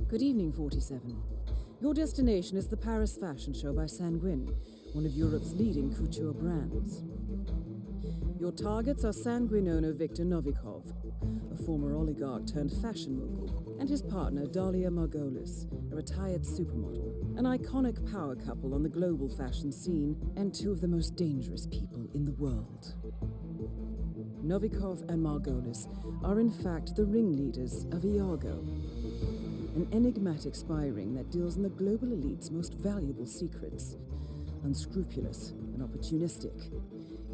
Good evening, 47. Your destination is the Paris Fashion Show by Sanguine, one of Europe's leading couture brands. Your targets are Sanguine owner Viktor Novikov, a former oligarch turned fashion mogul, and his partner Dalia Margolis, a retired supermodel, an iconic power couple on the global fashion scene, and two of the most dangerous people in the world. Novikov and Margolis are in fact the ringleaders of Iago, an enigmatic spy ring that deals in the global elite's most valuable secrets. Unscrupulous and opportunistic,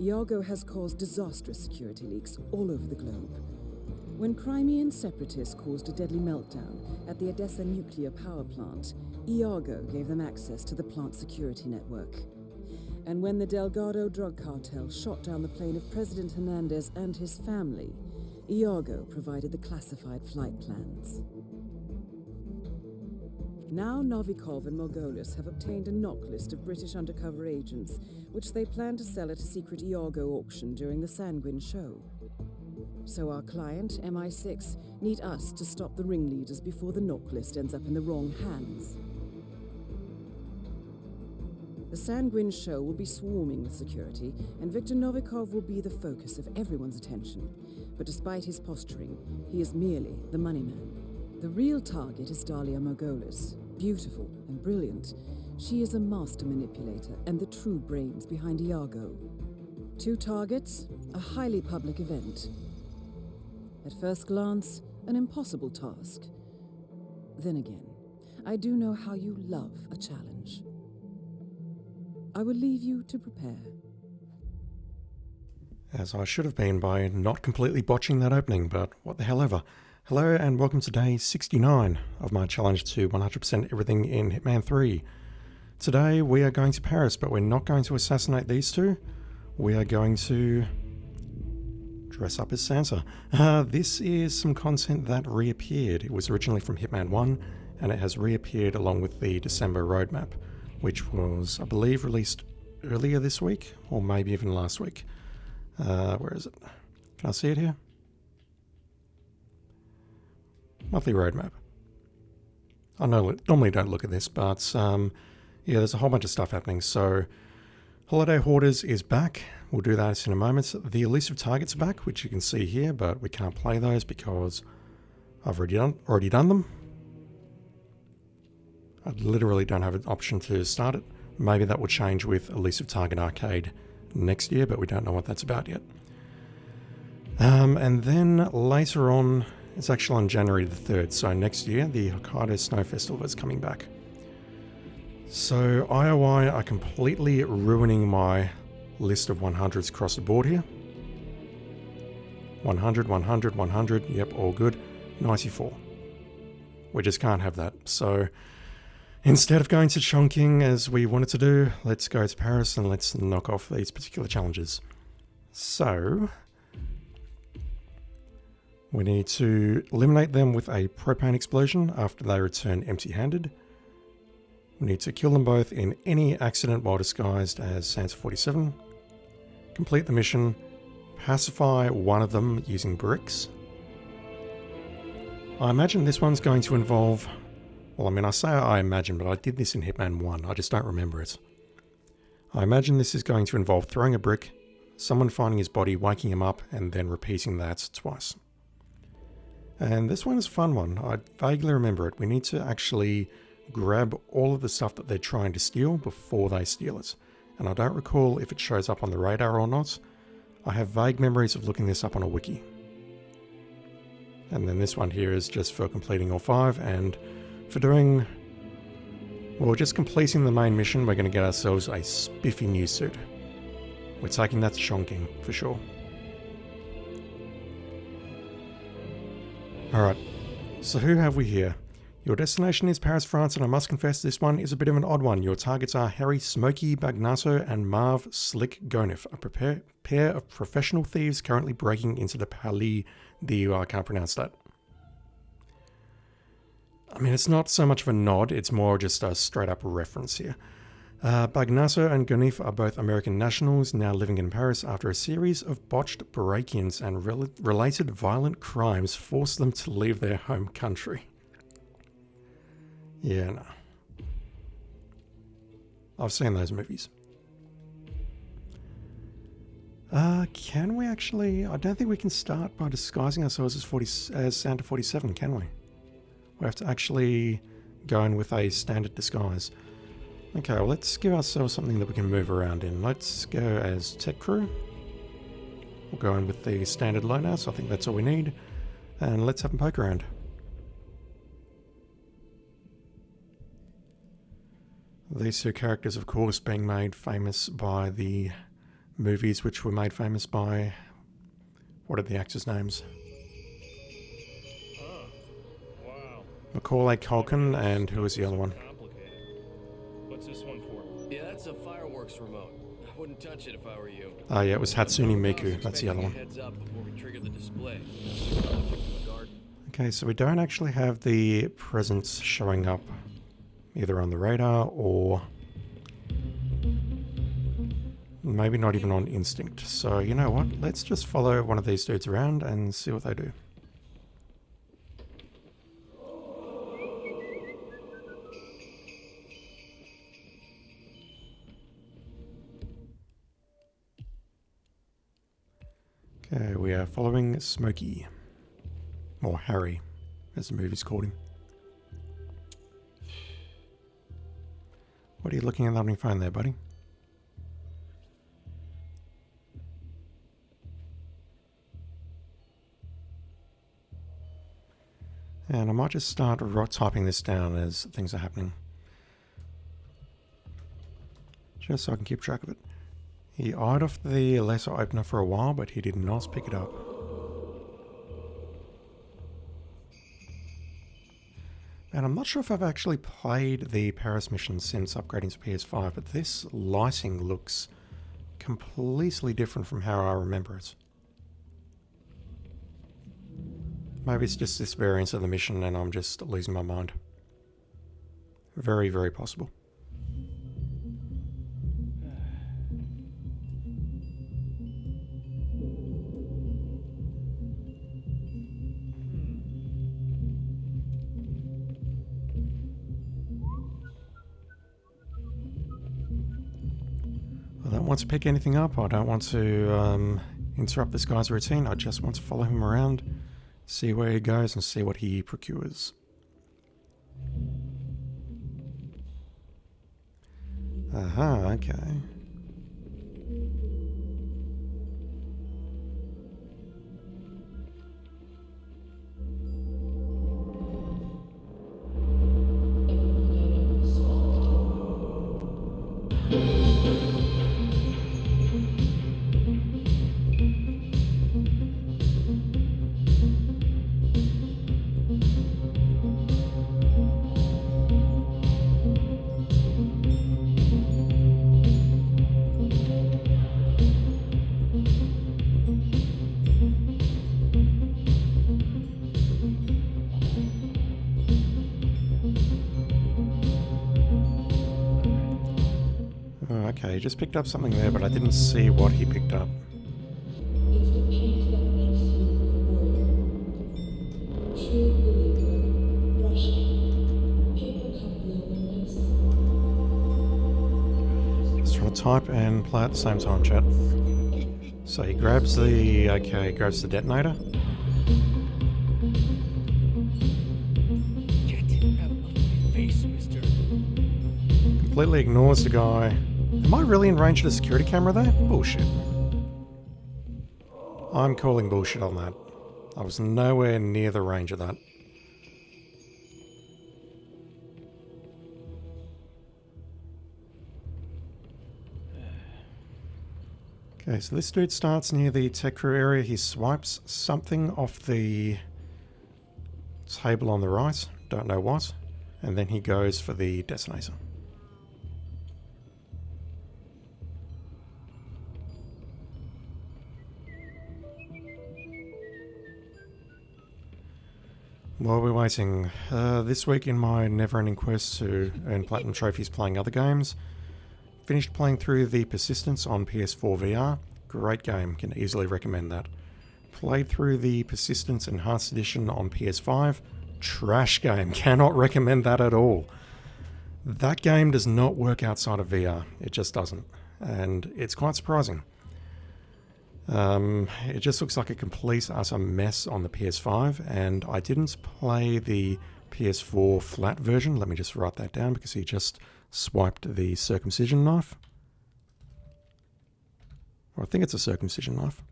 Iago has caused disastrous security leaks all over the globe. When Crimean separatists caused a deadly meltdown at the Odessa nuclear power plant, Iago gave them access to the plant's security network. And when the Delgado drug cartel shot down the plane of President Hernandez and his family, Iago provided the classified flight plans. Now Novikov and Margolis have obtained a knock list of British undercover agents, which they plan to sell at a secret Iago auction during the Sanguine show. So our client, MI6, need us to stop the ringleaders before the knock list ends up in the wrong hands. The Sanguine show will be swarming with security, and Viktor Novikov will be the focus of everyone's attention. But despite his posturing, he is merely the money man. The real target is Dalia Margolis. Beautiful and brilliant, she is a master manipulator and the true brains behind Iago. Two targets, a highly public event. At first glance, an impossible task. Then again, I do know how you love a challenge. I will leave you to prepare. As I should have been by not completely botching that opening, but what the hell ever. Hello and welcome to day 69 of my challenge to 100% everything in Hitman 3. Today we are going to Paris, but we're not going to assassinate these two. We are going to dress up as Santa. This is some content that reappeared. It was originally from Hitman 1 and it has reappeared along with the December roadmap, which was, I believe, released earlier this week or maybe even last week. Where is it? Can I see it here? Monthly roadmap. I normally don't look at this, but yeah, there's a whole bunch of stuff happening. So Holiday Hoarders is back. We'll do that in a moment. The elusive targets are back, which you can see here, but we can't play those because I've already done them. I literally don't have an option to start it. Maybe that will change with Elusive Target Arcade next year, but we don't know what that's about yet. And then later on, it's actually on January the 3rd, so next year, the Hokkaido Snow Festival is coming back. So IOI are completely ruining my list of 100s across the board here. 100, 100, 100, yep, all good. 94. We just can't have that. So instead of going to Chongqing as we wanted to do, let's go to Paris and let's knock off these particular challenges. So we need to eliminate them with a propane explosion after they return empty-handed. We need to kill them both in any accident while disguised as Santa 47. Complete the mission. Pacify one of them using bricks. I imagine this one's going to involve... Well, I mean, I say I imagine, but I did this in Hitman 1. I just don't remember it. I imagine this is going to involve throwing a brick, someone finding his body, waking him up, and then repeating that twice. And this one is a fun one. I vaguely remember it. We need to actually grab all of the stuff that they're trying to steal before they steal it. And I don't recall if it shows up on the radar or not. I have vague memories of looking this up on a wiki. And then this one here is just for completing all 5 and for doing... Well, just completing the main mission, we're going to get ourselves a spiffy new suit. We're taking that to Chongqing for sure. Alright, so who have we here? Your destination is Paris, France, and I must confess this one is a bit of an odd one. Your targets are Harry Smokey Bagnato and Marv Slick Gonif, a pair of professional thieves currently breaking into the Palais I can't pronounce that. I mean, it's not so much of a nod, it's more just a straight up reference here. Bagnato and Gonif are both American nationals now living in Paris after a series of botched break-ins and related violent crimes forced them to leave their home country. Yeah, no. I've seen those movies. Can we actually... I don't think we can start by disguising ourselves as Santa 47, can we? We have to actually go in with a standard disguise. Okay, well, let's give ourselves something that we can move around in. Let's go as Tech Crew. We'll go in with the standard loadouts. I think that's all we need. And let's have a poke around. These two characters, of course, being made famous by the movies which were made famous by... What are the actors' names? Wow. Macaulay Culkin, and who was the other one? What's this one for? Yeah, that's a fireworks remote. I wouldn't touch it if I were you. Oh yeah, it was Hatsune Miku. That's the other one. Heads up before we trigger the display. Okay, so we don't actually have the presence showing up either on the radar or maybe not even on instinct. So you know what? Let's just follow one of these dudes around and see what they do. Okay, we are following Smokey. Or Harry, as the movie's called him. What are you looking at on your phone there, buddy? And I might just start typing this down as things are happening. Just so I can keep track of it. He eyed off the laser opener for a while, but he did not pick it up. And I'm not sure if I've actually played the Paris mission since upgrading to PS5, but this lighting looks completely different from how I remember it. Maybe it's just this variance of the mission and I'm just losing my mind. Very, very possible. I don't want to pick anything up. I don't want to interrupt this guy's routine. I just want to follow him around, see where he goes and see what he procures. Aha, okay. Okay, he just picked up something there, but I didn't see what he picked up. It's the paint that makes you a warrior. True believer, Russian, paper couple of Just trying to type and play at the same time, chat. So he grabs the... okay, grabs the detonator. Get out of my face, mister. Completely ignores the guy. Am I really in range of the security camera there? Bullshit. I'm calling bullshit on that. I was nowhere near the range of that. Okay, so this dude starts near the tech crew area. He swipes something off the table on the right. Don't know what. And then he goes for the detonator. While we're waiting, this week in my never-ending quest to earn platinum trophies playing other games, finished playing through The Persistence on PS4 VR. Great game, can easily recommend that. Played through the Persistence Enhanced Edition on PS5. Trash game, cannot recommend that at all. That game does not work outside of VR. It just doesn't. And it's quite surprising. It just looks like a complete utter mess on the PS5, and I didn't play the PS4 flat version. Let me just write that down because he just swiped the circumcision knife. Or I think it's a circumcision knife.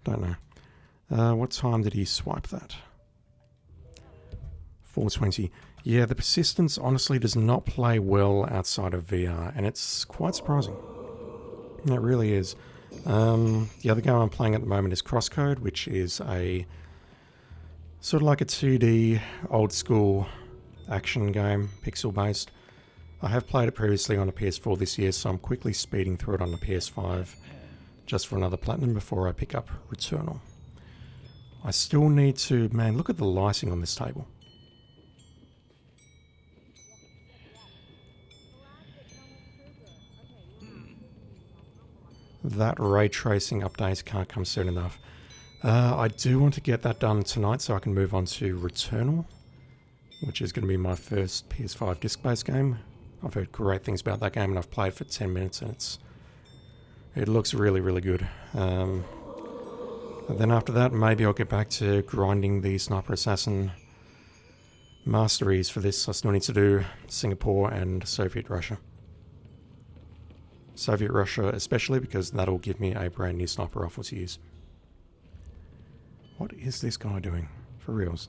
Don't know. What time did he swipe that? 4:20. Yeah, the persistence honestly does not play well outside of VR, and it's quite surprising. It really is. The other game I'm playing at the moment is Crosscode, which is a sort of like a 2D old school action game, pixel based. I have played it previously on a PS4 this year, so I'm quickly speeding through it on the PS5 just for another platinum before I pick up Returnal. I still need to, man, look at the lighting on this table. That ray tracing update can't come soon enough. I do want to get that done tonight so I can move on to Returnal, which is going to be my first PS5 disc-based game. I've heard great things about that game and I've played for 10 minutes and it looks really, really good. And then after that, maybe I'll get back to grinding the Sniper Assassin masteries for this. I still need to do Singapore and Soviet Russia. Soviet Russia especially, because that'll give me a brand new sniper rifle to use. What is this guy doing? For reals?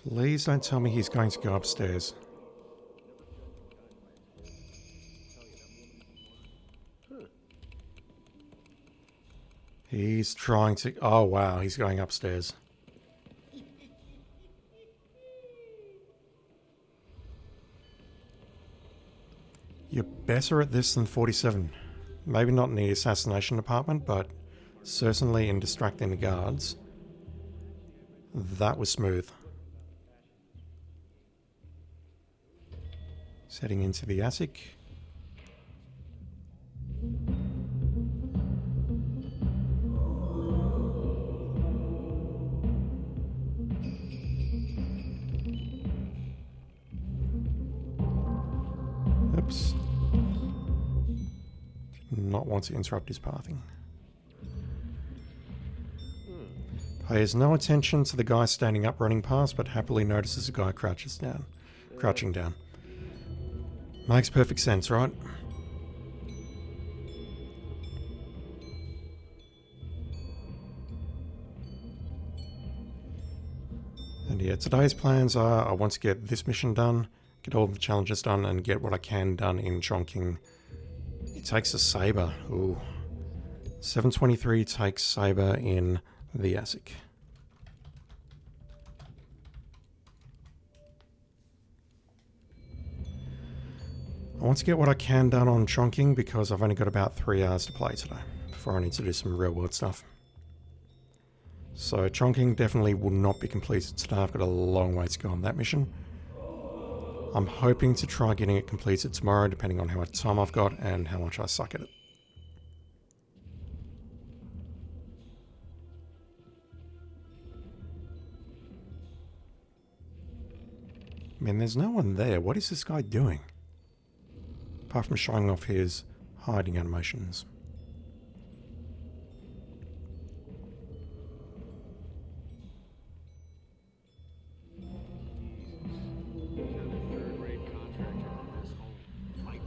Please don't tell me he's going to go upstairs. He's trying to... Oh wow, he's going upstairs. You're better at this than 47. Maybe not in the assassination department, but certainly in distracting the guards. That was smooth. Heading into the attic. Oops. Not want to interrupt his pathing. Pays no attention to the guy standing up running past, but happily notices a guy crouching down. Makes perfect sense, right? And yeah, today's plans are I want to get this mission done, get all the challenges done, and get what I can done in Chongqing. He takes a saber. Ooh. 723 takes saber in the attic. I want to get what I can done on Chongqing because I've only got about 3 hours to play today before I need to do some real world stuff. So Chongqing definitely will not be completed today. I've got a long way to go on that mission. I'm hoping to try getting it completed tomorrow depending on how much time I've got and how much I suck at it. Man, there's no one there. What is this guy doing? Apart from showing off his hiding animations.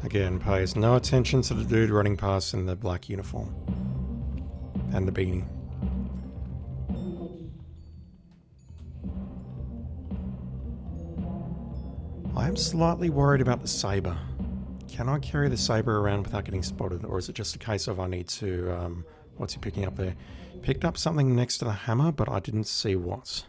Again, pays no attention to the dude running past in the black uniform. And the beanie. I am slightly worried about the saber. Can I carry the saber around without getting spotted, or is it just a case of I need to, what's he picking up there? Picked up something next to the hammer, but I didn't see what.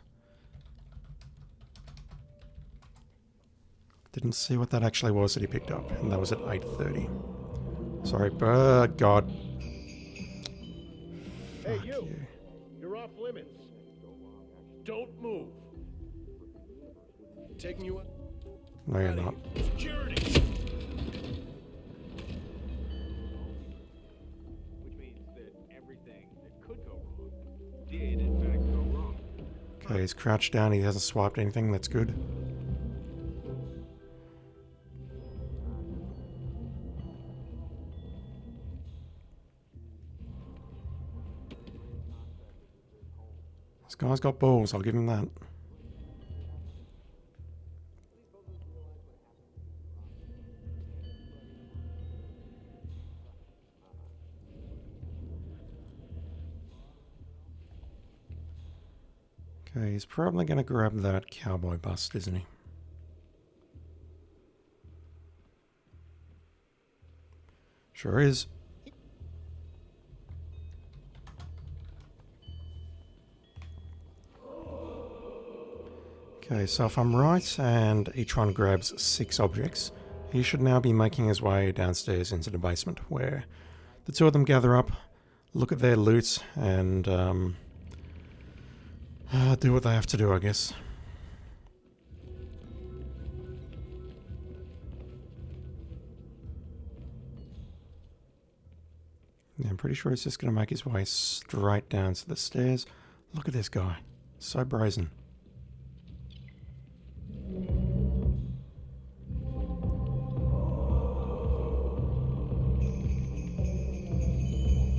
Didn't see what that actually was that he picked up, and that was at 8:30. Sorry, God. Hey, Fuck you! You're off limits. Don't move. Taking you up? No, you're not. Security! Which means that everything that could go wrong did in fact go wrong. Okay, he's crouched down. He hasn't swiped anything. That's good. This guy's got balls. I'll give him that. Okay, he's probably going to grab that cowboy bust, isn't he? Sure is. Okay, so if I'm right and each one grabs 6 objects, he should now be making his way downstairs into the basement, where the two of them gather up, look at their loot, and do what they have to do, I guess. Yeah, I'm pretty sure he's just going to make his way straight down to the stairs. Look at this guy. So brazen.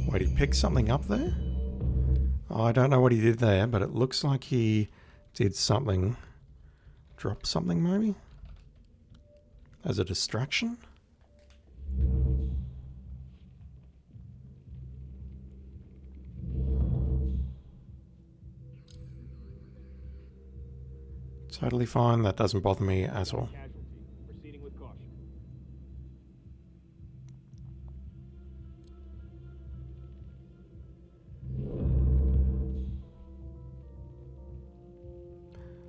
Wait, he picked something up there? Oh, I don't know what he did there, but it looks like he did something. Drop something, maybe? As a distraction? Totally fine, that doesn't bother me at all. Casualty. Proceeding with caution.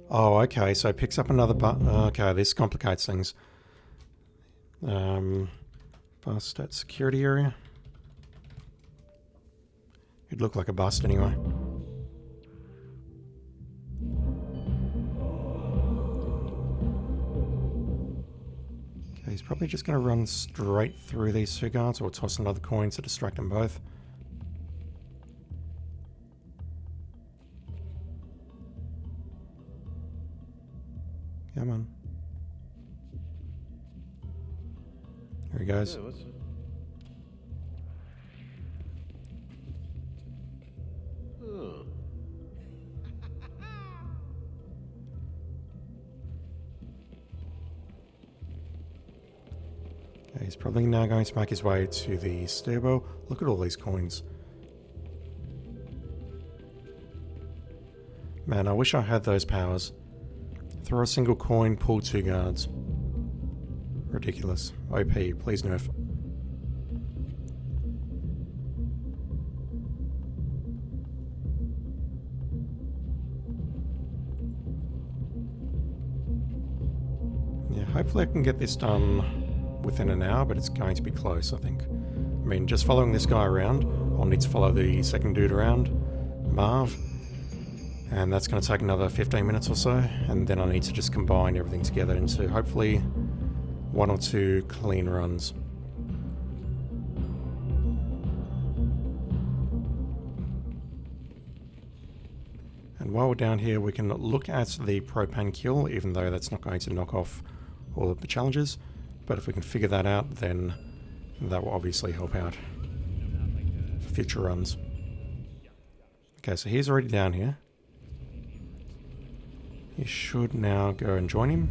Oh, okay, so it picks up another okay, this complicates things. Bust at security area. It'd look like a bust anyway. Okay, he's probably just going to run straight through these two guards or toss another coin to distract them both. Come on. There he goes. Yeah, what's it? Huh. Okay, he's probably now going to make his way to the stairwell. Look at all these coins. Man, I wish I had those powers. Throw a single coin, pull 2 guards. Ridiculous. OP, please nerf. Yeah, hopefully I can get this done within an hour, but it's going to be close, I think. I mean, just following this guy around, I'll need to follow the second dude around, Marv. And that's going to take another 15 minutes or so, and then I need to just combine everything together into hopefully 1 or 2 clean runs. And while we're down here, we can look at the propane kill, even though that's not going to knock off all of the challenges. But if we can figure that out, then that will obviously help out for future runs. Okay, so he's already down here. You should now go and join him.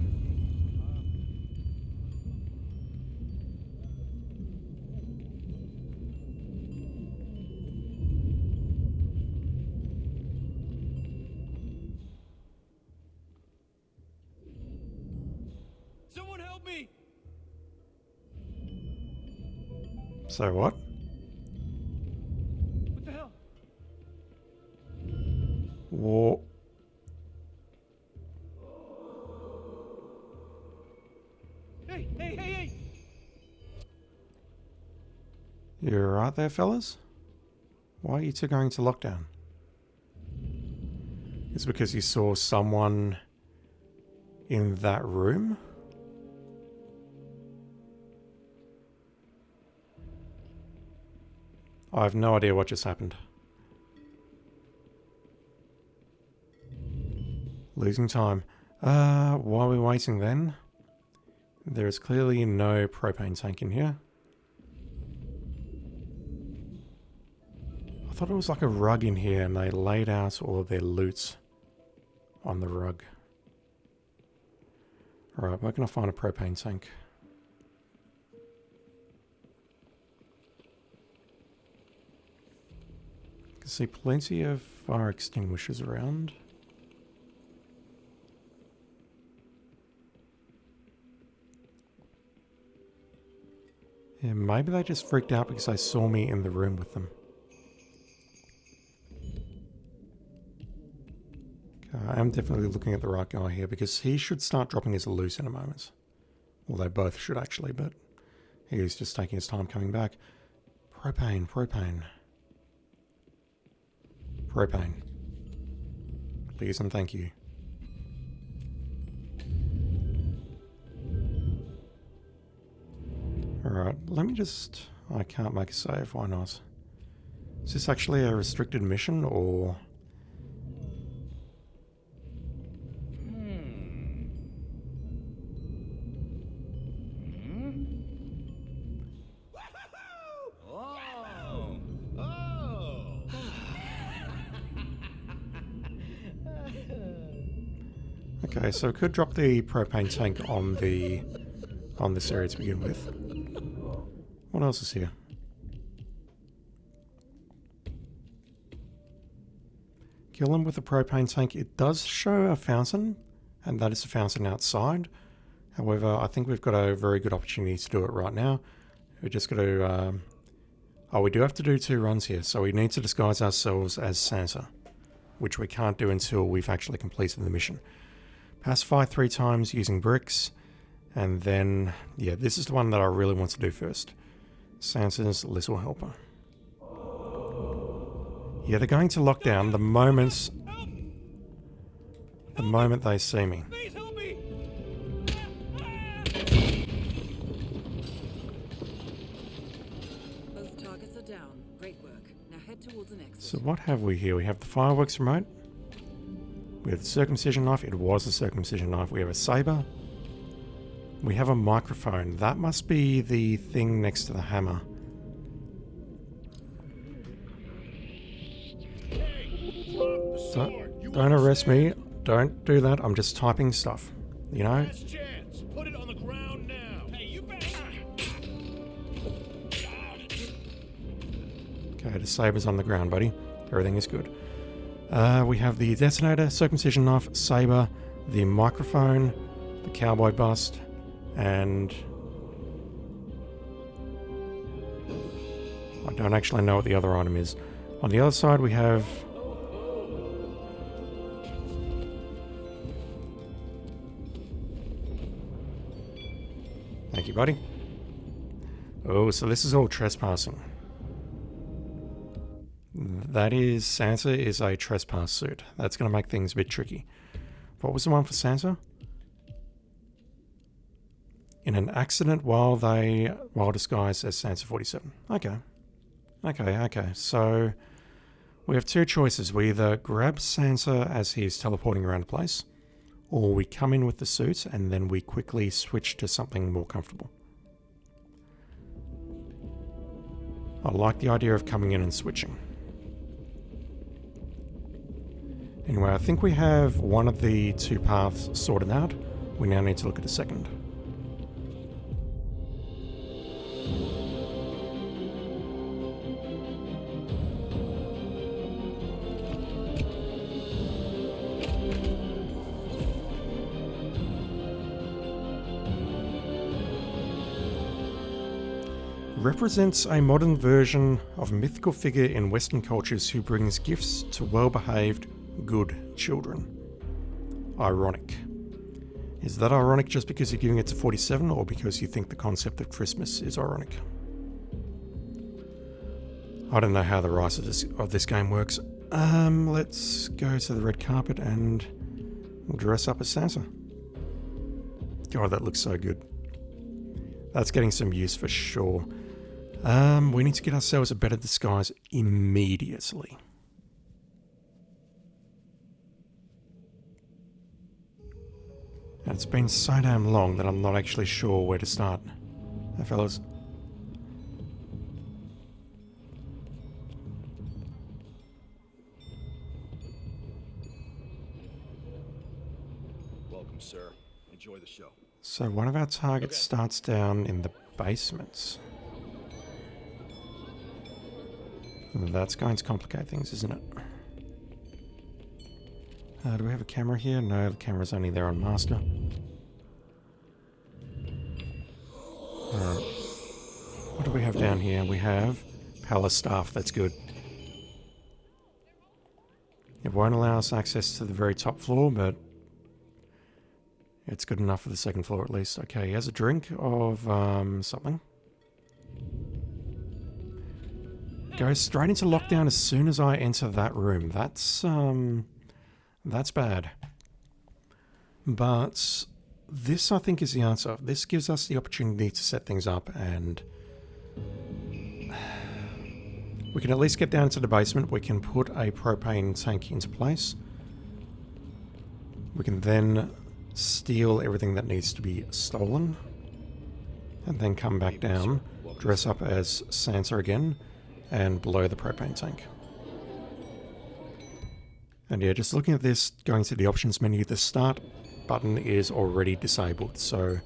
Someone help me! So what? What the hell? Whoa. You're right there, fellas? Why are you two going to lockdown? Is it because you saw someone in that room? I have no idea what just happened. Losing time. While we're waiting then, there is clearly no propane tank in here. I thought it was like a rug in here and they laid out all of their loot on the rug. Alright, where can I find a propane tank? I can see plenty of fire extinguishers around. Yeah, maybe they just freaked out because they saw me in the room with them. Okay, I am definitely looking at the right guy here because he should start dropping his loot in a moment. Well, they both should actually, but he's just taking his time coming back. Propane, propane. Propane. Please and thank you. Alright, let me just... I can't make a save, why not? Is this actually a restricted mission, or... Okay, so we could drop the propane tank on this area to begin with. What else is here? Kill him with a propane tank. It does show a fountain, and that is a fountain outside. However, I think we've got a very good opportunity to do it right now. We're just got to... oh, we do have to do 2 runs here, so we need to disguise ourselves as Santa, which we can't do until we've actually completed the mission. Pacify 3 times using bricks, and then, yeah, this is the one that I really want to do first. Santa's Little Helper. Yeah, they're going to lock down the moment they see me. Please help me! Both targets are down. Great work. Now head towards an exit. So what have we here? We have the fireworks remote. We have the circumcision knife. It was a circumcision knife. We have a saber. We have a microphone. That must be the thing next to the hammer. Don't arrest me. Don't do that. I'm just typing stuff. You know? Last chance. Put it on the ground now. Hey, you better. Okay, the saber's on the ground, buddy. Everything is good. We have the detonator, circumcision knife, saber, the microphone, the cowboy bust, and... I don't actually know what the other item is. On the other side we have... Thank you, buddy. Oh, so this is all trespassing. That is... Santa is a trespass suit. That's going to make things a bit tricky. What was the one for Santa? In an accident while disguised as Santa 47. Okay. Okay. So we have 2 choices. We either grab Santa as he's teleporting around the place, or we come in with the suit and then we quickly switch to something more comfortable. I like the idea of coming in and switching. Anyway, I think we have one of the 2 paths sorted out. We now need to look at the second. Represents a modern version of a mythical figure in Western cultures who brings gifts to well-behaved, good children. Ironic. Is that ironic just because you're giving it to 47, or because you think the concept of Christmas is ironic? I don't know how the rise of this game works. Let's go to the red carpet and we'll dress up as Sansa. God, that looks so good. That's getting some use for sure. We need to get ourselves a better disguise immediately. And it's been so damn long that I'm not actually sure where to start. Hey, fellas. Welcome, sir. Enjoy the show. So one of our targets starts down in the basements. That's going to complicate things, isn't it? Do we have a camera here? No, the camera's only there on master. Alright. What do we have down here? We have palace staff. That's good. It won't allow us access to the very top floor, but it's good enough for the second floor at least. Okay, he has a drink of something. Goes straight into lockdown as soon as I enter that room. That's bad. But this, I think, is the answer. This gives us the opportunity to set things up, and we can at least get down to the basement. We can put a propane tank into place. We can then steal everything that needs to be stolen, and then come back down, dress up as Sansa again, and blow the propane tank. And yeah, just looking at this, going to the options menu, the start button is already disabled, so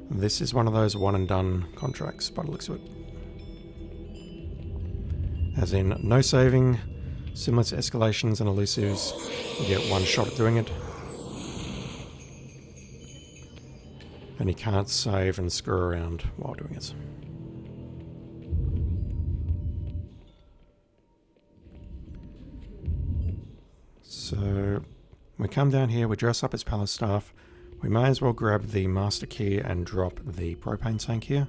this is one of those one and done contracts by the looks of it. As in, no saving, similar to escalations and elusives, you get one shot at doing it. And you can't save and screw around while doing it. So we come down here, we dress up as palace staff. We may as well grab the master key and drop the propane tank here.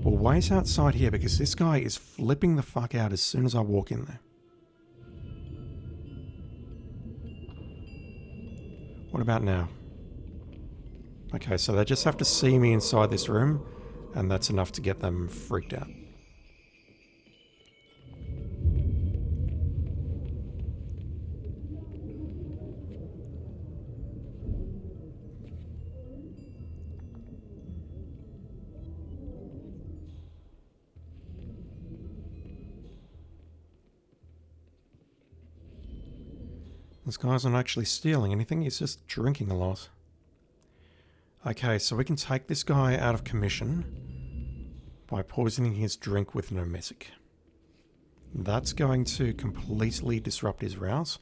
We'll wait outside here because this guy is flipping the fuck out as soon as I walk in there. What about now? Okay, so they just have to see me inside this room, and that's enough to get them freaked out. This guy's not actually stealing anything, he's just drinking a lot. Okay, so we can take this guy out of commission by poisoning his drink with nomesic. That's going to completely disrupt his rouse,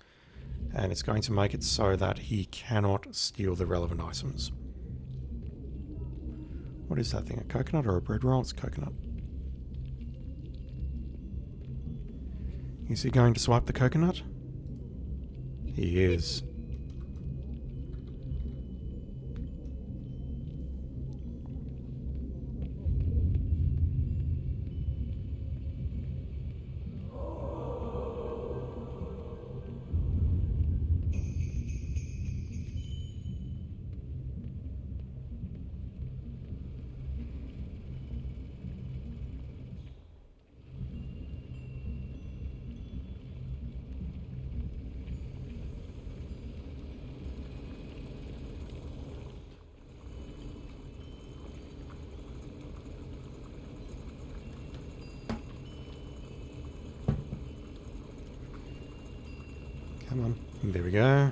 and it's going to make it so that he cannot steal the relevant items. What is that thing, a coconut or a bread roll? It's coconut. Is he going to swipe the coconut? He is. Come on. There we go.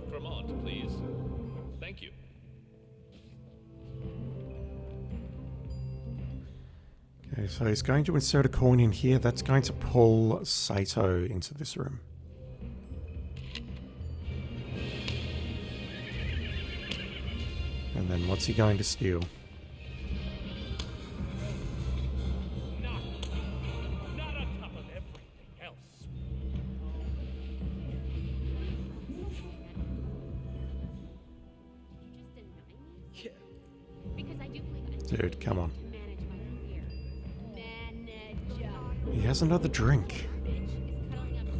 of Vermont, please. Thank you. Okay, so he's going to insert a coin in here. That's going to pull Sato into this room. And then what's he going to steal? Not on top of everything else. Yeah. Because I do believe Dude, come on. to manage my career. Manage. He has another drink. Bitch is cuddling up to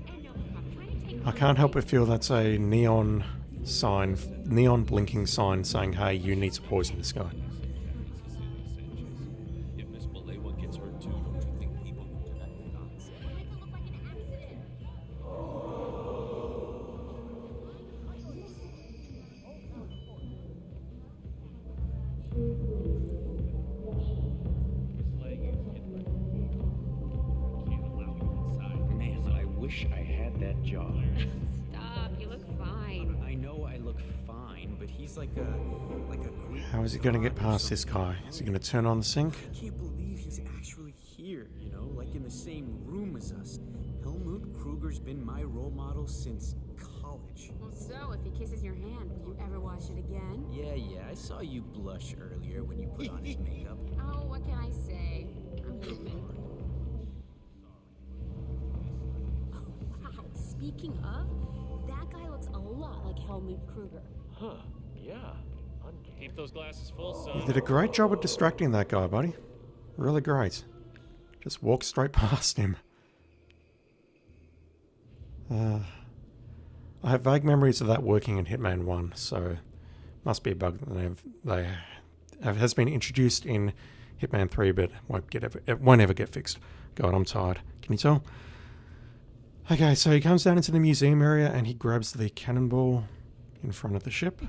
Sato and Novikov, trying to take I can't help but feel that's a neon sign, neon blinking sign saying, hey, you need to poison this guy. If Miss Balewa gets hurt too, don't you think people will connect the dots? Make it look like an accident. Man, I wish I had that job. Stop, you look fine. I know I look fine, but he's like a Greek How is he going to get god or past this something. guy? Is he going to turn on the sink? I can't believe he's actually here, you know, like in the same room as us. Helmut Kruger's been my role model since college. Well, so if he kisses your hand, will you ever wash it again? Yeah, I saw you blush earlier when you put on his makeup. Oh, what can I say? I'm human. Wow, speaking of, that guy looks a lot like Helmut Kruger. Huh. Yeah. Keep those glasses full, You son. did a great job of distracting that guy, buddy. Really great. Just walk straight past him. I have vague memories of that working in Hitman 1, so must be a bug that has been introduced in Hitman 3, but won't ever get fixed. God, I'm tired. Can you tell? Okay, so he comes down into the museum area and he grabs the cannonball in front of the ship.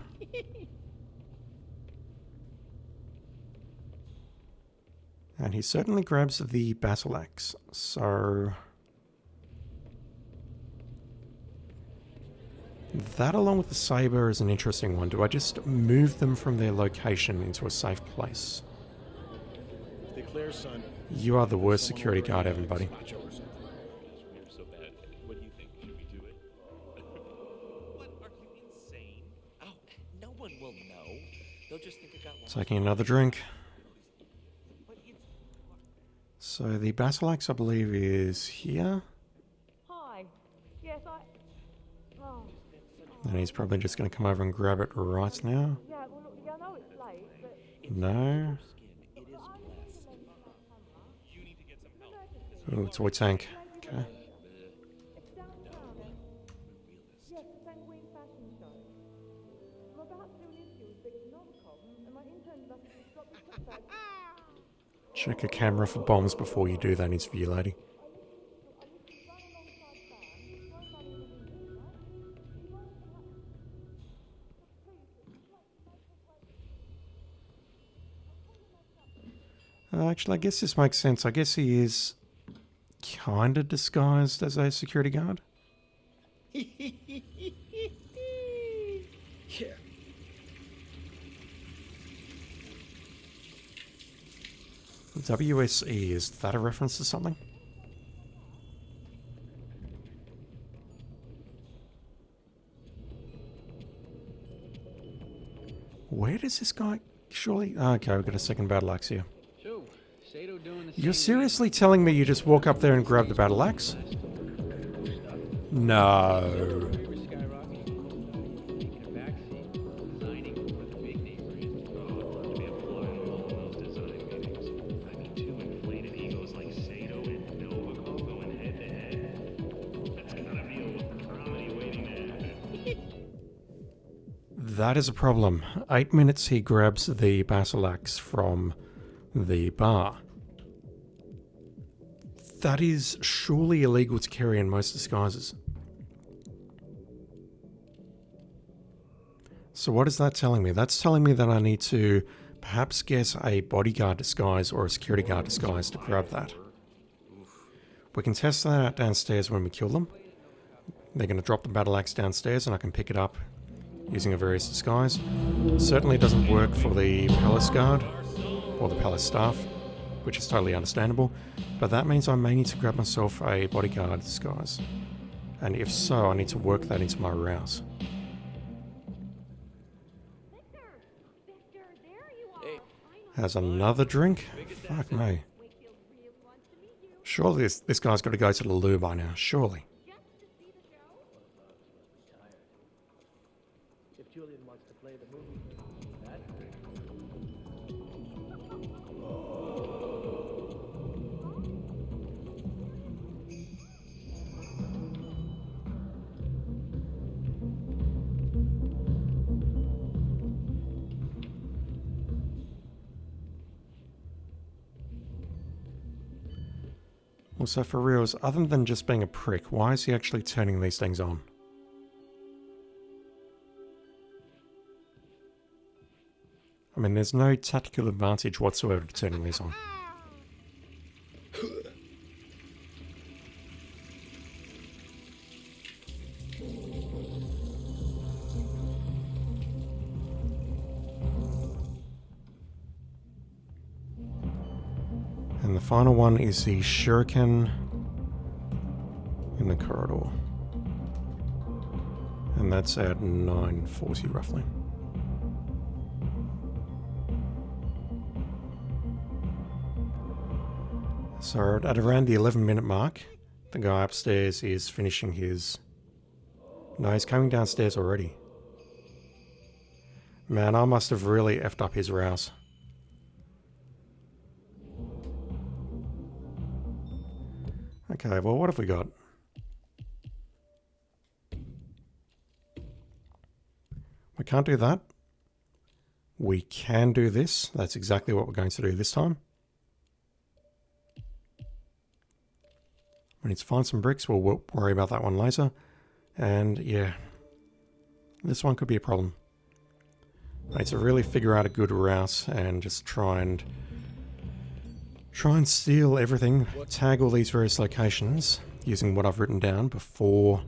And he certainly grabs the battle axe. So that, along with the saber, is an interesting one. Do I just move them from their location into a safe place? Stay clear, son. You are the worst security guard ever, buddy. Spot you or something. We're so bad. What do you think? Should we do it? What? Are you insane? Oh, no one will know. They'll just think I got lost. Taking another drink. So the battle axe, I believe, is here. Hi. Yes, Oh. And he's probably just going to come over and grab it right now. Yeah, well, look, I know it's late, but... No. It is blessed. You need to get some help. Oh, toy tank. Okay. It's downtown. Yes, the Sanguine fashion show. I'm about to do an interview with Victor Novikov, and my intern left me to drop the clip back. Check a camera for bombs before you do that interview, lady. Actually, I guess this makes sense. I guess he is kind of disguised as a security guard. Yeah. WSE, is that a reference to something? Where does this guy... Surely... Okay, we've got a second battle axe here. So, Sato doing the You're same seriously telling me you just walk up there and grab the battle axe? No. We were skyrocketing, taking a backseat, designing for the big name brand. Oh, to be a fly on the wall in those design meetings. I mean, two inflated egos like Sato and Novikov going head to head. That's gotta be a comedy waiting to happen. That is a problem. 8 minutes he grabs the battle axe from the bar. That is surely illegal to carry in most disguises. So what is that telling me? That's telling me that I need to perhaps get a bodyguard disguise or a security guard disguise to grab that. We can test that out downstairs when we kill them. they're going to drop the battle axe downstairs and I can pick it up using a various disguise. Certainly doesn't work for the palace guard or the palace staff, which is totally understandable, but that means I may need to grab myself a bodyguard disguise. And if so, I need to work that into my rouse. Has another drink? Fuck me. Surely this guy's got to go to the loo by now, surely. If Julian wants to play the movie, that's great. Also, for reals, other than just being a prick, why is he actually turning these things on? I mean, there's no tactical advantage whatsoever to turning these on. And the final one is the shuriken in the corridor. And that's at 9:40 roughly. So at around the 11-minute mark, the guy upstairs is finishing his... No, he's coming downstairs already. Man, I must have really effed up his rouse. Okay, well, what have we got? We can't do that. We can do this. That's exactly what we're going to do this time. We need to find some bricks. We'll worry about that one later. And yeah, this one could be a problem. I need to really figure out a good route and just try and steal everything, tag all these various locations using what I've written down before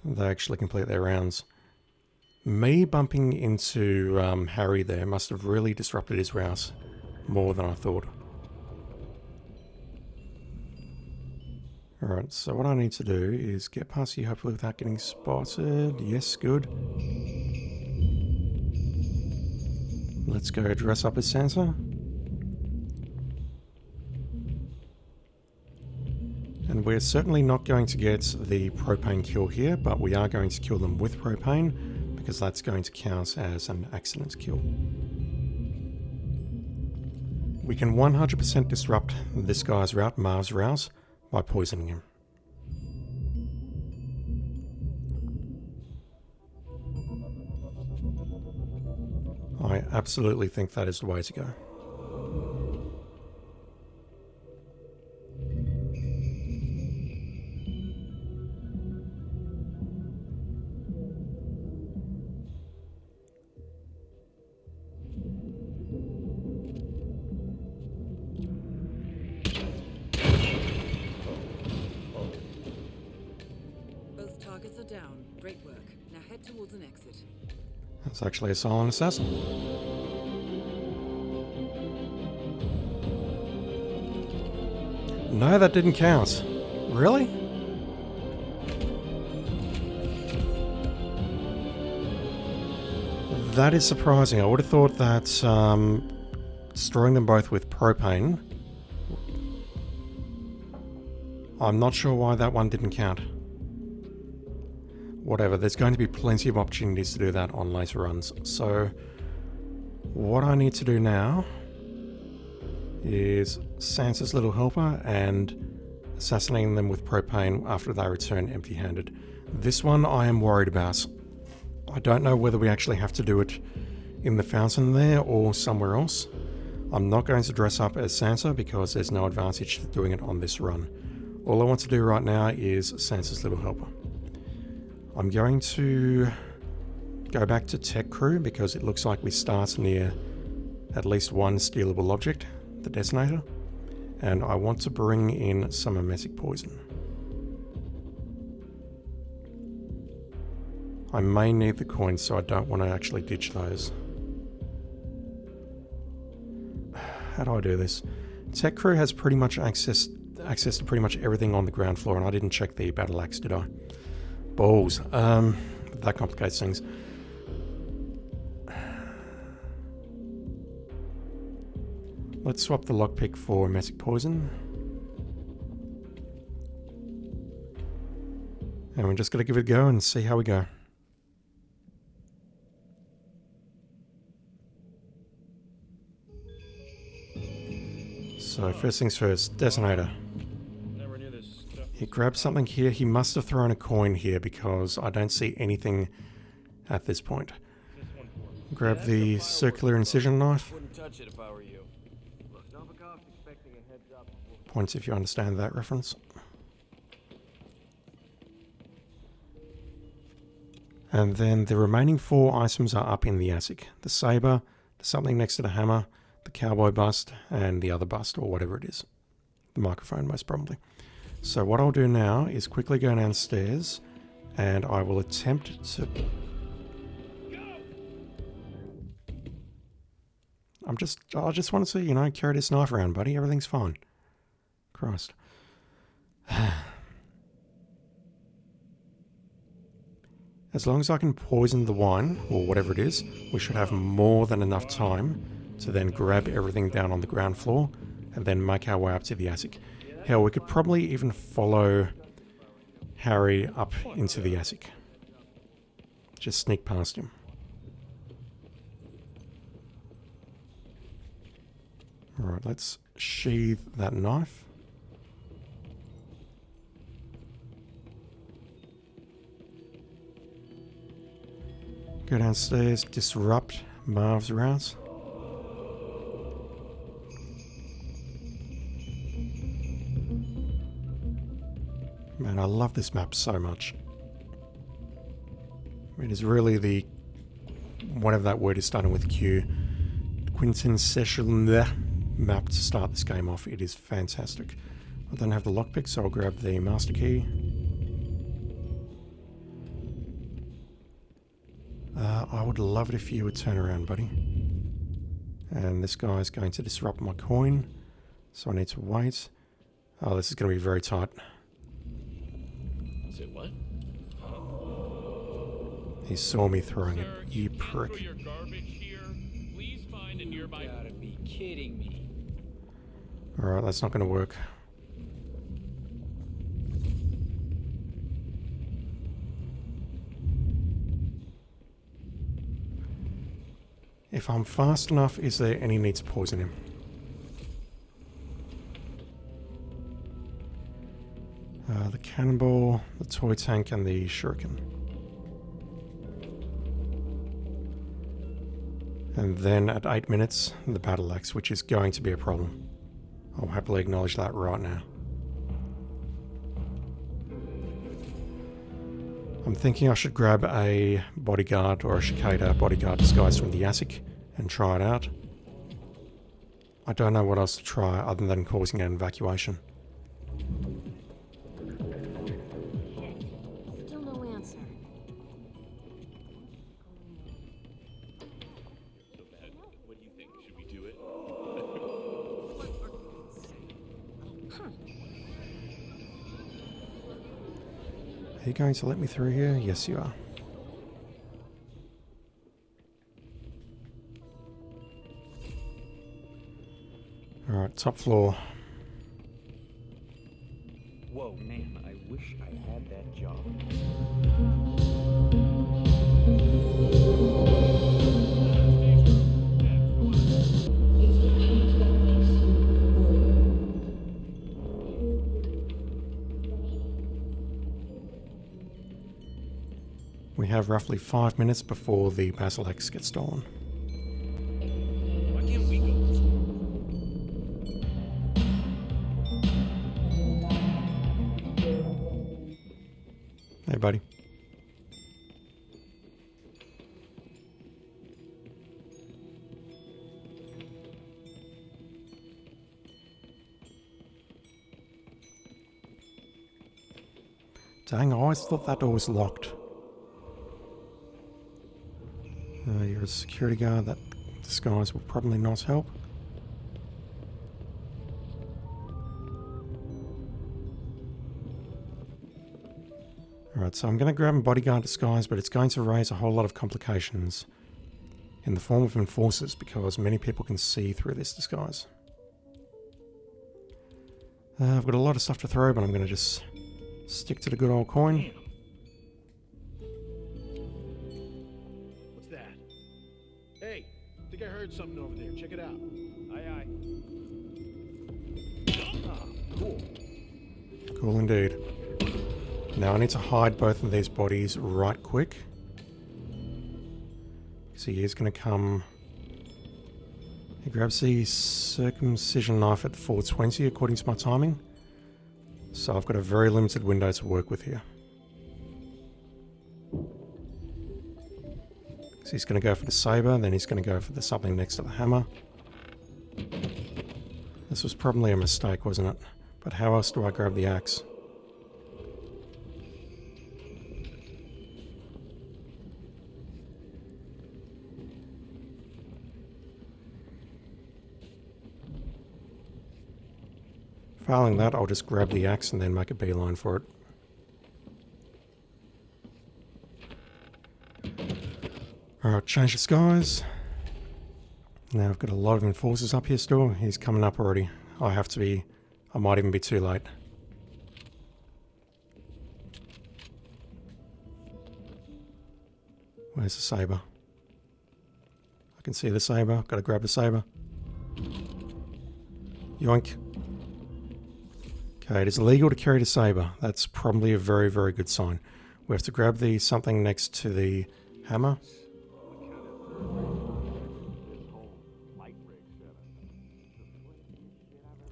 they actually complete their rounds. Me bumping into Harry there must have really disrupted his route more than I thought. Alright, so what I need to do is get past you hopefully without getting spotted. Yes, good. Let's go dress up as Sansa. And we're certainly not going to get the propane kill here, but we are going to kill them with propane because that's going to count as an accident kill. We can 100% disrupt this guy's route, Marv's route, by poisoning him. I absolutely think that is the way to go. Targets are down. Great work. Now head towards an exit. That's actually a silent assassin. No, that didn't count. Really? That is surprising. I would have thought that destroying them both with propane... I'm not sure why that one didn't count. Whatever, there's going to be plenty of opportunities to do that on later runs. So, what I need to do now is Sansa's little helper and assassinating them with propane after they return empty-handed. This one I am worried about. I don't know whether we actually have to do it in the fountain there or somewhere else. I'm not going to dress up as Sansa because there's no advantage to doing it on this run. All I want to do right now is Sansa's little helper. I'm going to go back to Tech Crew because it looks like we start near at least one stealable object, the detonator, and I want to bring in some emetic poison. I may need the coins, so I don't want to actually ditch those. How do I do this? Tech Crew has pretty much access to pretty much everything on the ground floor, and I didn't check the battle axe, did I? Balls. That complicates things. Let's swap the lockpick for Emetic Poison. And we're just going to give it a go and see how we go. So first things first, Detonator. Never knew this stuff. He grabbed something here. He must have thrown a coin here because I don't see anything at this point. This one for. Grab the circular incision knife. Wouldn't touch it if I were you. Points if you understand that reference. And then the remaining 4 items are up in the attic. The saber, the something next to the hammer, the cowboy bust, and the other bust, or whatever it is. The microphone, most probably. So what I'll do now is quickly go downstairs, and I will attempt to... I just want to see, you know, carry this knife around, buddy. Everything's fine. Christ. As long as I can poison the wine, or whatever it is, we should have more than enough time to then grab everything down on the ground floor and then make our way up to the attic. Hell, we could probably even follow Harry up into the attic. Just sneak past him. Alright, let's sheathe that knife. Go downstairs, disrupt Marv's routes. Man, I love this map so much. It is really the, whatever that word is starting with Q, quintessential map to start this game off. It is fantastic. I don't have the lockpick, so I'll grab the master key. I would love it if you would turn around, buddy. And this guy is going to disrupt my coin, so I need to wait. Oh, this is going to be very tight. Say what? He saw me throwing it, Sir, you can't prick. throw your garbage here. Please find a nearby. You gotta be kidding me. Alright, that's not going to work. If I'm fast enough, is there any need to poison him? The cannonball, the toy tank, and the shuriken. And then at 8 minutes, the battle axe, which is going to be a problem. I'll happily acknowledge that right now. I'm thinking I should grab a bodyguard or a Cicada bodyguard disguise from the attic and try it out. I don't know what else to try other than causing an evacuation. Still no answer. So bad. What do you think? Should we do it? Are you going to let me through here? Yes, you are. Alright, top floor. Whoa, man, I wish I had that job. We have roughly 5 minutes before the Basilisk gets stolen. Why can't we go? Hey, buddy. Dang, I always thought that door was locked. There's a security guard. That disguise will probably not help. Alright, so I'm going to grab a bodyguard disguise, but it's going to raise a whole lot of complications in the form of enforcers because many people can see through this disguise. I've got a lot of stuff to throw, but I'm going to just stick to the good old coin. What's that? Hey, I think I heard something over there. Check it out. Aye, aye. Ah, cool. Cool indeed. Now I need to hide both of these bodies right quick. So he is going to come... He grabs the circumcision knife at 4:20 according to my timing. So I've got a very limited window to work with here. So he's going to go for the saber, then he's going to go for the something next to the hammer. This was probably a mistake, wasn't it? But how else do I grab the axe? Failing that, I'll just grab the axe and then make a beeline for it. Alright, change disguise. Now I've got a lot of enforcers up here still. He's coming up already. I might even be too late. Where's the saber? I can see the saber. Gotta grab the saber. Yoink. Okay, it is illegal to carry the saber. That's probably a very, very good sign. We have to grab the something next to the hammer.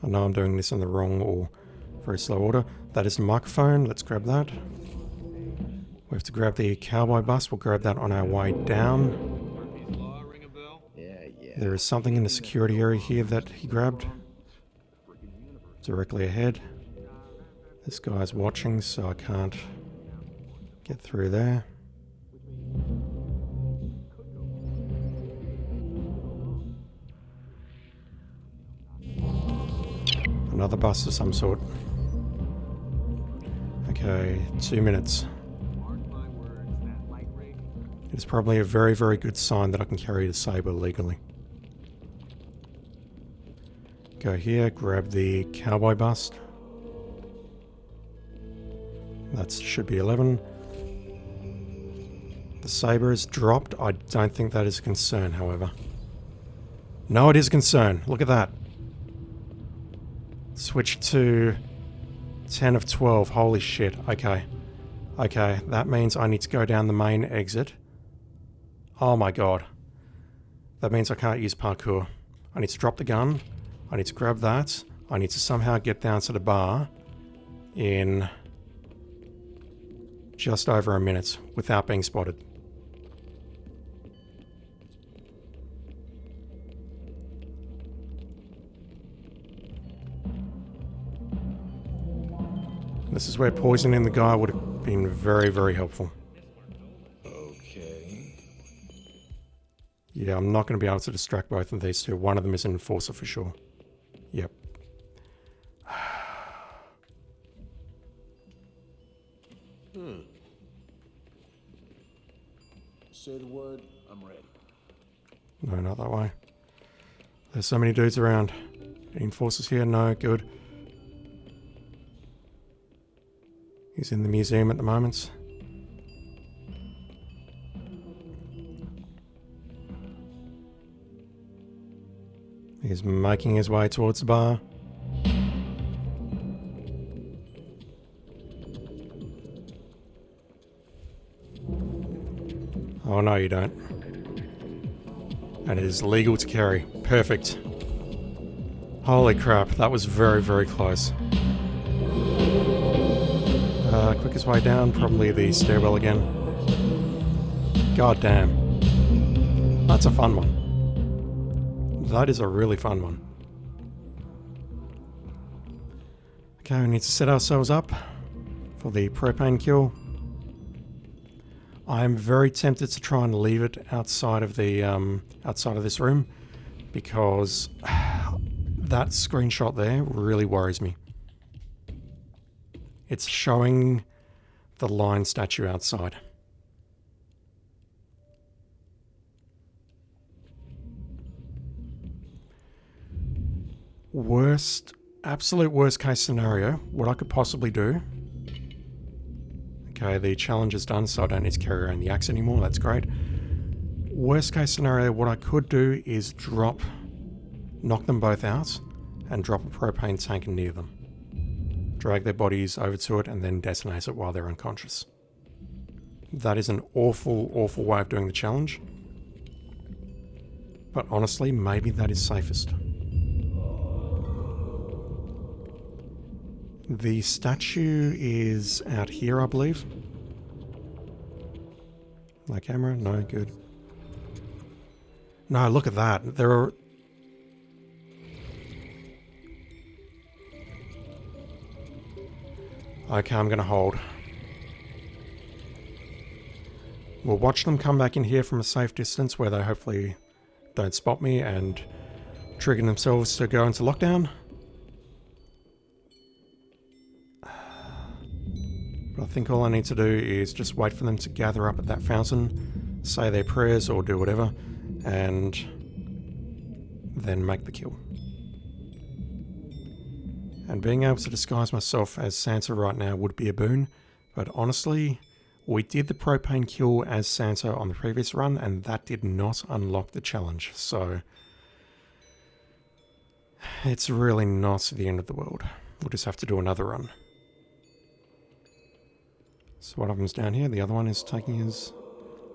I know I'm doing this in the wrong or very slow order. That is the microphone. Let's grab that. We have to grab the cowboy bus. We'll grab that on our way down. There is something in the security area here that he grabbed. Directly ahead. This guy's watching, so I can't get through there. Another bus of some sort. Okay, 2 minutes. It is probably a very, very good sign that I can carry the saber legally. Go here, grab the cowboy bust. That should be 11. The saber is dropped. I don't think that is a concern, however. No, it is a concern. Look at that. Switch to 10 of 12. Holy shit. Okay. Okay, that means I need to go down the main exit. Oh my god. That means I can't use parkour. I need to drop the gun. I need to grab that. I need to somehow get down to the bar in just over a minute without being spotted. This is where poisoning the guy would have been very, very helpful. Okay. Yeah, I'm not going to be able to distract both of these two. One of them is an enforcer for sure. Yep. Say the word, I'm ready. No, not that way. There's so many dudes around. Any enforcers here? No, good. He's in the museum at the moment. He's making his way towards the bar. Oh no, you don't. And it is legal to carry. Perfect. Holy crap, that was very, very close. Quickest way down, probably the stairwell again. God damn. That's a fun one. That is a really fun one. Okay, we need to set ourselves up for the propane kill. I'm very tempted to try and leave it outside of the outside of this room, because that screenshot there really worries me. It's showing the lion statue outside. Absolute worst case scenario, what I could possibly do. Okay, the challenge is done, so I don't need to carry around the axe anymore. That's great. Worst case scenario, what I could do is knock them both out and drop a propane tank near them. Drag their bodies over to it and then detonate it while they're unconscious. That is an awful, awful way of doing the challenge. But honestly, maybe that is safest. The statue is out here, I believe. My camera? No, good. No, look at that. There are... Okay, I'm gonna hold. We'll watch them come back in here from a safe distance where they hopefully don't spot me and trigger themselves to go into lockdown. But I think all I need to do is just wait for them to gather up at that fountain, say their prayers or do whatever, and then make the kill. And being able to disguise myself as Santa right now would be a boon, but honestly, we did the propane kill as Santa on the previous run, and that did not unlock the challenge, so it's really not the end of the world. We'll just have to do another run. So one of them's down here, the other one is taking his...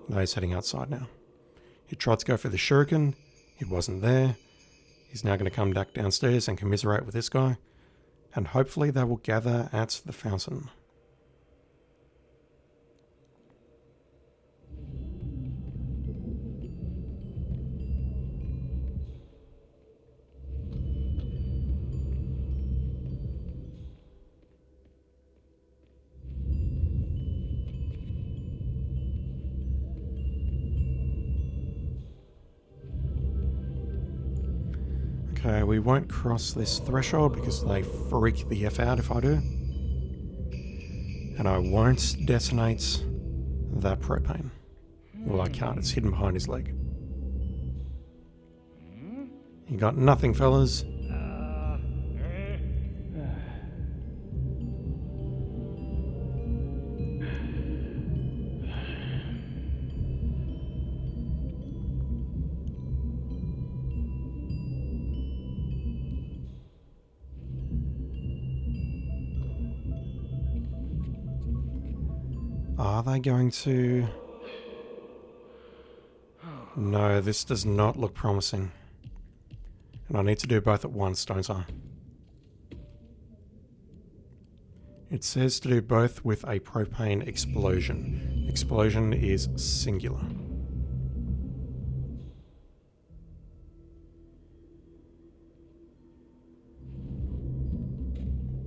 No, he's heading outside now. He tried to go for the shuriken, it wasn't there. He's now going to come back downstairs and commiserate with this guy, and hopefully they will gather at the fountain. Okay, we won't cross this threshold because they freak the F out if I do. And I won't detonate that propane. Well, I can't, it's hidden behind his leg. You got nothing, fellas. Are they going to... No, this does not look promising. And I need to do both at once, don't I? It says to do both with a propane explosion. Explosion is singular.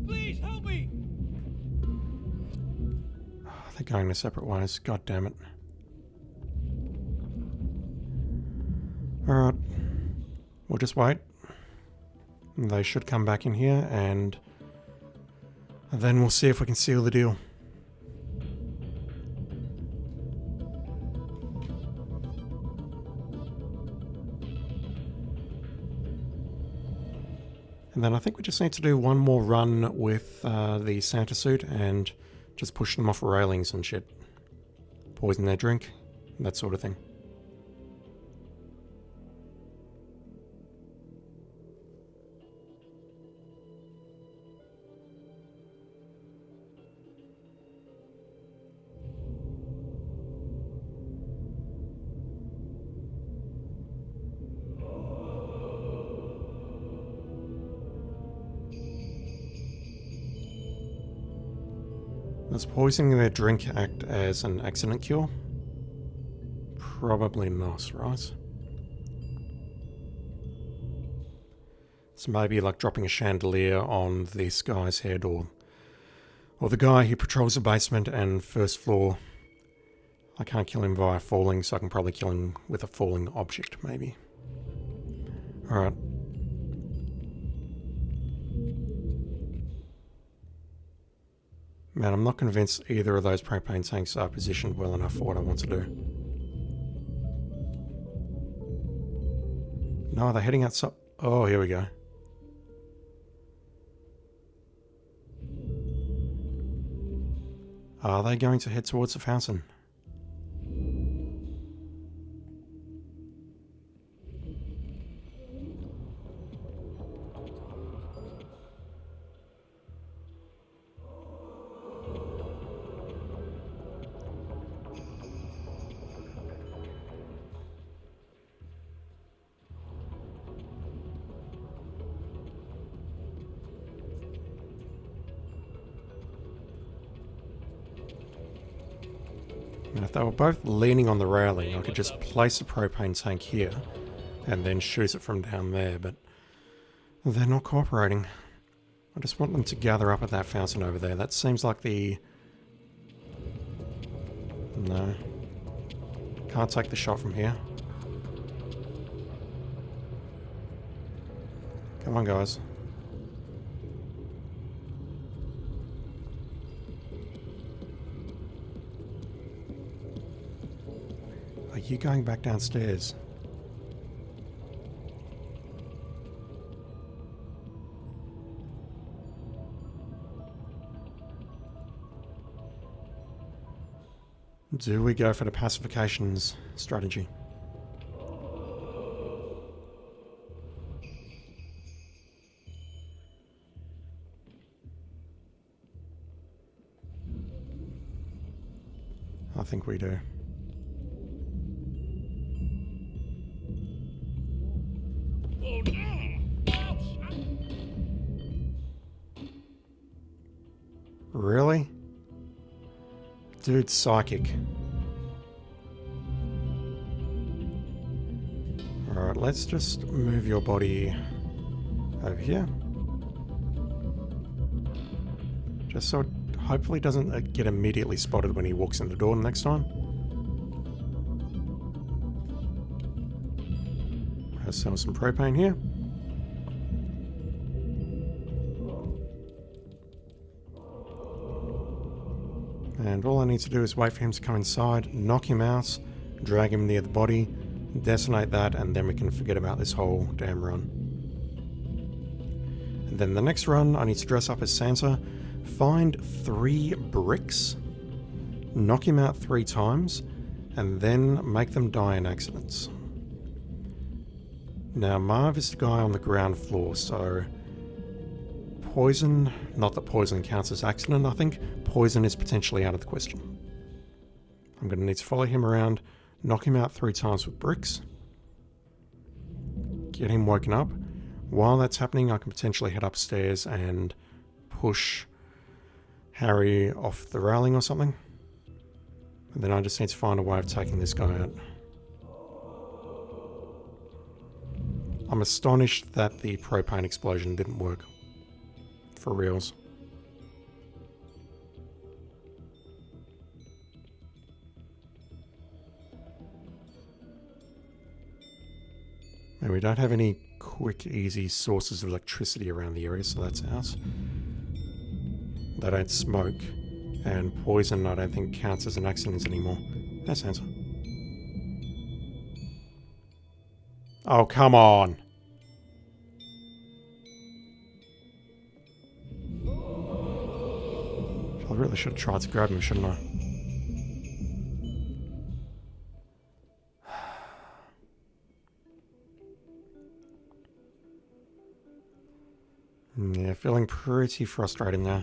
Please help me! They're going their separate ways. God damn it. Alright. We'll just wait. They should come back in here and then we'll see if we can seal the deal. And then I think we just need to do one more run with the Santa suit and just push them off railings and shit. Poison their drink, that sort of thing. Does poisoning their drink act as an accident cure? Probably not, right? It's maybe like dropping a chandelier on this guy's head, or the guy who patrols the basement and first floor I can't kill him via falling, so I can probably kill him with a falling object, maybe. Alright. Man, I'm not convinced either of those propane tanks are positioned well enough for what I want to do. No, they're heading outside. Oh, here we go. Are they going to head towards the fountain? And if they were both leaning on the railing, I could just place a propane tank here and then shoot it from down there, but they're not cooperating. I just want them to gather up at that fountain over there. That seems like the... No. Can't take the shot from here. Come on, guys. Are you going back downstairs? Do we go for the pacifications strategy? I think we do. Really? Dude's psychic. Alright, let's just move your body over here. Just so it hopefully doesn't get immediately spotted when he walks in the door next time. Let's sell some propane here. And all I need to do is wait for him to come inside, knock him out, drag him near the body, detonate that, and then we can forget about this whole damn run. And then the next run, I need to dress up as Santa, find 3 bricks, knock him out 3 times, and then make them die in accidents. Now, Marv is the guy on the ground floor, so... Poison, not that poison counts as accident, I think. Poison is potentially out of the question. I'm going to need to follow him around, knock him out 3 times with bricks, get him woken up. While that's happening, I can potentially head upstairs and push Harry off the railing or something. And then I just need to find a way of taking this guy out. I'm astonished that the propane explosion didn't work. For reals. And we don't have any quick, easy sources of electricity around the area, so that's ours. They don't smoke, and poison I don't think counts as an accident anymore. That's answer. Oh, come on! I really should have tried to grab him, shouldn't I? Yeah, feeling pretty frustrated now.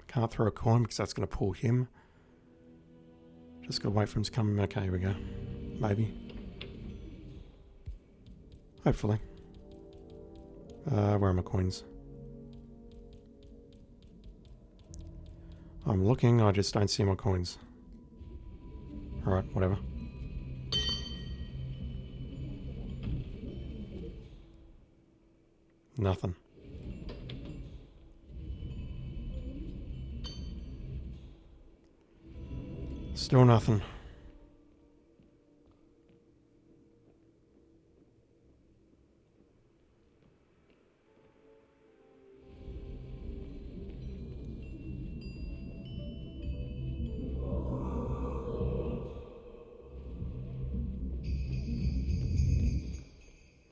I can't throw a coin because that's going to pull him. Just got to wait for him to come. Okay, here we go. Maybe. Hopefully. Where are my coins? I'm looking, I just don't see my coins. Alright, whatever. Nothing. Still nothing.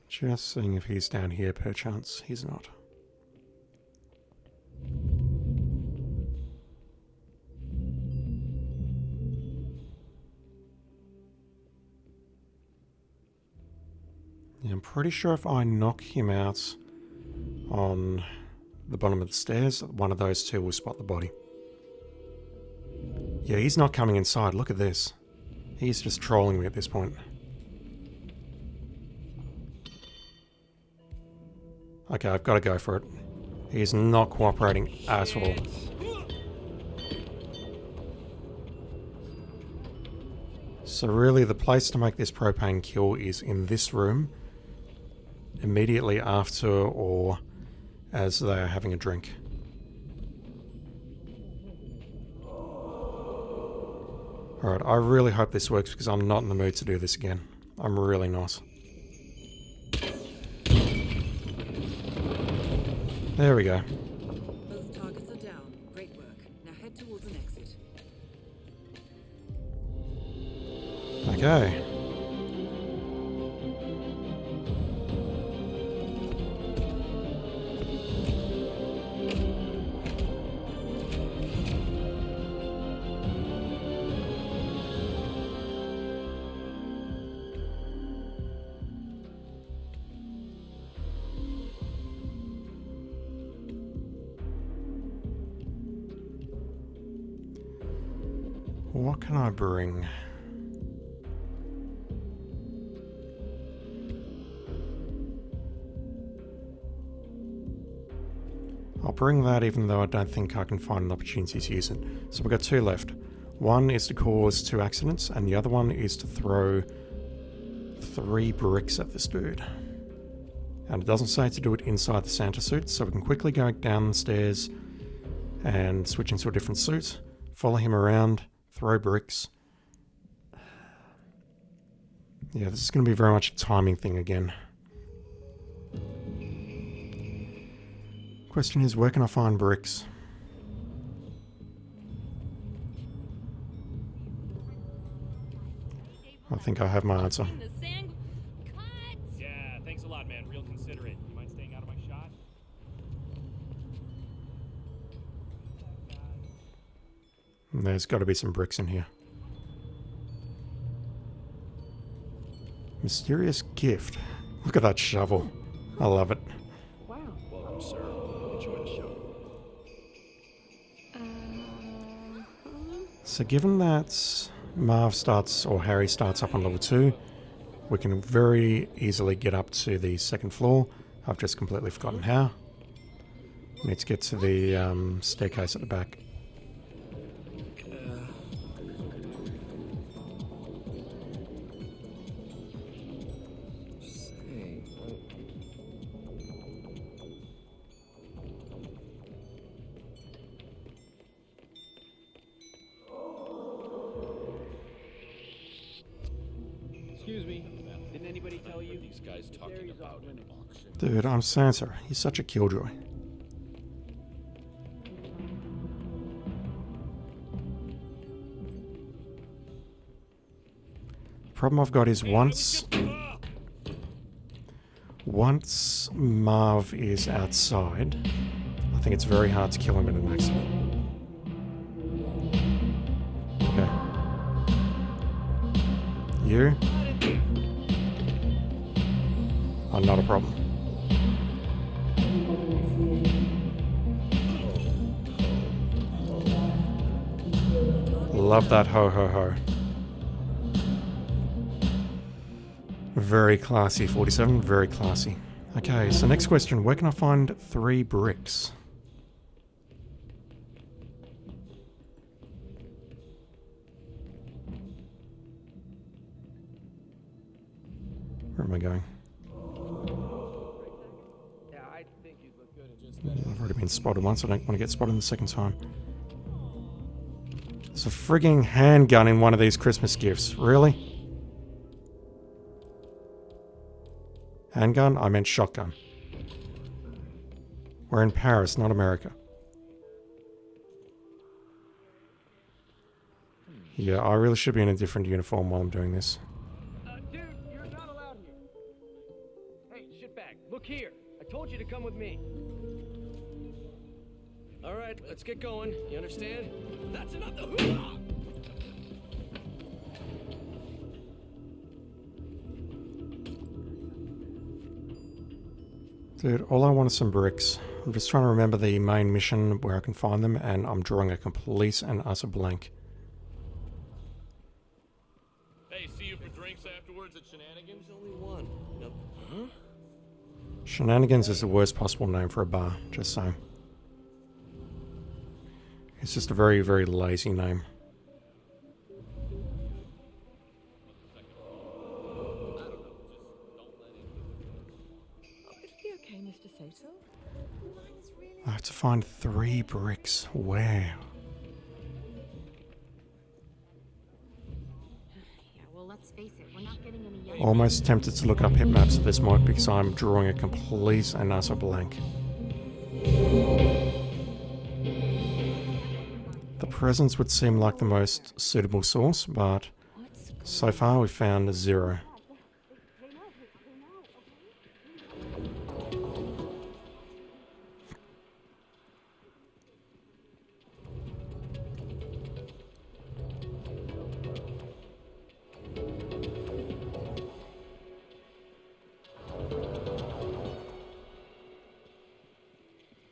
Just seeing if he's down here, perchance. He's not. Yeah, I'm pretty sure if I knock him out on the bottom of the stairs, one of those two will spot the body. Yeah, he's not coming inside. Look at this. He's just trolling me at this point. Okay, I've got to go for it. He's not cooperating at all. So really, the place to make this propane kill is in this room, immediately after or as they are having a drink. Alright, I really hope this works because I'm not in the mood to do this again. I'm really not. There we go. Both targets are down. Great work. Now head towards an exit. Okay. What can I bring? I'll bring that even though I don't think I can find an opportunity to use it. So we've got two left. One is to cause 2 accidents and the other one is to throw 3 bricks at this dude. And it doesn't say to do it inside the Santa suit, so we can quickly go downstairs and switch into a different suit, follow him around, throw bricks. Yeah, this is going to be very much a timing thing again. Question is, where can I find bricks? I think I have my answer. Yeah, thanks a lot, man. Real considerate. You mind staying out of my shot? There's got to be some bricks in here. Mysterious gift. Look at that shovel. I love it. Welcome, sir. Enjoy the show. So given that Marv starts, or Harry starts up on level 2, we can very easily get up to the 2nd floor. I've just completely forgotten how. Need to get to the staircase at the back. Excuse me. Didn't anybody tell you? These guys talking about an auction. Dude, I'm Santa. He's such a killjoy. The problem I've got is once Marv is outside, I think it's very hard to kill him in an accident. Okay. You are not a problem. Love that ho ho ho. Very classy, 47, very classy. Okay, so next question, where can I find 3 bricks? Where am I going? Yeah, I think you'd look good at just I've already been spotted once, I don't want to get spotted the second time. There's a frigging handgun in one of these Christmas gifts. Really? Handgun? I meant shotgun. We're in Paris, not America. Yeah, I really should be in a different uniform while I'm doing this. Dude, you're not allowed here. Hey, shitbag, look here. I told you to come with me. All right, let's get going. You understand? That's enough. Dude, all I want is some bricks. I'm just trying to remember the main mission where I can find them, and I'm drawing a complete and utter blank. Hey, see you for drinks afterwards at Shenanigans? There's only one. No. Huh? Shenanigans is the worst possible name for a bar, just saying. It's just a very, very lazy name. It'll be okay, Mr. Sato. I have to find 3 bricks. Where? Yeah, well, let's face it, we're not getting any younger. Almost tempted to look up hit maps at this point because I'm drawing a complete and utter blank. The presents would seem like the most suitable source, but so far we've found 0.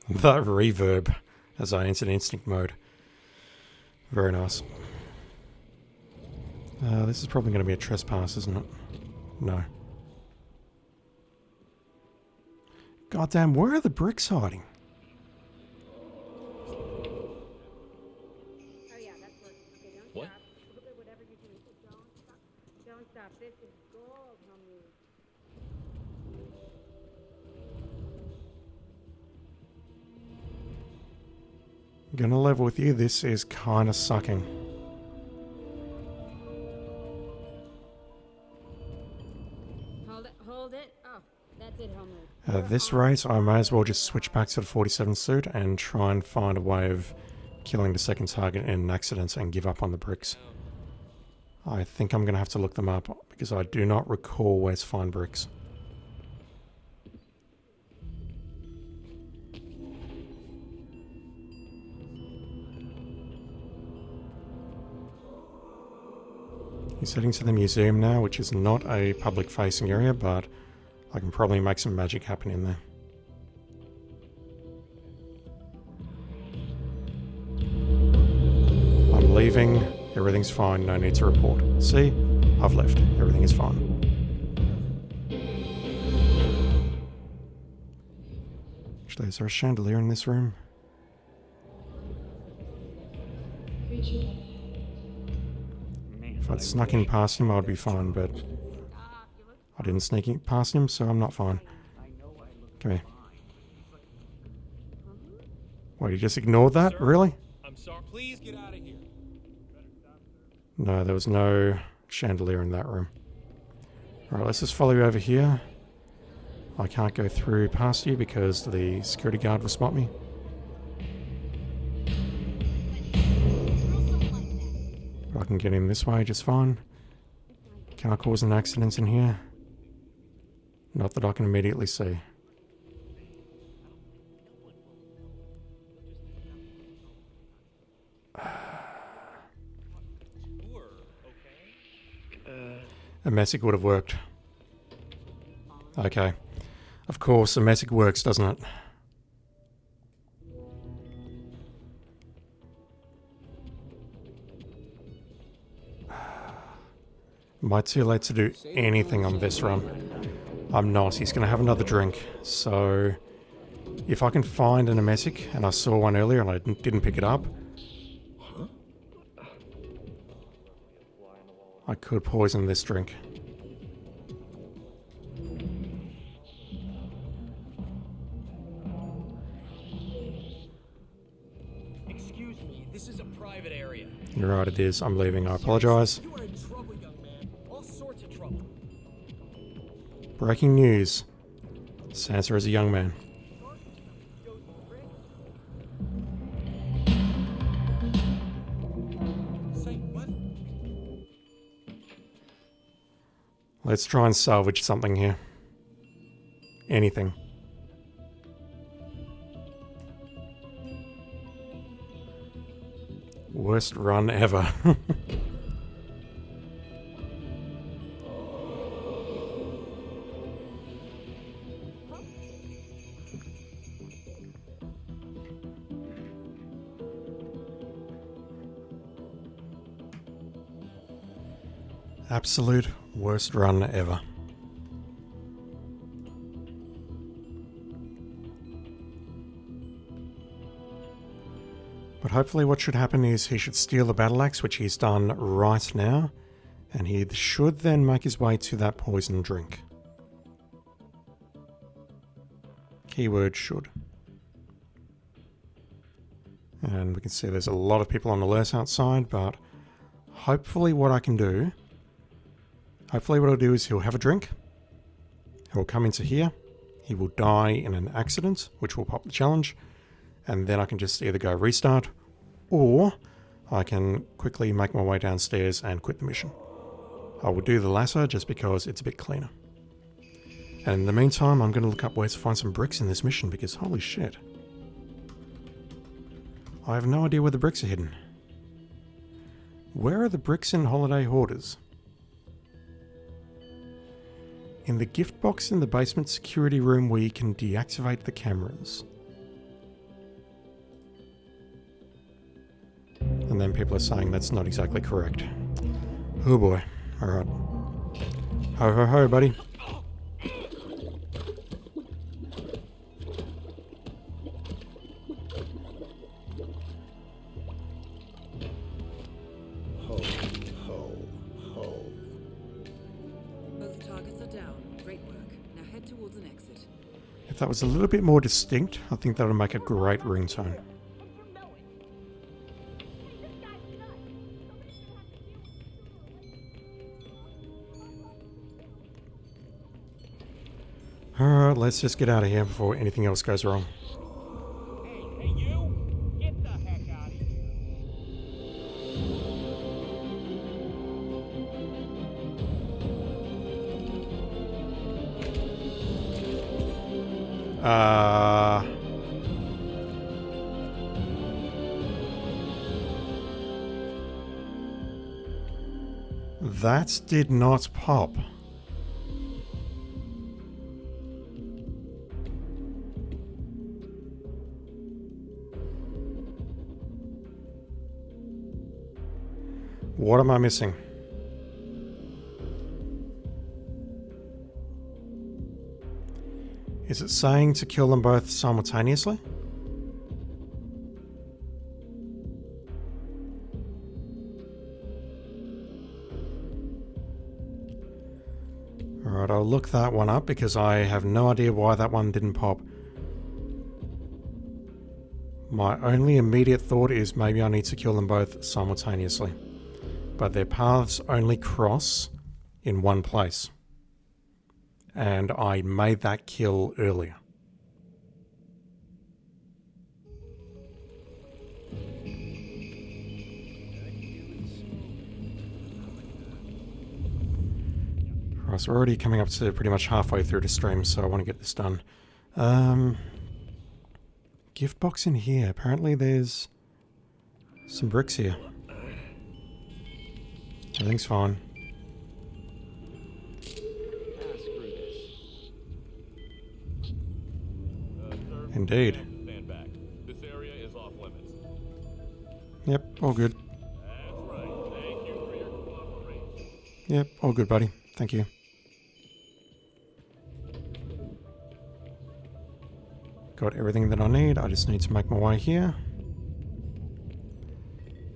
That reverb as I entered instinct mode. Very nice. This is probably going to be a trespass, isn't it? No. Goddamn, where are the bricks hiding? Oh yeah, that's what. Okay, don't What? stop. Look at whatever you're doing. Don't stop. Don't stop. This is gold, homie. Gonna level with you, this is kinda sucking. Hold it. Oh, that's it, Homer. At this rate, I may as well just switch back to the 47 suit and try and find a way of killing the second target in an accident and give up on the bricks. I think I'm gonna have to look them up because I do not recall where to find bricks. He's heading to the museum now, which is not a public-facing area, but I can probably make some magic happen in there. I'm leaving. Everything's fine. No need to report. See? I've left. Everything is fine. Actually, is there a chandelier in this room? If I'd snuck in past him, I'd be fine, but I didn't sneak in past him, so I'm not fine. Come here. Wait, you just ignored that? Really? I'm sorry. Please get out of here. No, there was no chandelier in that room. Alright, let's just follow you over here. I can't go through past you because the security guard will spot me. I can get in this way just fine. Can I cause an accident in here? Not that I can immediately see. A messic would have worked. Okay. Of course, a messic works, doesn't it? Am I too late to do anything on this run? I'm not. He's going to have another drink. So, if I can find an emetic, and I saw one earlier and I didn't pick it up, I could poison this drink. Excuse me, This is a private area. You're right, it is. I'm leaving. I apologise. You are in trouble, young man. All sorts of trouble. Breaking news. Sansa is a young man. Say what? Let's try and salvage something here. Anything. Worst run ever. Absolute worst run ever. But hopefully what should happen is he should steal the battle axe, which he's done right now, and he should then make his way to that poison drink. Keyword should. And we can see there's a lot of people on alert outside, but hopefully what I can do, hopefully what I'll do is he'll have a drink, he'll come into here, he will die in an accident, which will pop the challenge, and then I can just either go restart, or I can quickly make my way downstairs and quit the mission. I will do the latter just because it's a bit cleaner. And in the meantime, I'm going to look up where to find some bricks in this mission, because holy shit. I have no idea where the bricks are hidden. Where are the bricks in Holiday Hoarders? In the gift box in the basement security room where you can deactivate the cameras. And then people are saying that's not exactly correct. Oh boy. Alright. Ho ho ho, buddy. Both targets are down. Great work. Now head towards an exit. If that was a little bit more distinct, I think that would make a great ringtone. Alright, let's just get out of here before anything else goes wrong. Hey, you! Get the heck out of here! That did not pop. What am I missing? Is it saying to kill them both simultaneously? Alright, I'll look that one up because I have no idea why that one didn't pop. My only immediate thought is maybe I need to kill them both simultaneously. But their paths only cross in one place. And I made that kill earlier. Right, so we're already coming up to pretty much halfway through the stream, so I want to get this done. Gift box in here. Apparently there's some bricks here. Everything's fine. Sir, Indeed. stand back. This area is off limits. Yep, all good. That's right. Thank you for your cooperation. Yep, all good, buddy. Thank you. Got everything that I need. I just need to make my way here.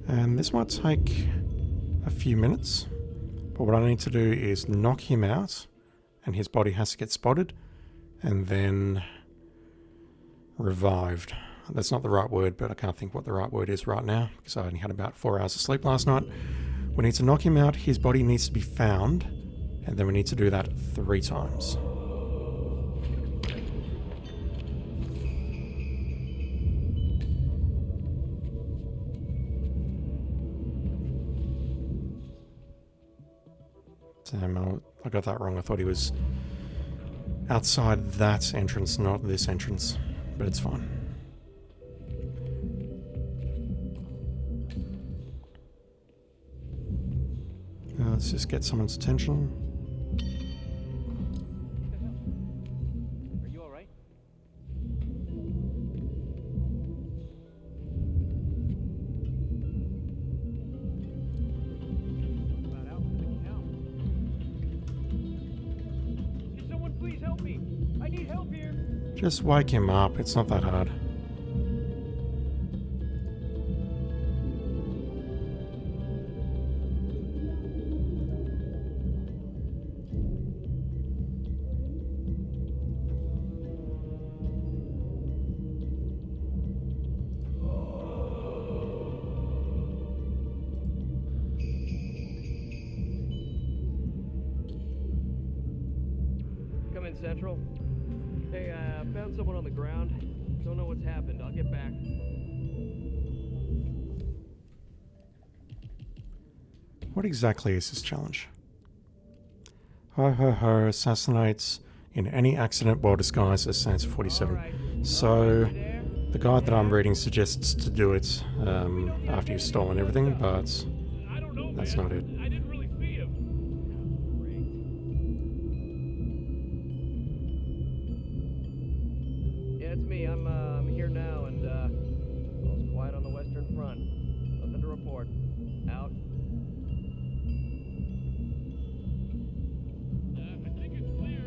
And this might take a few minutes. But what I need to do is knock him out. And his body has to get spotted. And then revived. That's not the right word, but I can't think what the right word is right now because I only had about 4 hours of sleep last night. We need to knock him out. His body needs to be found. And then we need to do that 3 times. Damn, I got that wrong. I thought he was outside that entrance, not this entrance. But it's fine. Let's just get someone's attention. Are you alright? Flat out for the count. Can someone please help me? I need help here. Just wake him up. It's not that hard. Come in, Central. Hey, I found someone on the ground. Don't know what's happened. I'll get back. What exactly is this challenge? Ho ho ho, assassinates in any accident while disguised as Sansa 47. Right. So, There? the guide that I'm reading suggests to do it after you've stolen everything, but I don't know, that's man. not it. I didn't really see him. Yeah, it's me. I'm here now, and it's quiet on the Western Front. Nothing to report. Out. I think it's clear.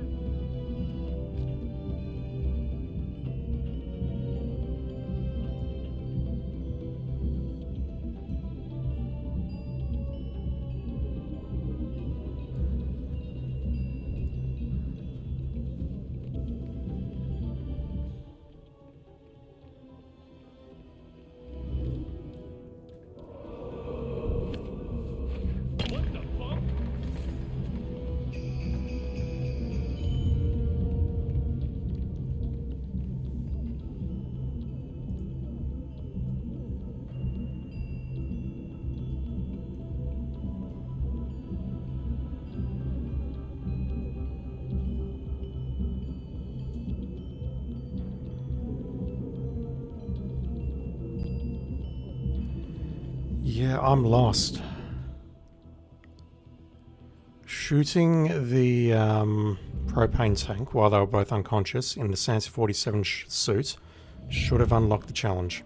What the fuck? Yeah, I'm lost. Shooting the propane tank while they were both unconscious in the Sansa 47 suit should have unlocked the challenge.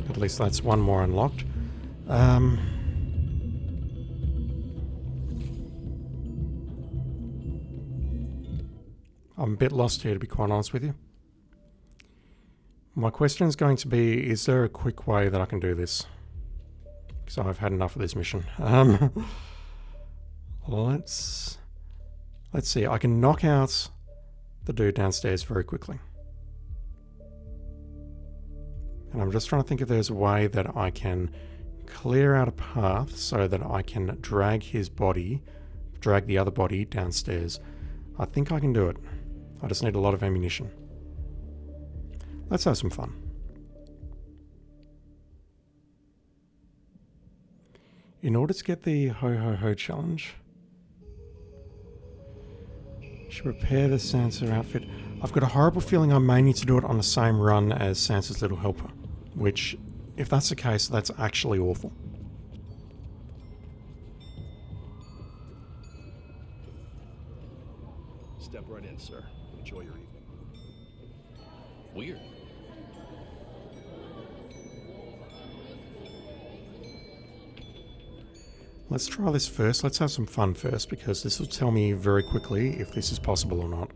At least that's one more unlocked. I'm a bit lost here, to be quite honest with you. My question is going to be, is there a quick way that I can do this? Because I've had enough of this mission. Let's see. I can knock out the dude downstairs very quickly. And I'm just trying to think if there's a way that I can clear out a path so that I can drag the other body downstairs. I think I can do it. I just need a lot of ammunition. Let's have some fun. In order to get the Ho Ho Ho challenge, should repair the Sansa outfit. I've got a horrible feeling I may need to do it on the same run as Sansa's Little Helper, which, if that's the case, that's actually awful. Step right in, sir. Enjoy your evening. Weird. Let's try this first. Let's have some fun first, because this will tell me very quickly if this is possible or not.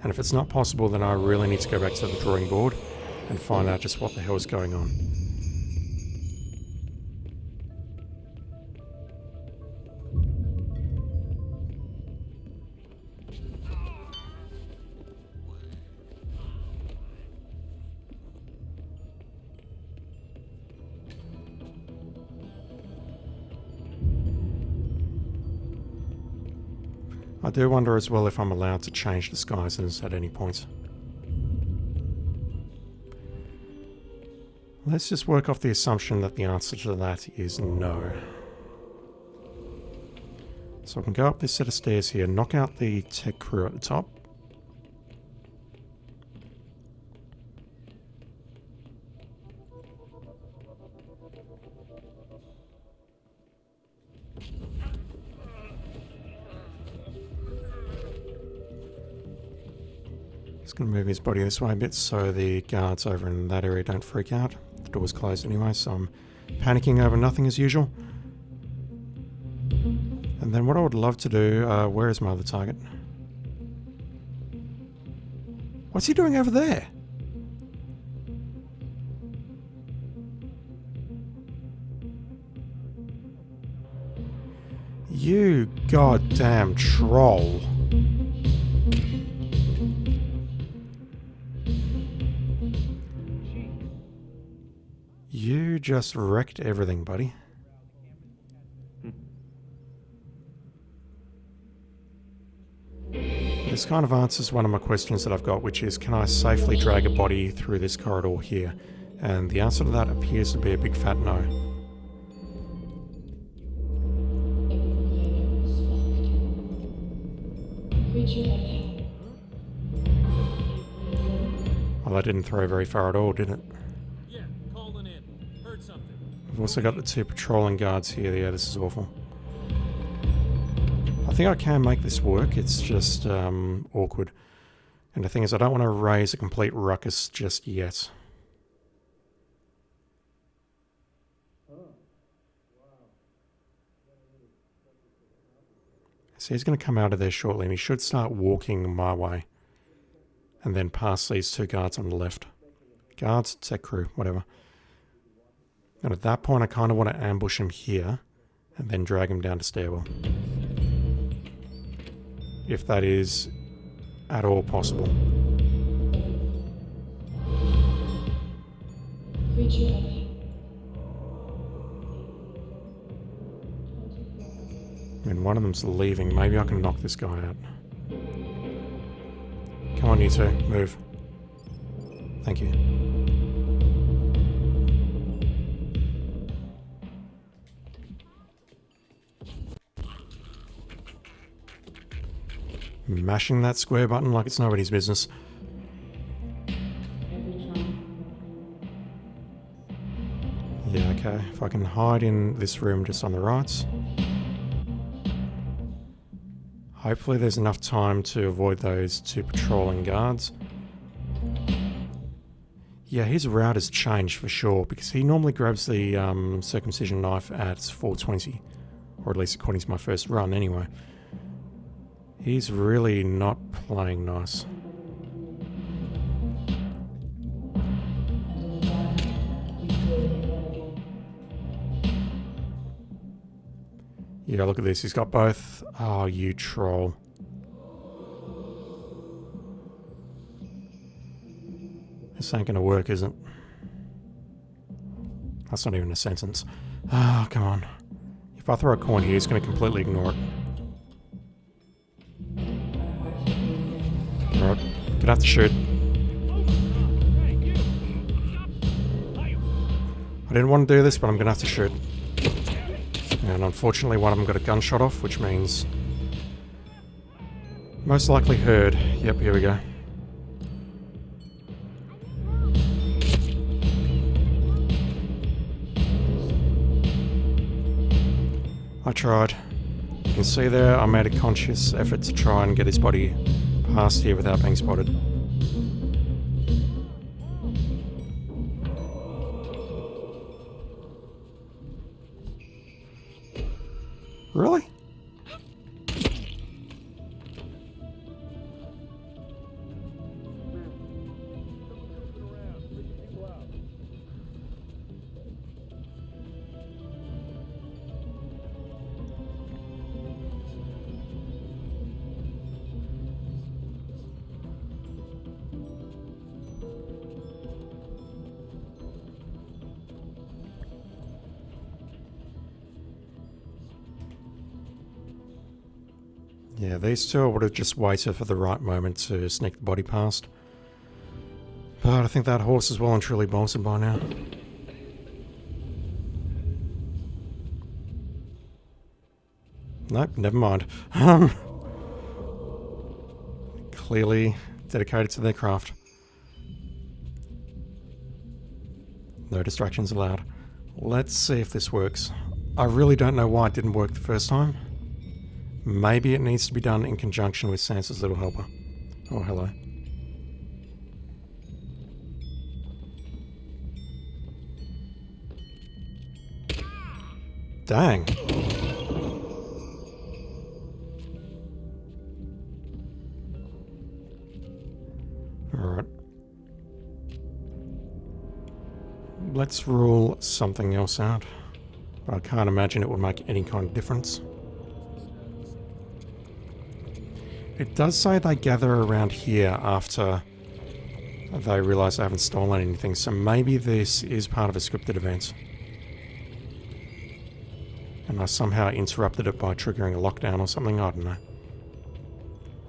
And if it's not possible, then I really need to go back to the drawing board and find out just what the hell is going on. I do wonder as well if I'm allowed to change disguises at any point. Let's just work off the assumption that the answer to that is no. So I can go up this set of stairs here, knock out the tech crew at the top. Just going to move his body this way a bit so the guards over in that area don't freak out. The door's closed anyway, so I'm panicking over nothing as usual. And then what I would love to do, where is my other target? What's he doing over there? You goddamn troll. You just wrecked everything, buddy. This kind of answers one of my questions that I've got, which is, can I safely drag a body through this corridor here? And the answer to that appears to be a big fat no. Well, that didn't throw very far at all, did it? Yeah, calling in. Heard something. We've also got the two patrolling guards here. Yeah, this is awful. I think I can make this work, it's just awkward. And the thing is, I don't want to raise a complete ruckus just yet. So he's going to come out of there shortly, and he should start walking my way. And then past these two guards on the left. Guards, tech crew, whatever. And at that point, I kind of want to ambush him here, and then drag him down the stairwell. If that is at all possible. I mean, one of them's leaving. Maybe I can knock this guy out. Come on, you two. Move. Thank you. Mashing that square button like it's nobody's business. Yeah, okay. If I can hide in this room just on the right. Hopefully there's enough time to avoid those two patrolling guards. Yeah, his route has changed for sure, because he normally grabs the circumcision knife at 420. Or at least according to my first run anyway. He's really not playing nice. Yeah, look at this. He's got both. Oh, you troll. This ain't gonna work, is it? That's not even a sentence. Ah, oh, come on. If I throw a coin here, he's gonna completely ignore it. Alright, gonna have to shoot. I didn't want to do this, but I'm gonna have to shoot. And unfortunately one of them got a gunshot off, which means most likely heard. Yep, here we go. I tried. You can see there I made a conscious effort to try and get his body past here without being spotted. Really? Yeah, these two I would have just waited for the right moment to sneak the body past. But I think that horse is well and truly bolted by now. Nope, never mind. Clearly dedicated to their craft. No distractions allowed. Let's see if this works. I really don't know why it didn't work the first time. Maybe it needs to be done in conjunction with Sansa's little helper. Oh, hello. Dang. Alright. Let's rule something else out. But I can't imagine it would make any kind of difference. It does say they gather around here after they realise they haven't stolen anything, so maybe this is part of a scripted event. And I somehow interrupted it by triggering a lockdown or something, I don't know.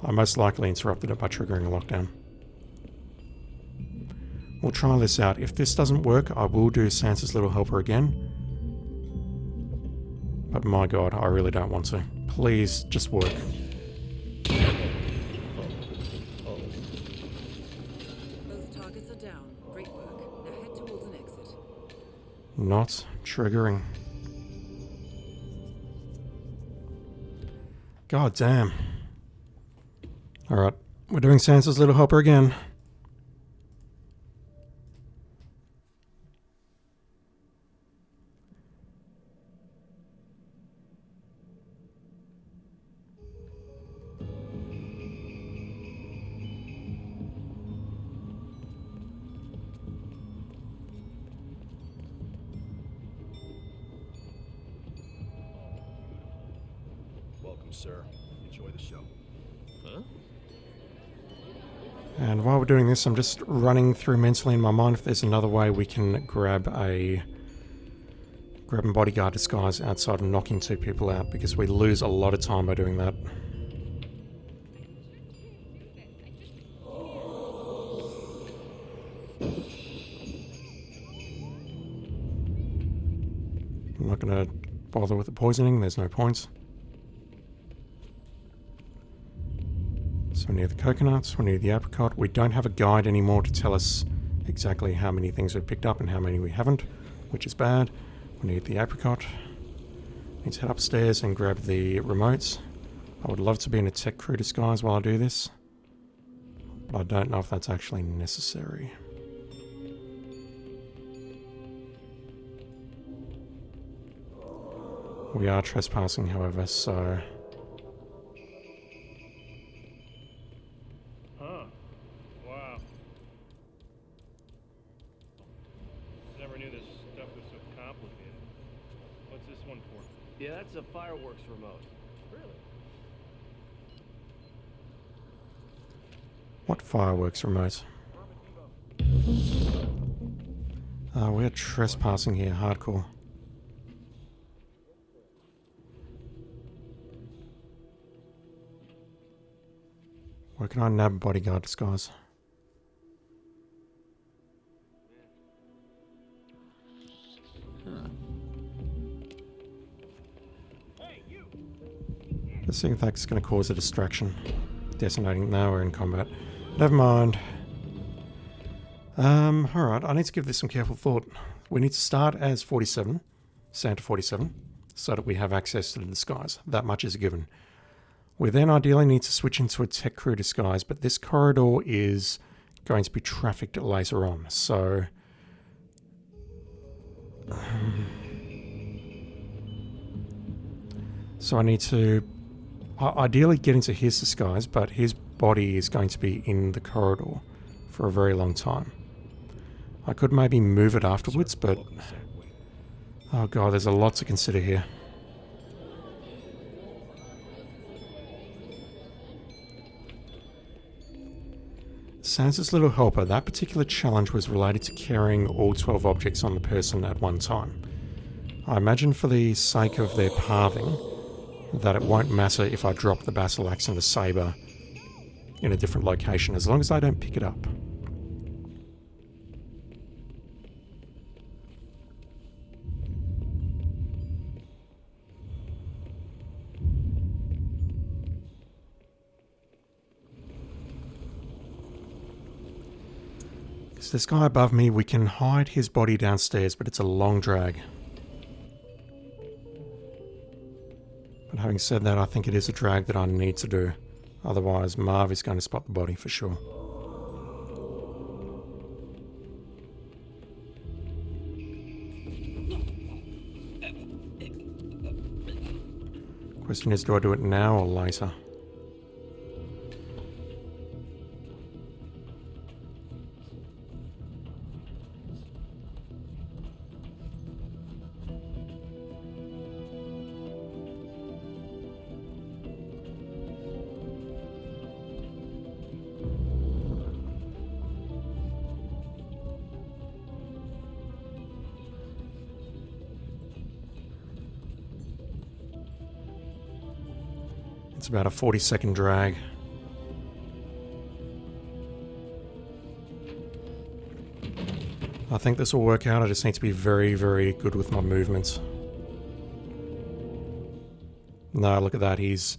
I most likely interrupted it by triggering a lockdown. We'll try this out. If this doesn't work, I will do Sansa's little helper again. But my god, I really don't want to. Please, just work. Both targets are down. Great work. Now head towards an exit. Not triggering. God damn. Alright, we're doing Sansa's little helper again. Welcome, sir. Enjoy the show. Huh? And while we're doing this, I'm just running through mentally in my mind if there's another way we can grab a bodyguard disguise outside of knocking two people out, because we lose a lot of time by doing that. I'm not going to bother with the poisoning, there's no points. So we need the coconuts, we need the apricot. We don't have a guide anymore to tell us exactly how many things we've picked up and how many we haven't, which is bad. We need the apricot. Need to head upstairs and grab the remotes. I would love to be in a tech crew disguise while I do this, but I don't know if that's actually necessary. We are trespassing, however, so... Huh. Wow. Never knew this stuff was so complicated. What's this one for? Yeah, that's a fireworks remote. Really? What fireworks remote? We're trespassing here, hardcore. Where can I nab a bodyguard disguise? Let's see if that's going to cause a distraction. Detonating. No, we're in combat. Never mind. Alright, I need to give this some careful thought. We need to start as 47, Santa 47, so that we have access to the disguise. That much is a given. We then ideally need to switch into a tech crew disguise, but this corridor is going to be trafficked later on, so... So I need to ideally get into his disguise, but his body is going to be in the corridor for a very long time. I could maybe move it afterwards, but... Oh god, there's a lot to consider here. Sansa's little helper, that particular challenge was related to carrying all 12 objects on the person at one time. I imagine for the sake of their pathing, that it won't matter if I drop the Battle Axe and the Saber in a different location, as long as I don't pick it up. Because this guy above me, we can hide his body downstairs, but it's a long drag. But having said that, I think it is a drag that I need to do. Otherwise, Marv is going to spot the body for sure. Question is, do I do it now or later? It's about a 40-second drag. I think this will work out. I just need to be very, very good with my movements. No, look at that. He's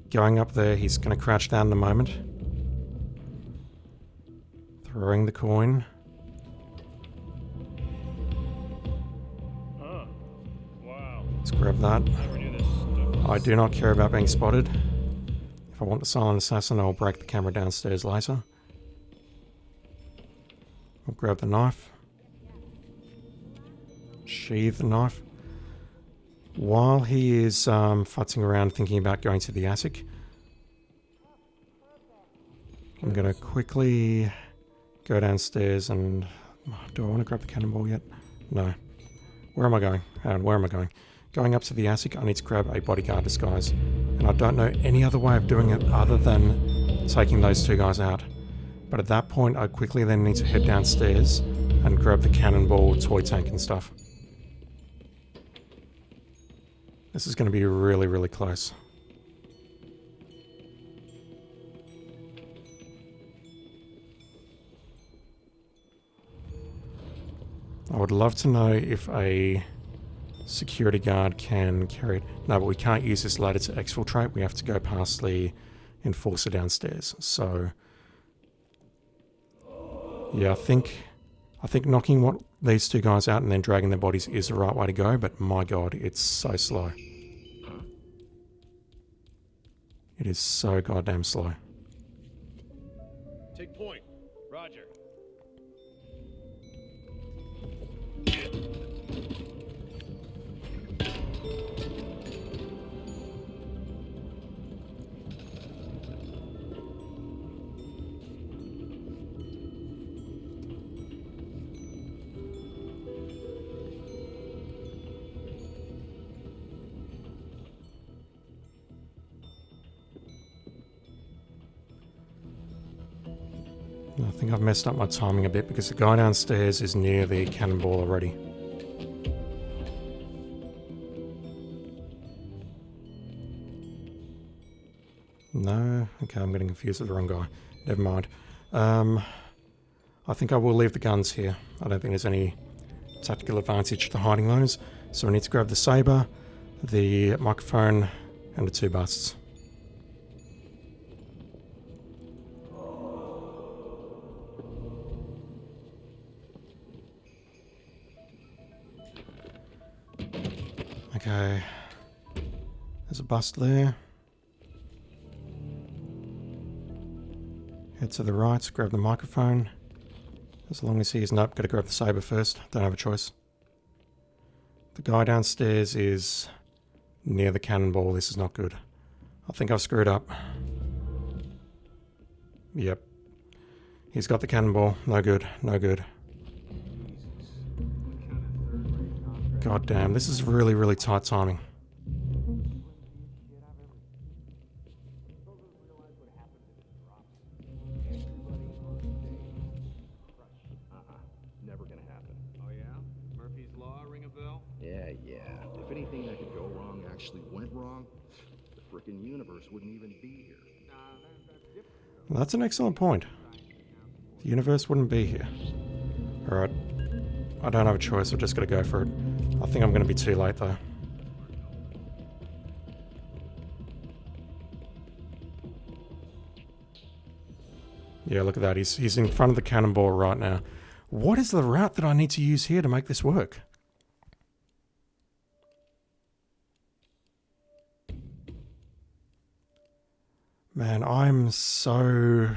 going up there. He's going to crouch down in a moment. Throwing the coin. Huh. Wow. Let's grab that. Never knew this stuff was... I do not care about being spotted. If I want the silent assassin, I'll break the camera downstairs later. I'll grab the knife. Sheathe the knife. While he is futzing around thinking about going to the attic, I'm going to quickly go downstairs and... Do I want to grab the cannonball yet? No. Where am I going? Where am I going? Going up to the attic, I need to grab a bodyguard disguise. And I don't know any other way of doing it other than taking those two guys out. But at that point, I quickly then need to head downstairs and grab the cannonball, toy tank and stuff. This is going to be really, really close. I would love to know if a security guard can carry it. No, but we can't use this ladder to exfiltrate. We have to go past the enforcer downstairs. So, yeah, I think knocking these two guys out and then dragging their bodies is the right way to go, but my god, it's so slow. It is so goddamn slow. Take point. Roger. I think I've messed up my timing a bit because the guy downstairs is near the cannonball already. No? Okay, I'm getting confused with the wrong guy. Never mind. I think I will leave the guns here. I don't think there's any tactical advantage to hiding those. So I need to grab the saber, the microphone, and the two busts. Okay, there's a bust there. Head to the right, grab the microphone. As long as he is... Nope, gotta grab the saber first. Don't have a choice. The guy downstairs is near the cannonball. This is not good. I think I've screwed up. Yep. He's got the cannonball. No good, no good. God damn, this is really, really tight timing. Never gonna happen. Oh yeah? Murphy's Law ring a bell? Yeah. If anything that could go wrong actually went wrong, frickin' universe wouldn't even be here. Well, that's an excellent point. The universe wouldn't be here. Alright. I don't have a choice, I've just got to go for it. I think I'm going to be too late though. Yeah, look at that. He's in front of the cannonball right now. What is the route that I need to use here to make this work? Man, I'm so...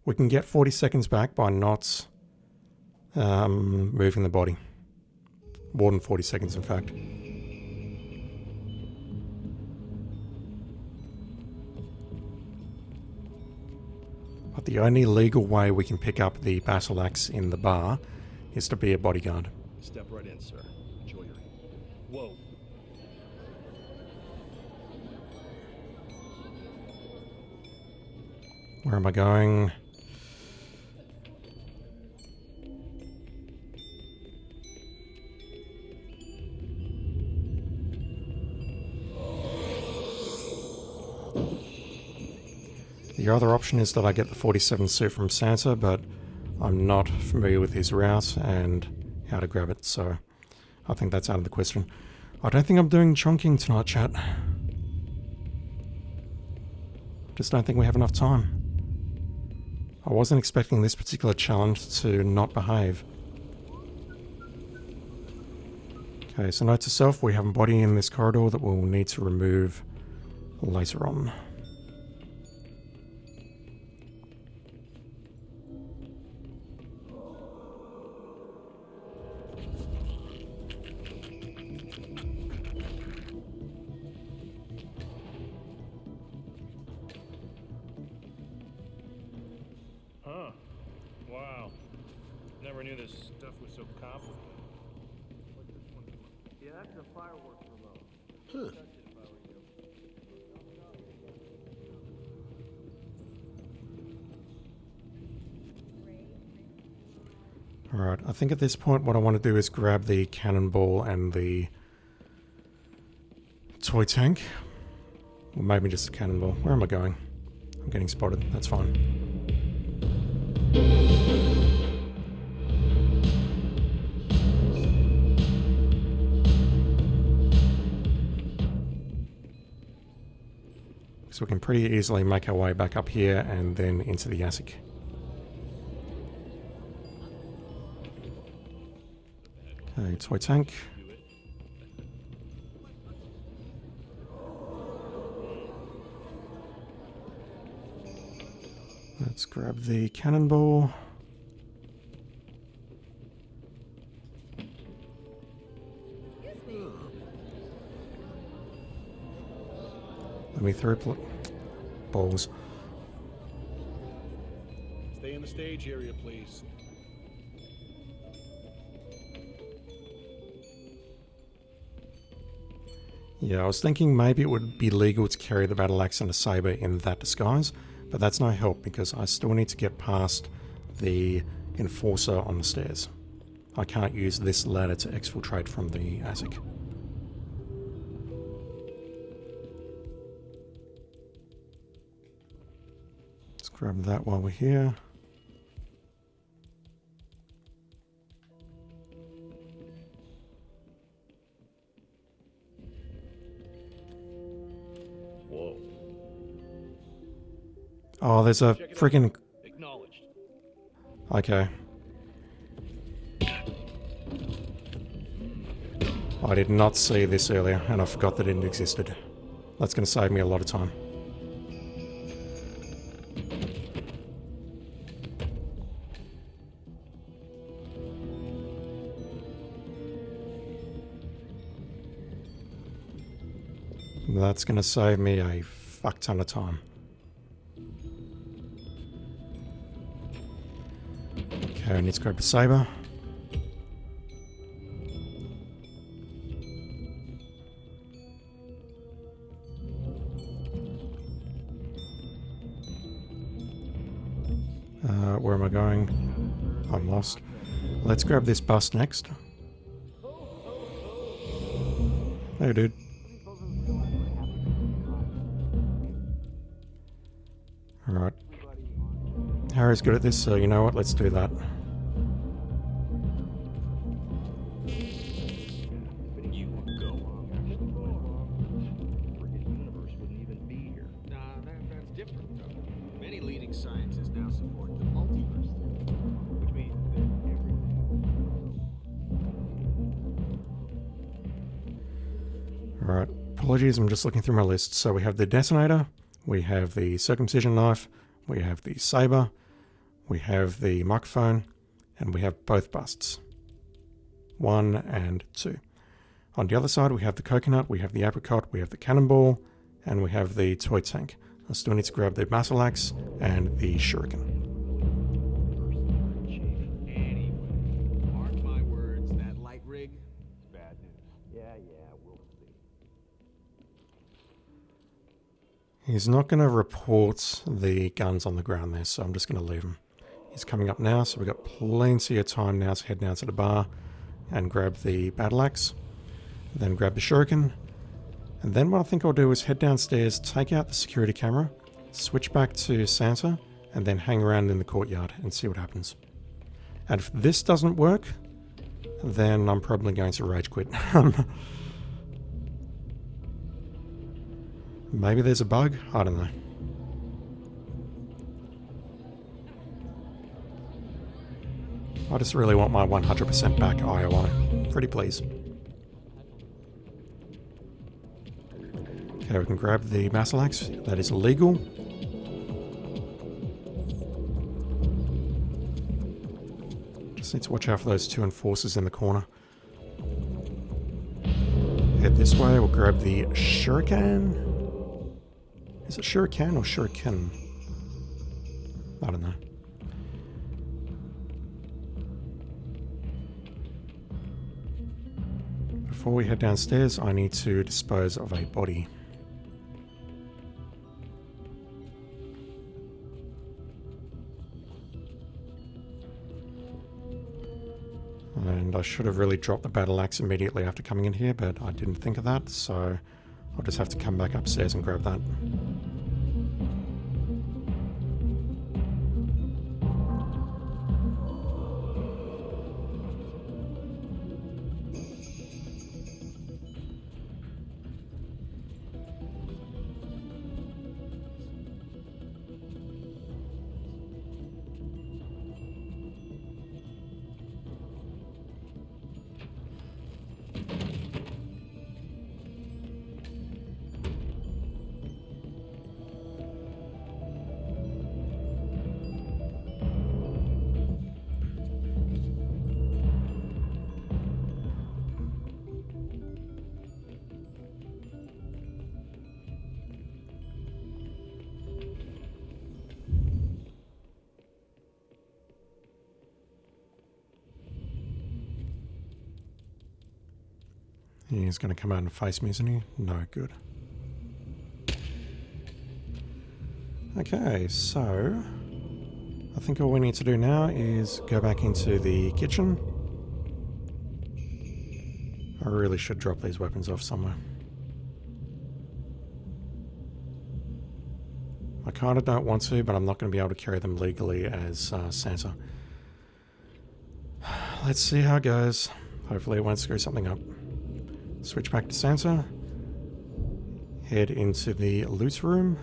We can get 40 seconds back by not moving the body. More than 40 seconds, in fact. But the only legal way we can pick up the battle axe in the bar is to be a bodyguard. Step right in, sir. Enjoy your... Whoa. Where am I going? The other option is that I get the 47 suit from Santa, but I'm not familiar with his route and how to grab it, so I think that's out of the question. I don't think I'm doing chunking tonight, chat. Just don't think we have enough time. I wasn't expecting this particular challenge to not behave. Okay, so note to self, we have a body in this corridor that we'll need to remove later on. Huh. Wow. Never knew this stuff was so complicated. Yeah, that's the fireworks remote. Huh. Alright, I think at this point what I want to do is grab the cannonball and the toy tank. Or maybe just a cannonball. Where am I going? I'm getting spotted, that's fine. So we can pretty easily make our way back up here and then into the attic. Okay, toy tank. Let's grab the cannonball. Let me throw balls. Stay in the stage area, please. Yeah, I was thinking maybe it would be legal to carry the battle axe and a saber in that disguise, but that's no help because I still need to get past the enforcer on the stairs. I can't use this ladder to exfiltrate from the attic. Let's grab that while we're here. Whoa. Oh, there's a freaking... Acknowledged. Okay. I did not see this earlier, and I forgot that it existed. That's going to save me a lot of time. That's going to save me a fuck ton of time. Okay, I need to grab the saber. Where am I going? I'm lost. Let's grab this bus next. Hey, dude. Alright. Harry's good at this, so you know what? Let's do that. You go on. Friggin' universe wouldn't even be here. Nah, that's different, though. Many leading scientists now support the multiverse theory, which means that everything. Alright. Apologies, I'm just looking through my list. So we have the detonator, we have the circumcision knife, we have the saber, we have the microphone, and we have both busts. 1 and 2. On the other side, we have the coconut, we have the apricot, we have the cannonball, and we have the toy tank. I still need to grab the battle axe and the shuriken. Anyway, mark my words, that light rig is bad news. Yeah, we'll see. He's not going to report the guns on the ground there, so I'm just going to leave him. He's coming up now, so we've got plenty of time now to head down to the bar and grab the battle axe, then grab the shuriken, and then what I think I'll do is head downstairs, take out the security camera, switch back to Santa, and then hang around in the courtyard and see what happens. And if this doesn't work, then I'm probably going to rage quit. Maybe there's a bug? I don't know. I just really want my 100% back IOI. Pretty please. Okay, we can grab the battle axe. That is illegal. Just need to watch out for those two enforcers in the corner. Head this way, we'll grab the shuriken. Is it shuriken or shuriken? I don't know. Before we head downstairs, I need to dispose of a body. And I should have really dropped the battle axe immediately after coming in here, but I didn't think of that, so I'll just have to come back upstairs and grab that. He's going to come out and face me, isn't he? No, good. Okay, so I think all we need to do now is go back into the kitchen. I really should drop these weapons off somewhere. I kind of don't want to, but I'm not going to be able to carry them legally as Santa. Let's see how it goes. Hopefully it won't screw something up. Switch back to Santa. Head into the loot room.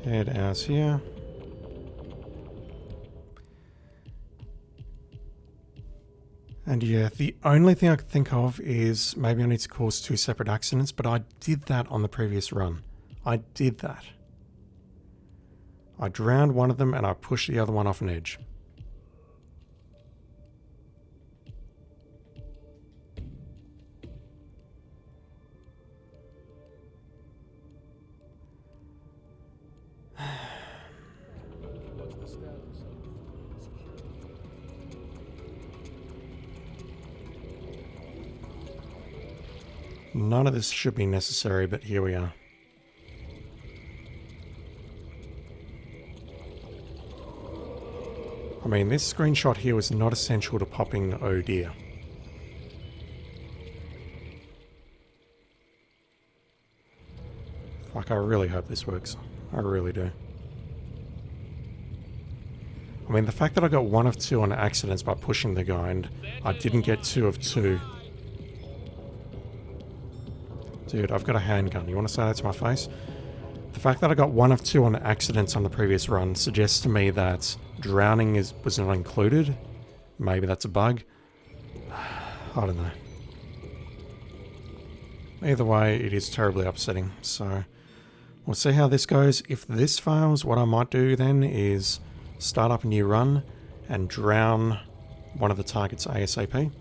Head out here. And yeah, the only thing I could think of is maybe I need to cause 2 separate accidents, but I did that on the previous run. I did that. I drowned one of them and I pushed the other one off an edge. None of this should be necessary, but here we are. I mean, this screenshot here was not essential to popping oh dear. Fuck, I really hope this works. I really do. I mean, the fact that I got 1 of 2 on accidents by pushing the guy and I didn't get 2 of 2. Dude, I've got a handgun. You want to say that to my face? The fact that I got 1 of 2 on accidents on the previous run suggests to me that drowning was not included. Maybe that's a bug. I don't know. Either way, it is terribly upsetting. So, we'll see how this goes. If this fails, what I might do then is start up a new run and drown one of the targets ASAP.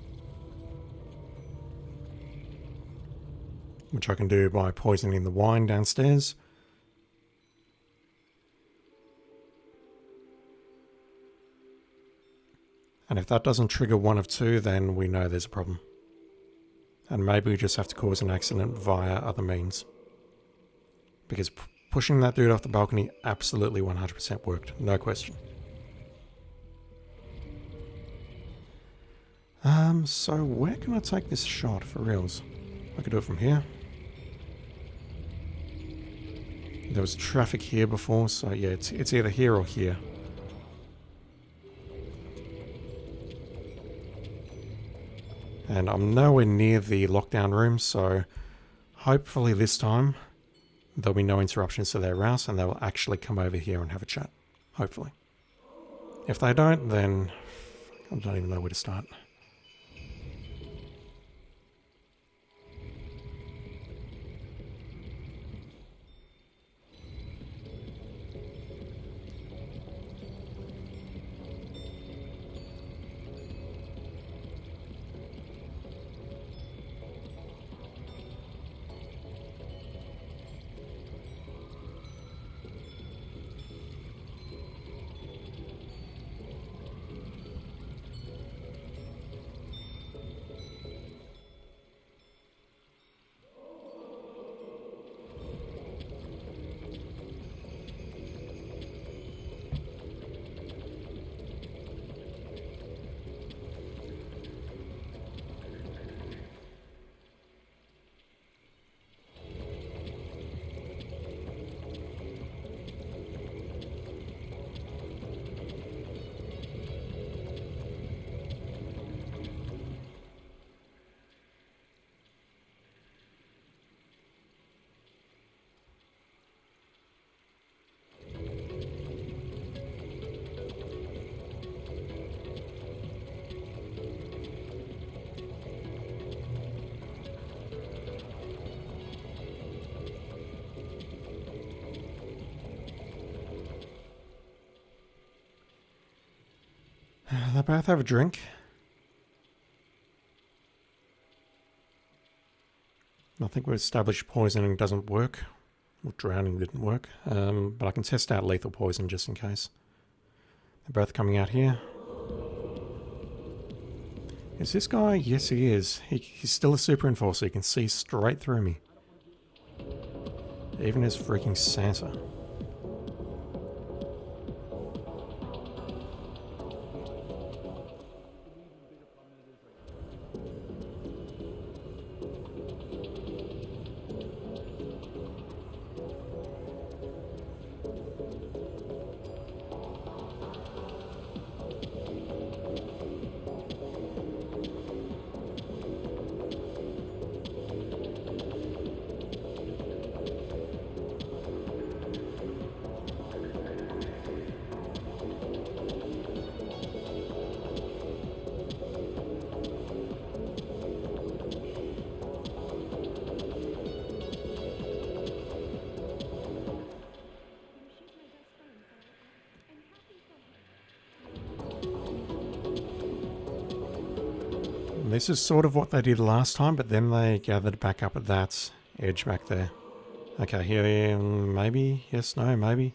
Which I can do by poisoning the wine downstairs. And if that doesn't trigger 1 of 2, then we know there's a problem. And maybe we just have to cause an accident via other means. Because pushing that dude off the balcony absolutely 100% worked. No question. So where can I take this shot for reals? I could do it from here. There was traffic here before, so yeah, it's either here or here. And I'm nowhere near the lockdown room, so hopefully this time there'll be no interruptions to their route and they will actually come over here and have a chat. Hopefully. If they don't, then I don't even know where to start. They both have a drink. I think we've established poisoning doesn't work. Well, drowning didn't work. But I can test out lethal poison just in case. They're both coming out here. Is this guy? Yes, he is. He's still a super enforcer. He can see straight through me. Even as freaking Santa. This is sort of what they did last time, but then they gathered back up at that edge back there. Okay, here, maybe? Yes, no, maybe?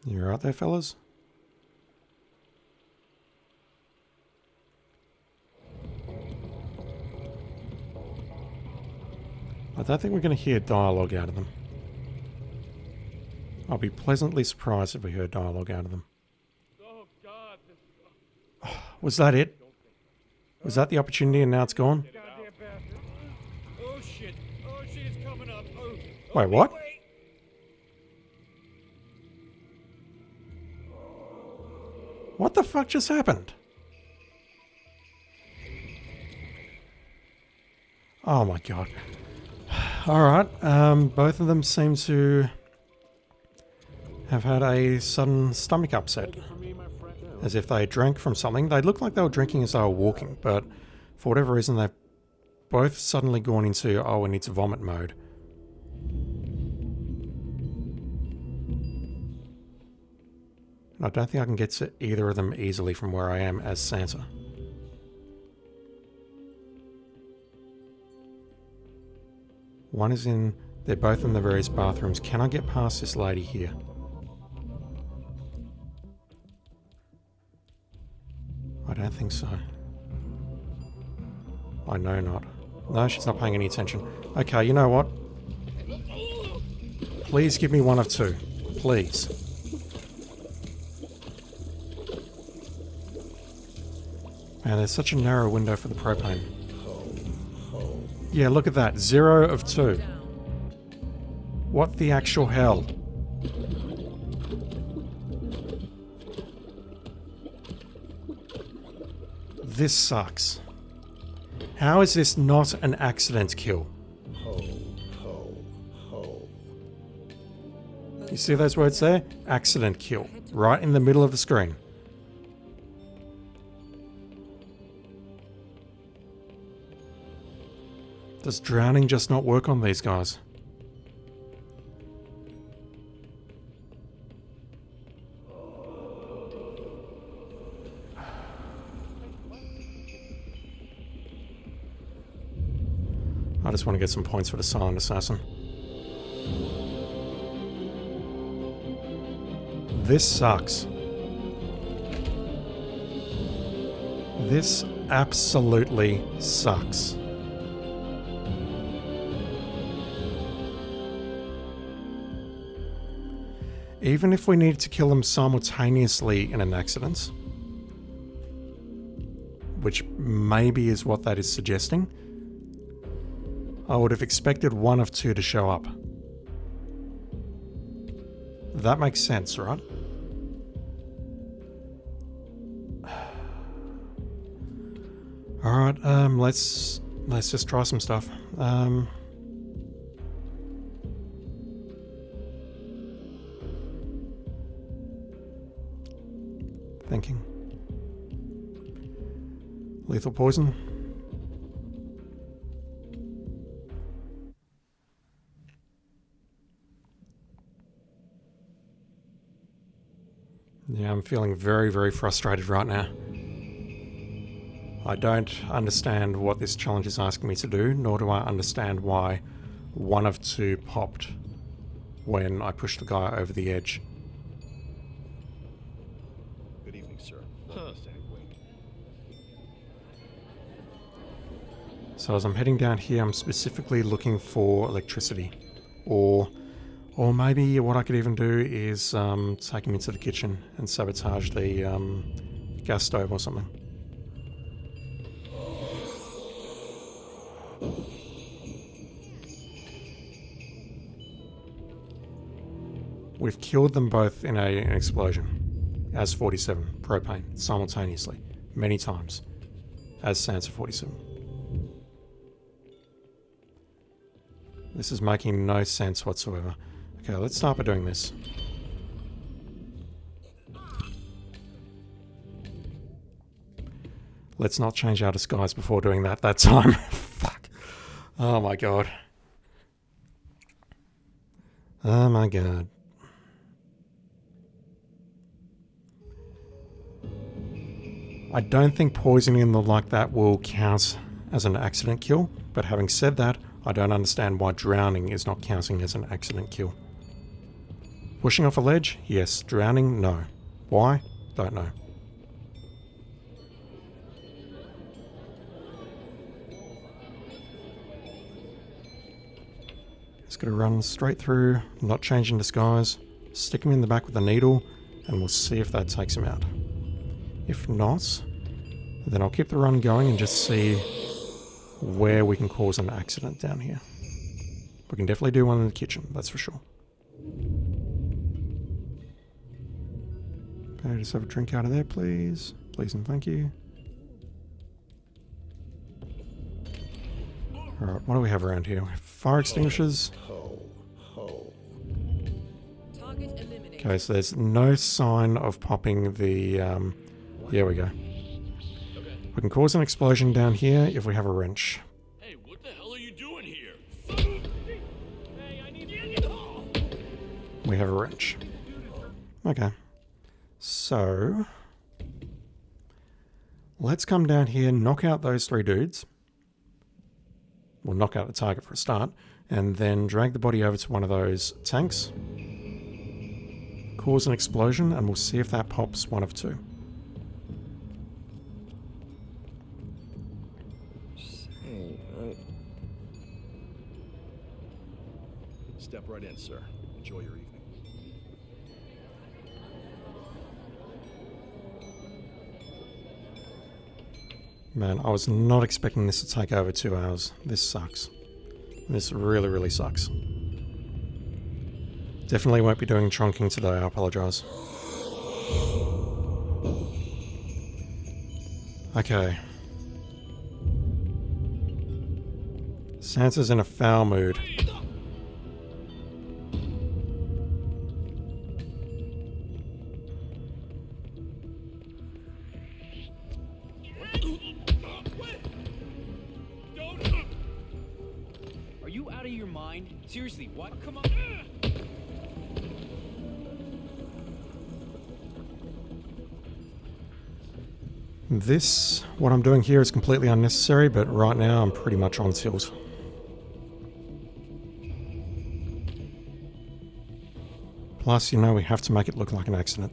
You right there, fellas? I don't think we're going to hear dialogue out of them. I'll be pleasantly surprised if we heard dialogue out of them. Oh, God. Was that it? Was that the opportunity and now it's gone? Goddamn bastard. Oh, shit. Oh, shit, it's coming up. Oh, Wait, what? What the fuck just happened? Oh my god. Alright, both of them seem to have had a sudden stomach upset. As if they drank from something. They looked like they were drinking as they were walking, but for whatever reason they've both suddenly gone into, oh, we need to vomit mode. I don't think I can get to either of them easily from where I am as Santa. One is in... They're both in the various bathrooms. Can I get past this lady here? I don't think so. I know not. No, she's not paying any attention. Okay, you know what? Please give me one of two. Please. Man, there's such a narrow window for the propane. Yeah, look at that. 0 of 2. What the actual hell? This sucks. How is this not an accident kill? You see those words there? Accident kill. Right in the middle of the screen. Does drowning just not work on these guys? I just want to get some points for the silent assassin. This sucks. This absolutely sucks. Even if we needed to kill them simultaneously in an accident, which maybe is what that is suggesting, I would have expected one of two to show up. That makes sense, right? Alright, let's just try some stuff. Thinking. Lethal poison. Yeah, I'm feeling very, very frustrated right now. I don't understand what this challenge is asking me to do, nor do I understand why one of two popped when I pushed the guy over the edge. Good evening, sir. So as I'm heading down here, I'm specifically looking for electricity. Or maybe what I could even do is take him into the kitchen and sabotage the gas stove or something. We've killed them both in an explosion, as 47, propane, simultaneously, many times, as Sansa 47. This is making no sense whatsoever. Okay, let's start by doing this. Let's not change our disguise before doing that time. Fuck. Oh my god. Oh my god. I don't think poisoning them like that will count as an accident kill, but having said that, I don't understand why drowning is not counting as an accident kill. Pushing off a ledge? Yes. Drowning? No. Why? Don't know. Just gotta run straight through, not changing disguise, stick him in the back with a needle, and we'll see if that takes him out. If not, then I'll keep the run going and just see where we can cause an accident down here. We can definitely do one in the kitchen, that's for sure. Okay, just have a drink out of there, please. Please and thank you. Alright, what do we have around here? Fire extinguishers. Target eliminated. Okay, so there's no sign of popping the... Here we go. We can cause an explosion down here if we have a wrench. Hey, what the hell are you doing here? Hey, I need you. We have a wrench. Okay. So... let's come down here, knock out those 3 dudes. We'll knock out the target for a start. And then drag the body over to one of those tanks. Cause an explosion, and we'll see if that pops one of 2. Step right in, sir. Enjoy your evening. Man, I was not expecting this to take over 2 hours. This sucks. This really, really sucks. Definitely won't be doing trunking today, I apologise. Okay. Sansa's in a foul mood. Are you out of your mind? Seriously, what? Come on. This, what I'm doing here is completely unnecessary, but right now I'm pretty much on tilt. Plus, you know, we have to make it look like an accident.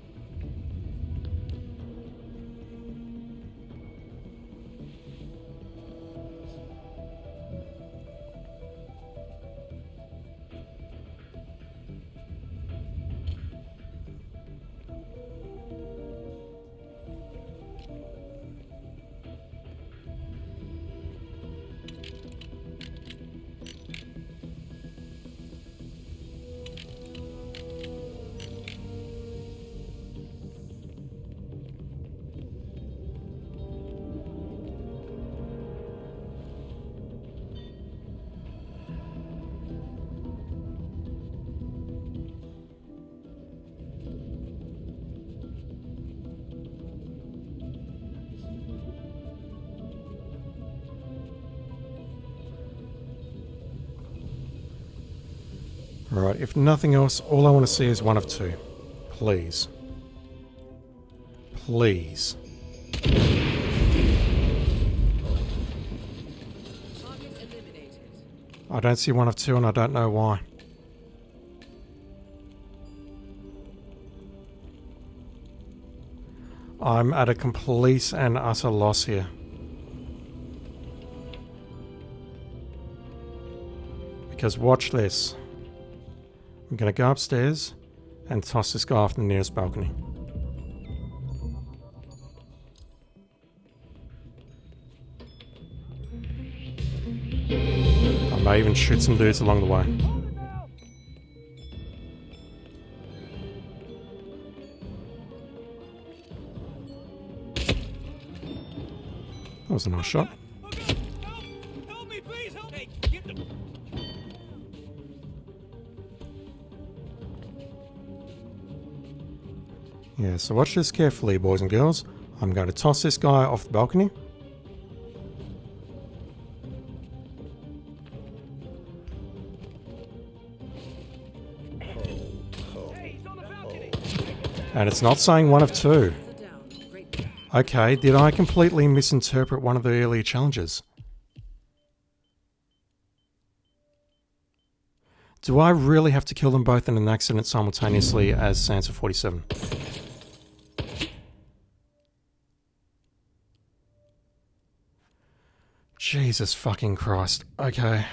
Alright, if nothing else, all I want to see is one of 2. Please. Please. Target eliminated. I don't see one of 2 and I don't know why. I'm at a complete and utter loss here. Because watch this. I'm going to go upstairs and toss this guy off the nearest balcony. I may even shoot some dudes along the way. That was a nice shot. Help me, please, help me. Get the... Yeah, so watch this carefully, boys and girls. I'm going to toss this guy off the balcony. Hey, he's on the balcony. And it's not saying one of 2. Down. Great. Okay, did I completely misinterpret one of the earlier challenges? Do I really have to kill them both in an accident simultaneously as Sansa 47? Jesus fucking Christ. Okay.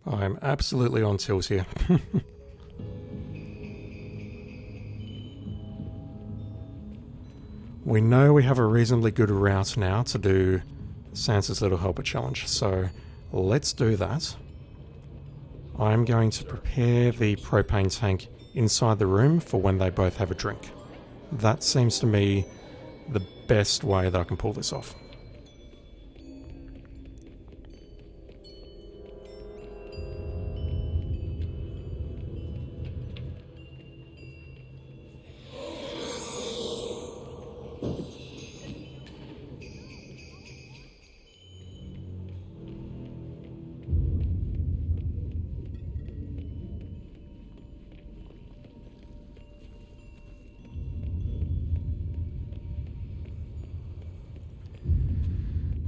I'm absolutely on tilt here. We know we have a reasonably good route now to do Sansa's Little Helper Challenge, so let's do that. I'm going to prepare the propane tank inside the room for when they both have a drink. That seems to me the best way that I can pull this off.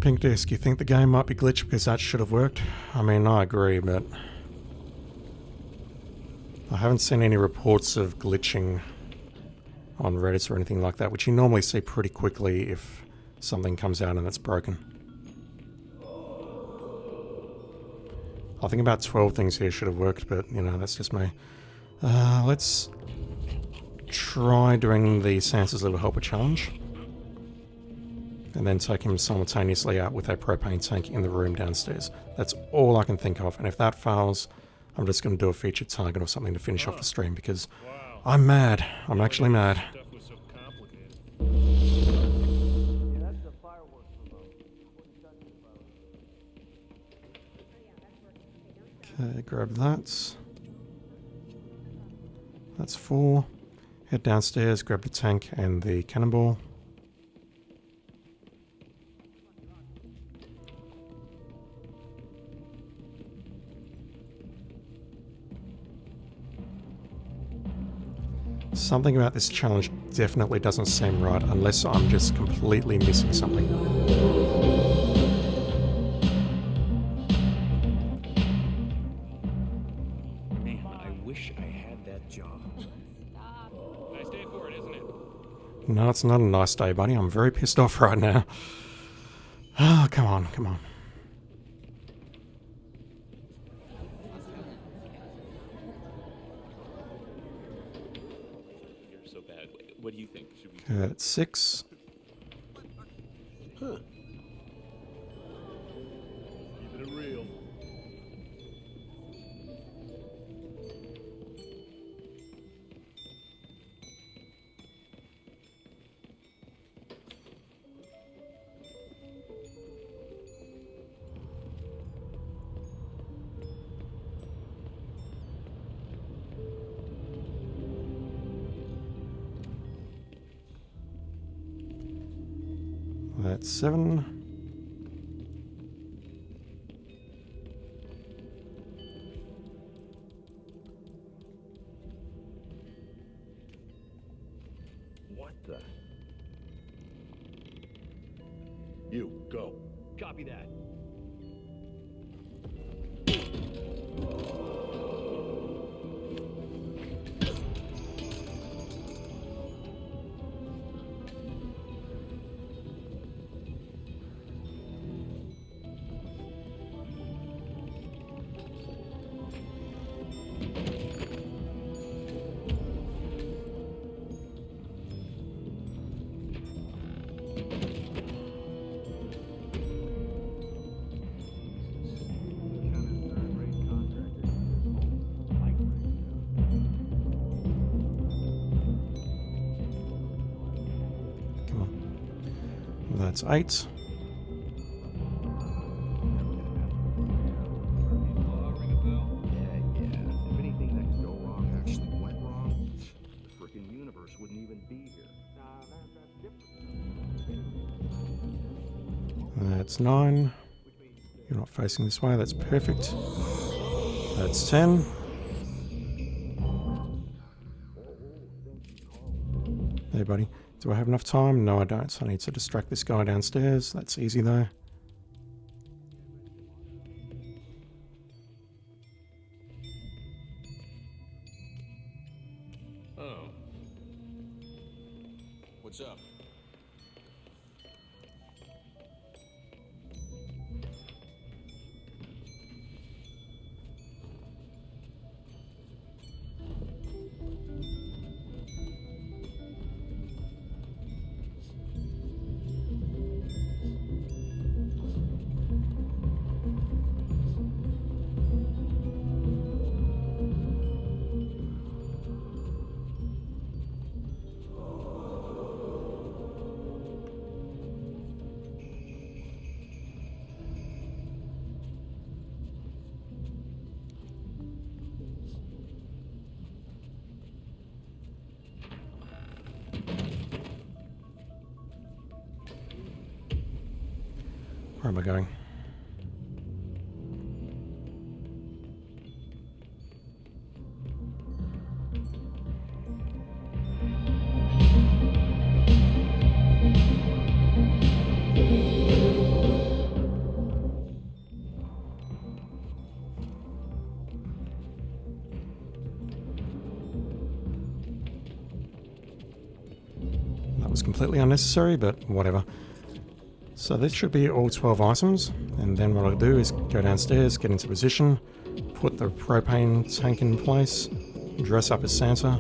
Pink Disc, you think the game might be glitched because that should have worked? I mean, I agree, but I haven't seen any reports of glitching on Reddit or anything like that, which you normally see pretty quickly if something comes out and it's broken. I think about 12 things here should have worked, but, you know, that's just me. Let's try doing the Sansa's Little Helper Challenge. And then take him simultaneously out with a propane tank in the room downstairs. That's all I can think of. And if that fails, I'm just going to do a featured target or something to finish off the stream because I'm mad. I'm actually mad. Stuff was so complicated. Yeah, that's the fireworks remote. Wouldn't touch the fireworks. Okay, grab that. That's 4. Head downstairs, grab the tank and the cannonball. Something about this challenge definitely doesn't seem right unless I'm just completely missing something. Man, I wish I had that job. Nice day for it, isn't it? No, it's not a nice day, buddy. I'm very pissed off right now. Oh, come on. You're so bad. What do you think? Should we? Okay, that's 6. Huh. Keeping it real. That's 7. What the? You, go. Copy that. Come on. That's 8. Yeah. If anything that could go wrong actually went wrong, the freaking universe wouldn't even be here. That's 9. You're not facing this way. That's perfect. That's 10. Hey, buddy. Do I have enough time? No, I don't. So I need to distract this guy downstairs. That's easy though. Oh. What's up? Where am I going? That was completely unnecessary, but whatever. So this should be all 12 items, and then what I'll do is go downstairs, get into position, put the propane tank in place, dress up as Santa,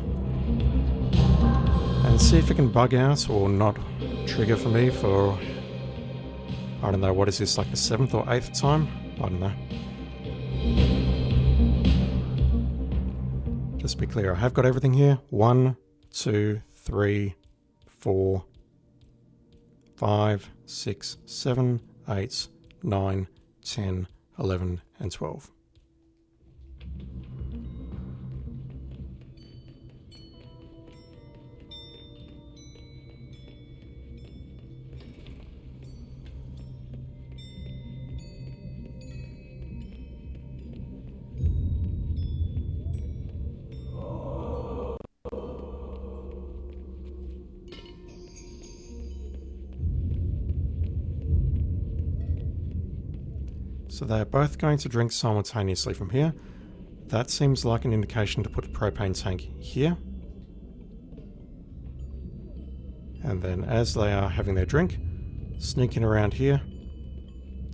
and see if it can bug out or not trigger for me for, I don't know, what is this, like the 7th or 8th time? I don't know. Just to be clear, I have got everything here. 1, 2, 3, 4, 5, 6, 7, 8, 9, 10, 11, and 12. So they're both going to drink simultaneously from here. That seems like an indication to put a propane tank here. And then as they are having their drink, sneak in around here,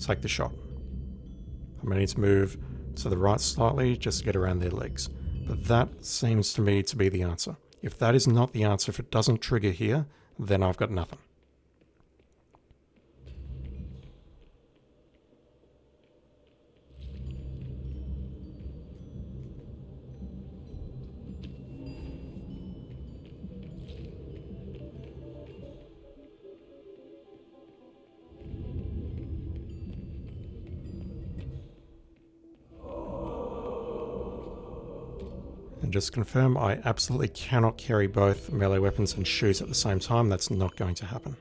take the shot. I'm going to need to move to the right slightly just to get around their legs. But that seems to me to be the answer. If that is not the answer, if it doesn't trigger here, then I've got nothing. And just to confirm, I absolutely cannot carry both melee weapons and shoot at the same time. That's not going to happen.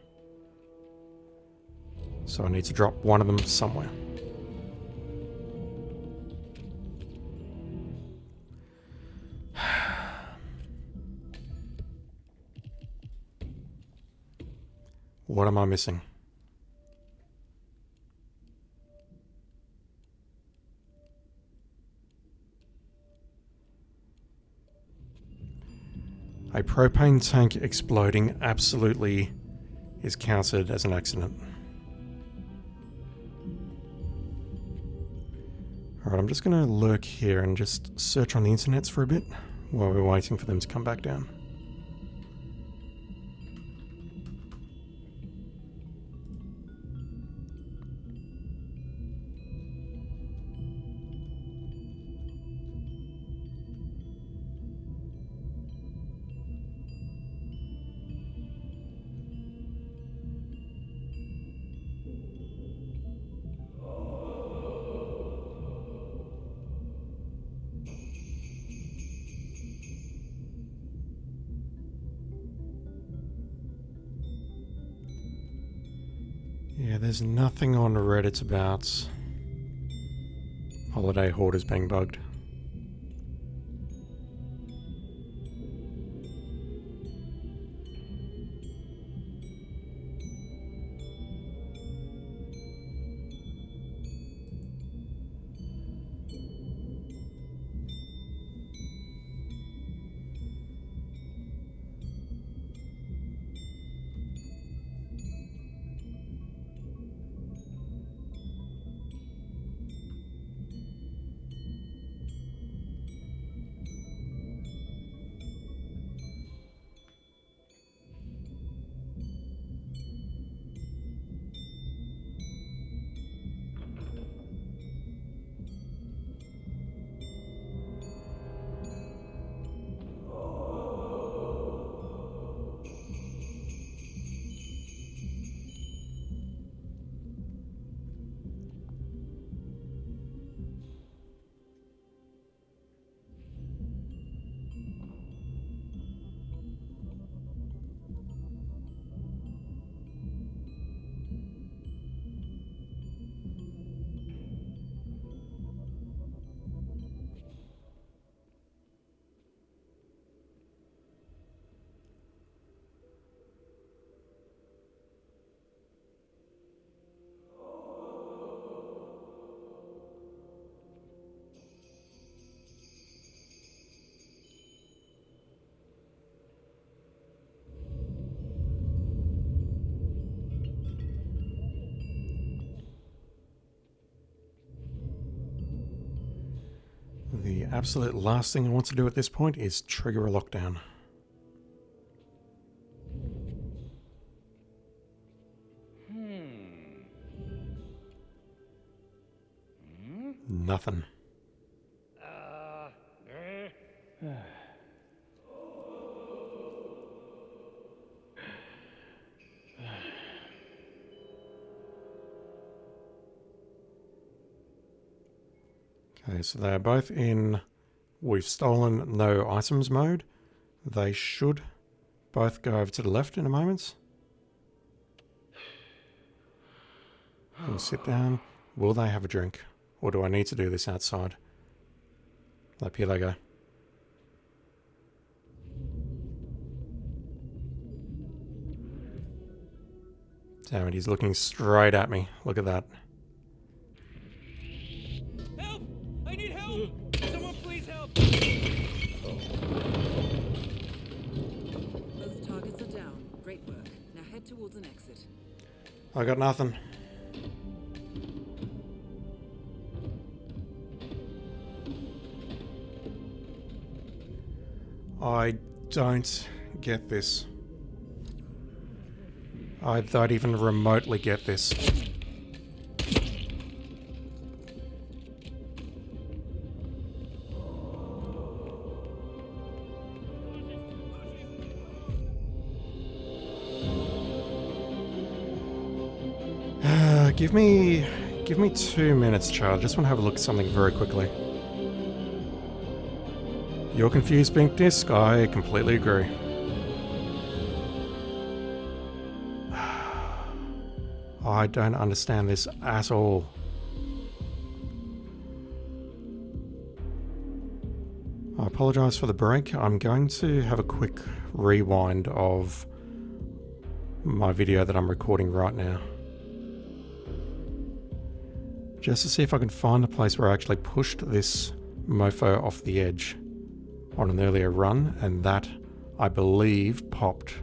So I need to drop one of them somewhere. What am I missing? A propane tank exploding absolutely is counted as an accident. Alright, I'm just going to lurk here and just search on the internets for a bit while we're waiting for them to come back down. Yeah, there's nothing on Reddit about Holiday Hoarders being bugged. The absolute last thing I want to do at this point is trigger a lockdown. Nothing. Okay, so they're both in we've stolen no items mode. They should both go over to the left in a moment. We'll sit down. Will they have a drink? Or do I need to do this outside? Up here they go. Damn it, he's looking straight at me. Look at that. Help! I need help! Someone please help! Both targets are down. Great work. Now head towards an exit. I got nothing. I don't get this. I don't even remotely get this. Give me 2 minutes, child. I just want to have a look at something very quickly. You're confused, Pink Disc. I completely agree. I don't understand this at all. I apologise for the break. I'm going to have a quick rewind of my video that I'm recording right now. Just to see if I can find a place where I actually pushed this mofo off the edge on an earlier run, and that, I believe, popped.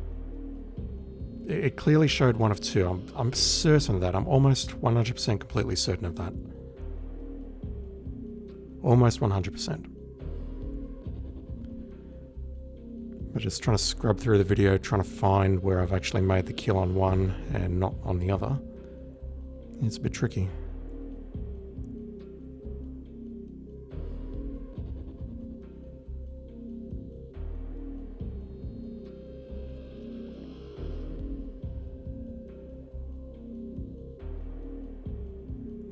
It clearly showed one of two. I'm certain of that. I'm almost 100% completely certain of that. Almost 100%. But just trying to scrub through the video, trying to find where I've actually made the kill on one and not on the other. It's a bit tricky.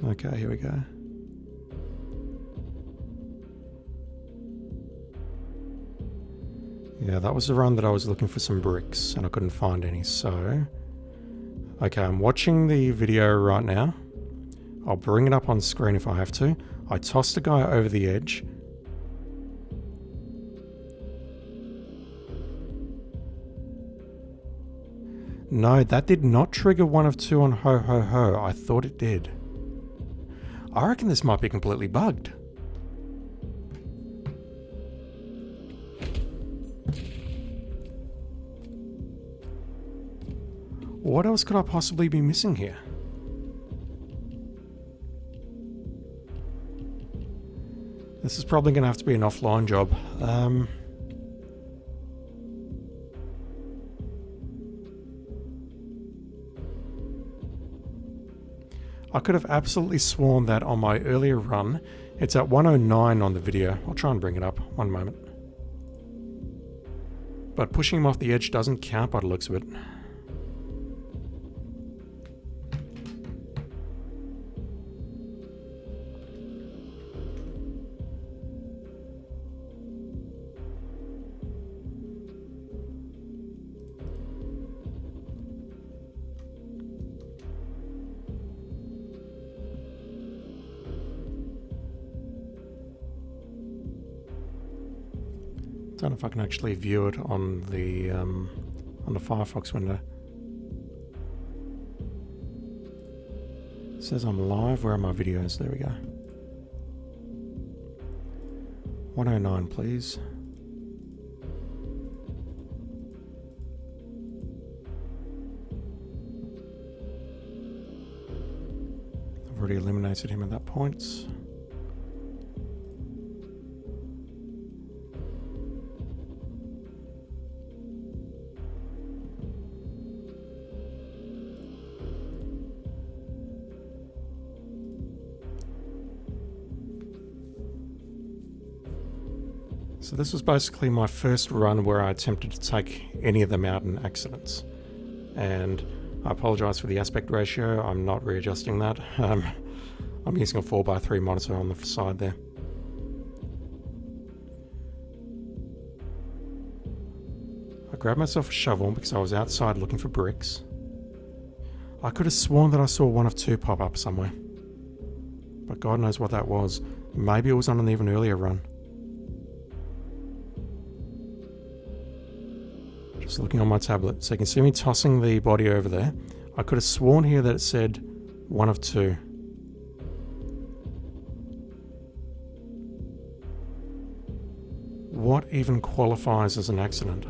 Okay, here we go. Yeah, that was the run that I was looking for some bricks and I couldn't find any, so... Okay, I'm watching the video right now. I'll bring it up on screen if I have to. I tossed a guy over the edge. No, that did not trigger one of two on Ho Ho Ho. I thought it did. I reckon this might be completely bugged. What else could I possibly be missing here? This is probably going to have to be an offline job. I could have absolutely sworn that on my earlier run, it's at 109 on the video. I'll try and bring it up. One moment. But pushing him off the edge doesn't count by the looks of it. Don't know if I can actually view it on the Firefox window. It says I'm live. Where are my videos? There we go. 109, please. I've already eliminated him at that point. So this was basically my first run where I attempted to take any of them out in accidents. And I apologise for the aspect ratio, I'm not readjusting that. I'm using a 4x3 monitor on the side there. I grabbed myself a shovel because I was outside looking for bricks. I could have sworn that I saw one of two pop up somewhere. But God knows what that was. Maybe it was on an even earlier run. Just looking on my tablet. So you can see me tossing the body over there. I could have sworn here that it said one of two. What even qualifies as an accident?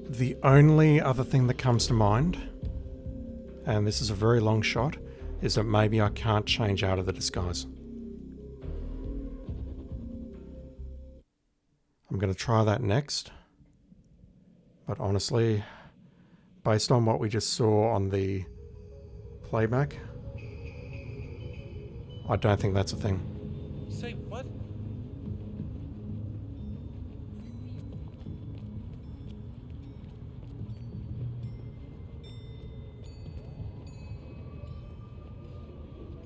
The only other thing that comes to mind, and this is a very long shot, is that maybe I can't change out of the disguise. I'm going to try that next. But honestly, based on what we just saw on the playback, I don't think that's a thing. Say what?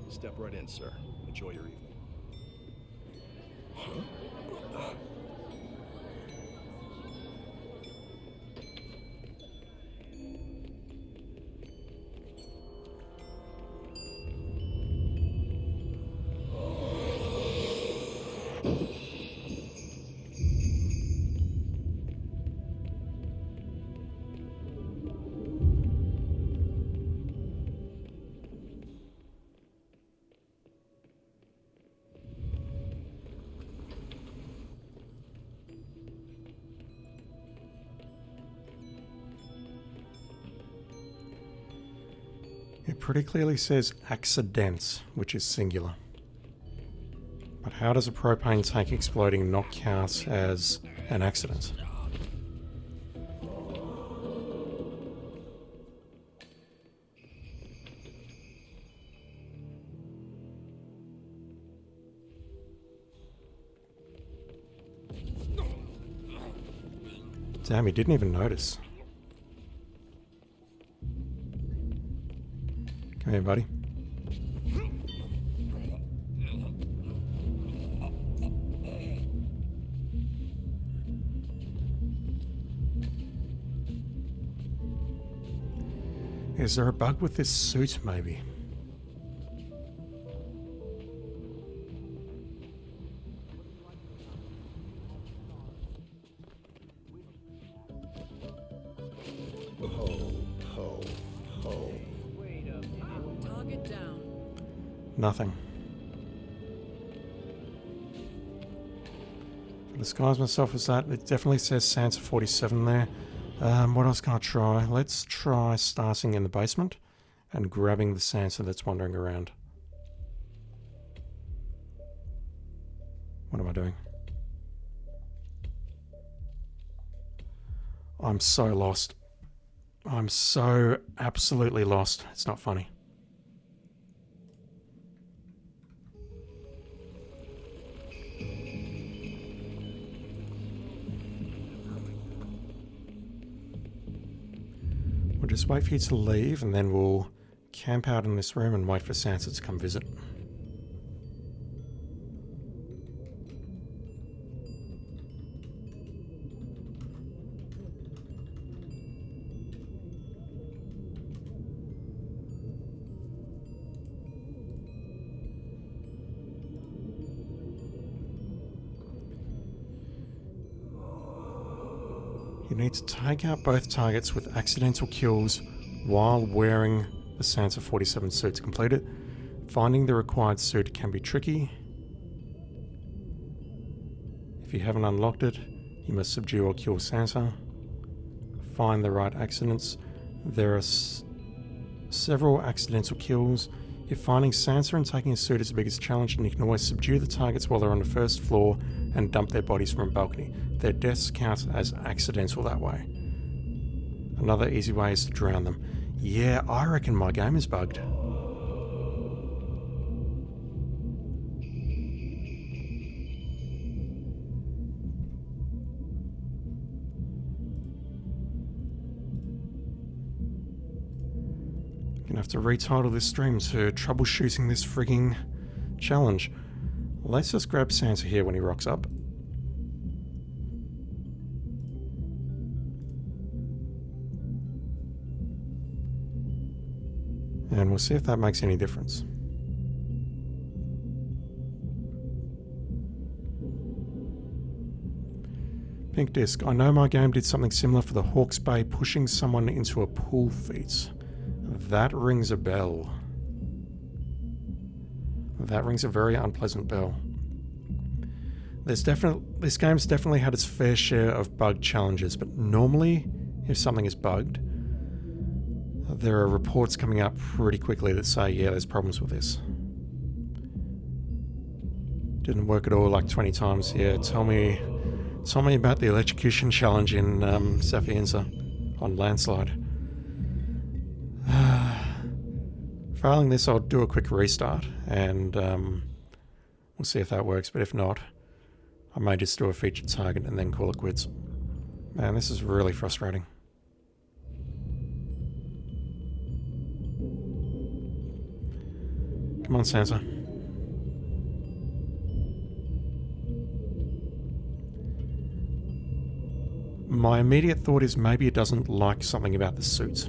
Step right in, sir. Enjoy your evening. It pretty clearly says accidents, which is singular. But how does a propane tank exploding not count as an accident? Damn, he didn't even notice. Come here, buddy. Is there a bug with this suit, maybe? Target down. Nothing. Disguise myself as that. It definitely says Santa 47 there. What else can I try? Let's try starting in the basement and grabbing the Santa that's wandering around. What am I doing? I'm so lost. I'm so absolutely lost. It's not funny. We'll just wait for you to leave and then we'll camp out in this room and wait for Santa to come visit. You need to take out both targets with accidental kills while wearing the Santa 47 suit to complete it. Finding the required suit can be tricky. If you haven't unlocked it, you must subdue or kill Santa. Find the right accidents. There are several accidental kills. If finding Santa and taking a suit is the biggest challenge, then you can always subdue the targets while they're on the first floor and dump their bodies from a balcony. Their deaths count as accidental that way. Another easy way is to drown them. Yeah, I reckon my game is bugged. Gonna have to retitle this stream to troubleshooting this frigging challenge. Let's just grab Santa here when he rocks up. And we'll see if that makes any difference. Pink disc. I know my game did something similar for the Hawke's Bay pushing someone into a pool feat. That rings a bell. That rings a very unpleasant bell. This game's definitely had its fair share of bug challenges, but normally, if something is bugged, there are reports coming up pretty quickly that say, yeah, there's problems with this. Didn't work at all like 20 times. Yeah, tell me about the electrocution challenge in Sapienza on Landslide. Failing this, I'll do a quick restart and we'll see if that works, but if not, I may just do a featured target and then call it quits. Man, this is really frustrating. Come on, Sansa. My immediate thought is maybe it doesn't like something about the suit.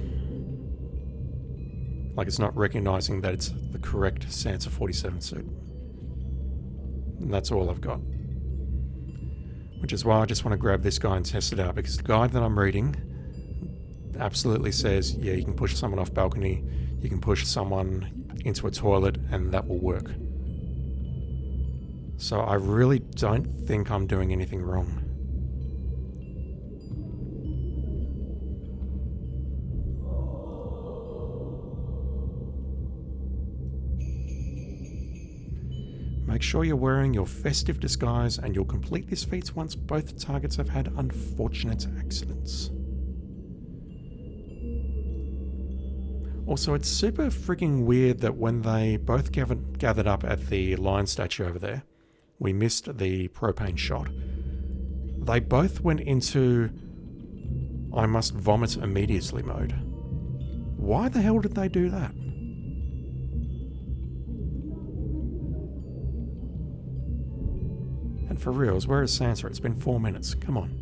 Like it's not recognizing that it's the correct Sansa 47 suit. And that's all I've got. Which is why I just want to grab this guy and test it out, because the guide that I'm reading absolutely says, yeah, you can push someone off balcony, you can push someone into a toilet, and that will work. So I really don't think I'm doing anything wrong. Make sure you're wearing your festive disguise and you'll complete this feat once both targets have had unfortunate accidents. Also, it's super freaking weird that when they both gathered up at the lion statue over there, we missed the propane shot. They both went into I must vomit immediately mode. Why the hell did they do that? And for reals, where is Sansa? It's been 4 minutes. Come on.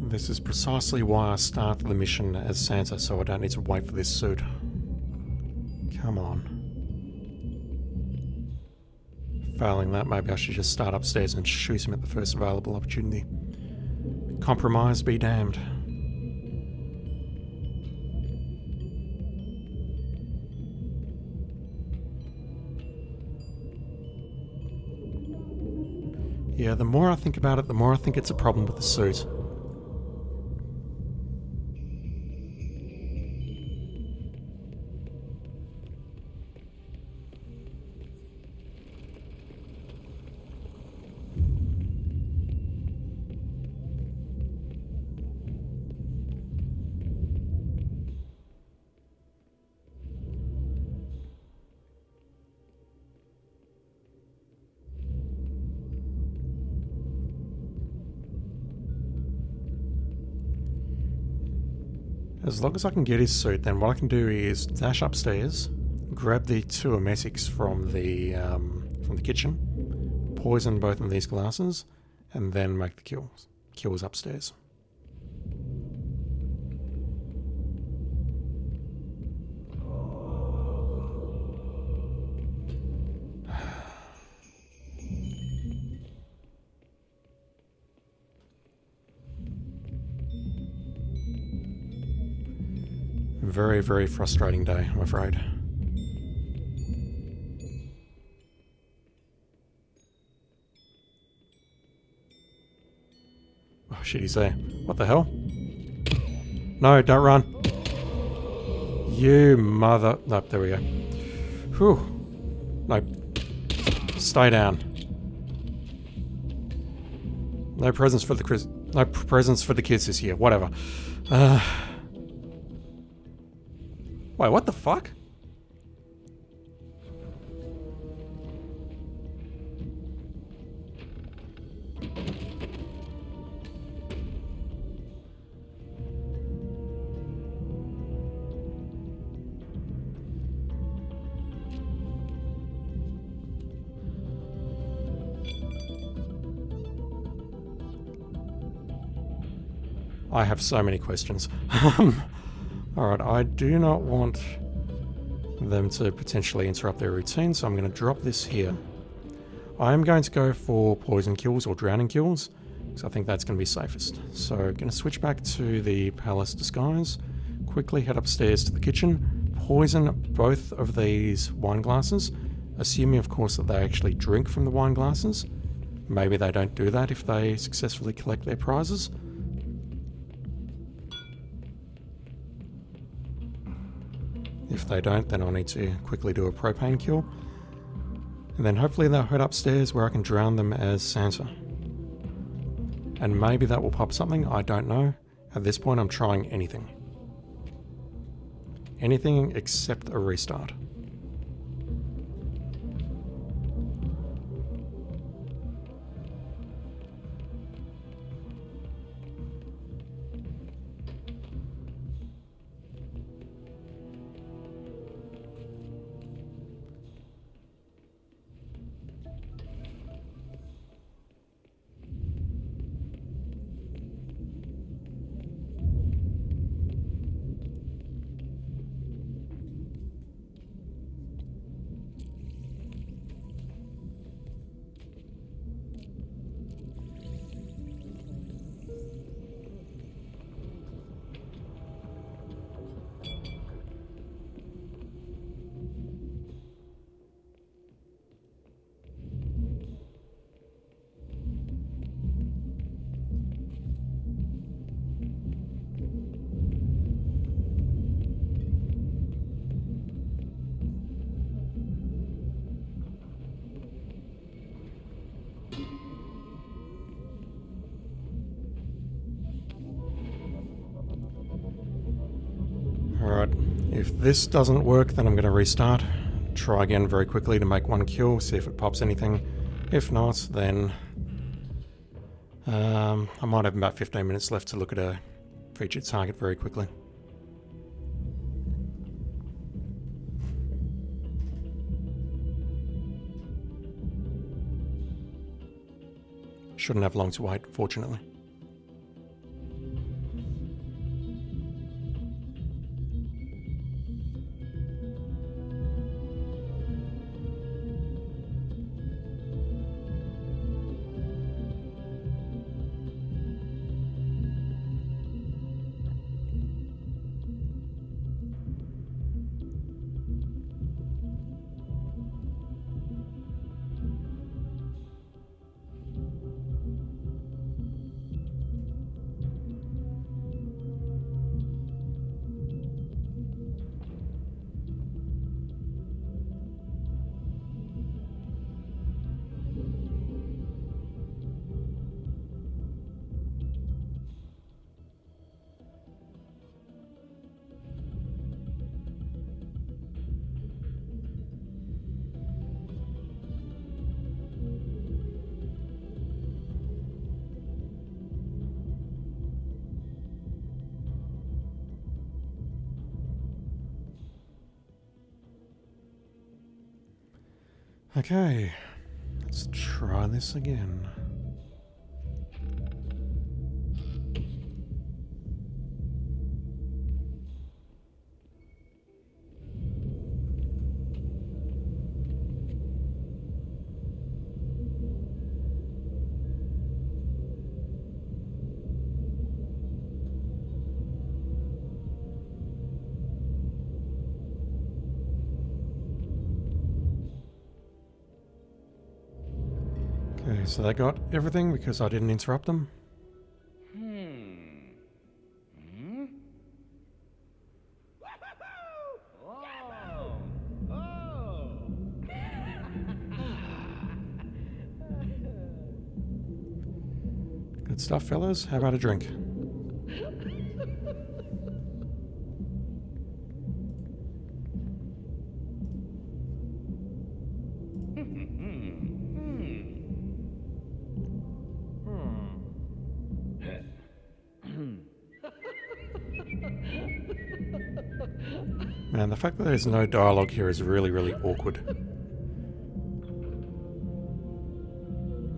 This is precisely why I started the mission as Sansa, so I don't need to wait for this suit. Come on. Failing that, maybe I should just start upstairs and shoot him at the first available opportunity. Compromise be damned. Yeah, the more I think about it, the more I think it's a problem with the suit. As long as I can get his suit, then what I can do is dash upstairs, grab the two emetics from the kitchen, poison both of these glasses, and then make the kills upstairs. very, very frustrating day, I'm afraid. Oh shit, he's there. What the hell? No, don't run. You mother... No, there we go. Whew. No. Stay down. No presents for the no presents for the kids this year. Whatever. Wait, what the fuck? I have so many questions. Alright, I do not want them to potentially interrupt their routine, so I'm going to drop this here. I'm going to go for poison kills or drowning kills, because I think that's going to be safest. So I'm going to switch back to the palace disguise, quickly head upstairs to the kitchen, poison both of these wine glasses, assuming of course that they actually drink from the wine glasses. Maybe they don't do that if they successfully collect their prizes. If they don't, then I'll need to quickly do a propane kill. And then hopefully they'll head upstairs where I can drown them as Santa. And maybe that will pop something, I don't know. At this point I'm trying anything. Anything except a restart. Alright, if this doesn't work, then I'm going to restart. Try again very quickly to make one kill, see if it pops anything. If not, then I might have about 15 minutes left to look at a featured target very quickly. Shouldn't have long to wait, fortunately. Okay, let's try this again. Okay, so they got everything because I didn't interrupt them. Good stuff, fellas. How about a drink? Man, the fact that there's no dialogue here is really, really awkward.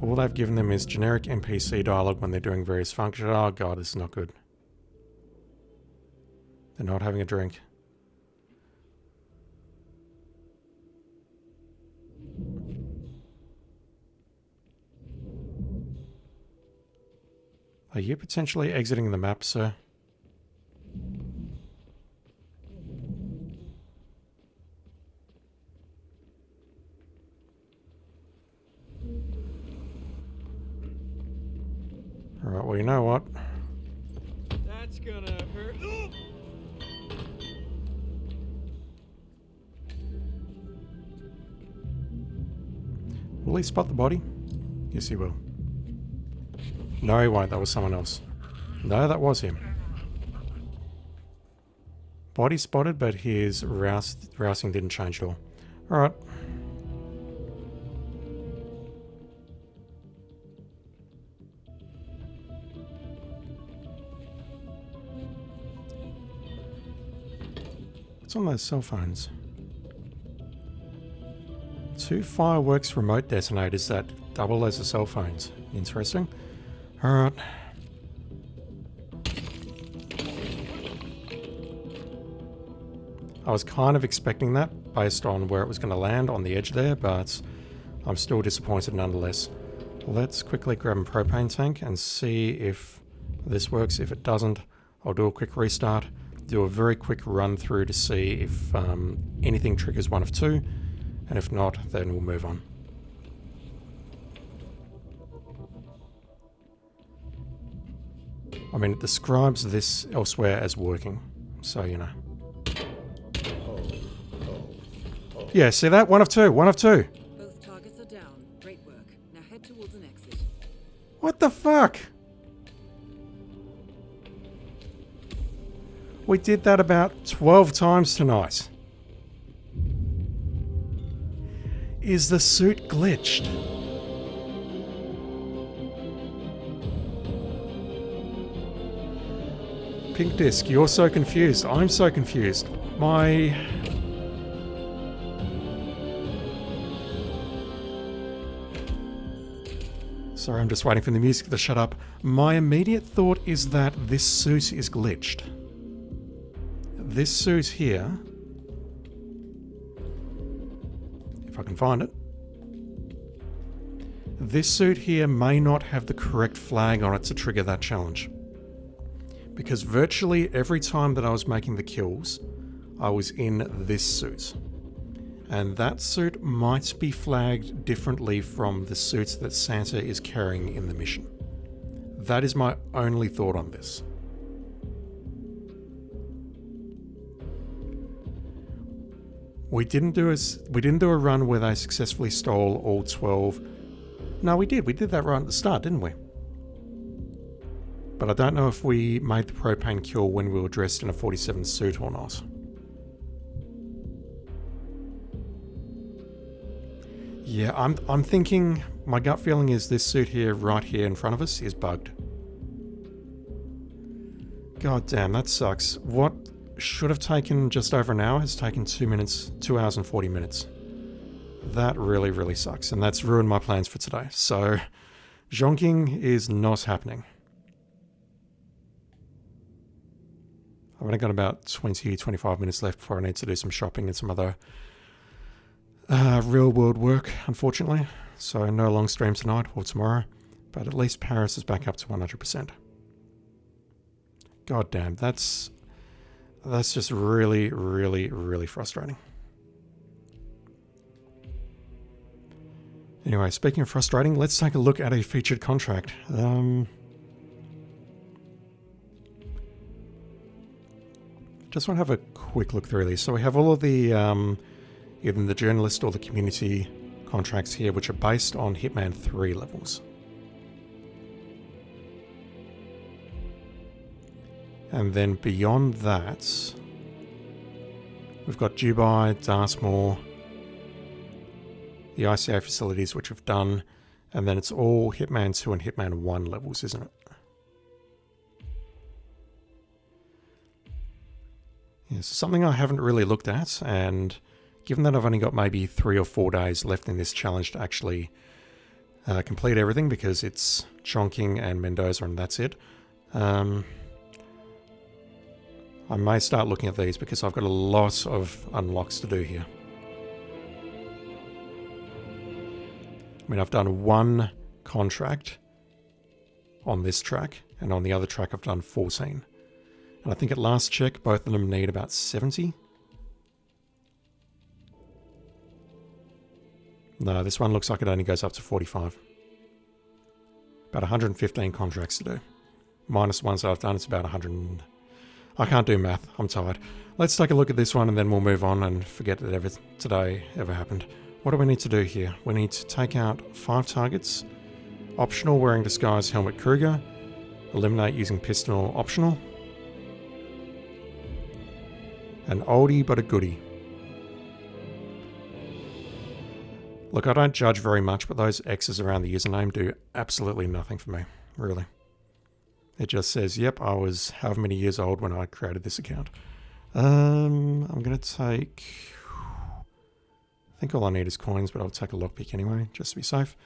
All they've given them is generic NPC dialogue when they're doing various functions. Oh god, this is not good. They're not having a drink. Are you potentially exiting the map, sir? Alright, well, you know what? That's gonna hurt. Ooh! Will he spot the body? Yes, he will. No, he won't. That was someone else. No, that was him. Body spotted, but his rousing didn't change at all. Alright. What's on those cell phones? 2 fireworks remote detonators that double as the cell phones. Interesting. Alright. I was kind of expecting that based on where it was going to land on the edge there, but I'm still disappointed nonetheless. Let's quickly grab a propane tank and see if this works. If it doesn't, I'll do a quick restart, do a very quick run through to see if anything triggers one of two, and if not, then we'll move on. I mean, it describes this elsewhere as working, so you know. Yeah, see that? One of two, one of two. Both targets are down. Great work. Now head towards an exit. What the fuck? We did that about 12 times tonight. Is the suit glitched? Pink Disc, you're so confused. I'm so confused. Sorry, I'm just waiting for the music to shut up. My immediate thought is that this suit is glitched. This suit here, if I can find it, this suit here may not have the correct flag on it to trigger that challenge. Because virtually every time that I was making the kills, I was in this suit. And that suit might be flagged differently from the suits that Santa is carrying in the mission. That is my only thought on this. We didn't do a run where they successfully stole all 12. No, we did. We did that right at the start, didn't we? But I don't know if we made the propane kill when we were dressed in a 47 suit or not. Yeah, I'm thinking, my gut feeling is this suit here, right here in front of us, is bugged. God damn, that sucks. What should have taken just over an hour has taken 2 hours and 40 minutes. That really, really sucks, and that's ruined my plans for today. So, zonking is not happening. I've only got about 20-25 minutes left before I need to do some shopping and some other real world work, unfortunately. So no long stream tonight or tomorrow, but at least Paris is back up to 100%. God damn, that's just really, really, really frustrating. Anyway, speaking of frustrating, let's take a look at a featured contract. Just want to have a quick look through these. So we have all of the either the journalist or the community contracts here, which are based on Hitman 3 levels. And then beyond that, we've got Dubai, Dartmoor, the ICA facilities, which we've done, and then it's all Hitman 2 and Hitman 1 levels, isn't it? Yeah, so something I haven't really looked at, and given that I've only got maybe 3 or 4 days left in this challenge to actually complete everything, because it's Chongqing and Mendoza and that's it, I may start looking at these because I've got a lot of unlocks to do here. I mean, I've done 1 contract on this track, and on the other track I've done 14. And I think at last check, both of them need about 70. No, this one looks like it only goes up to 45. About 115 contracts to do. Minus the ones that I've done, it's about 100. I can't do math, I'm tired. Let's take a look at this one and then we'll move on and forget that today ever happened. What do we need to do here? We need to take out 5 targets. Optional, wearing disguise helmet Kruger. Eliminate using pistol, optional. An oldie but a goodie. Look, I don't judge very much, but those X's around the username do absolutely nothing for me, really. It just says, yep, I was however many years old when I created this account. I'm going to take... I think all I need is coins, but I'll take a lockpick anyway, just to be safe.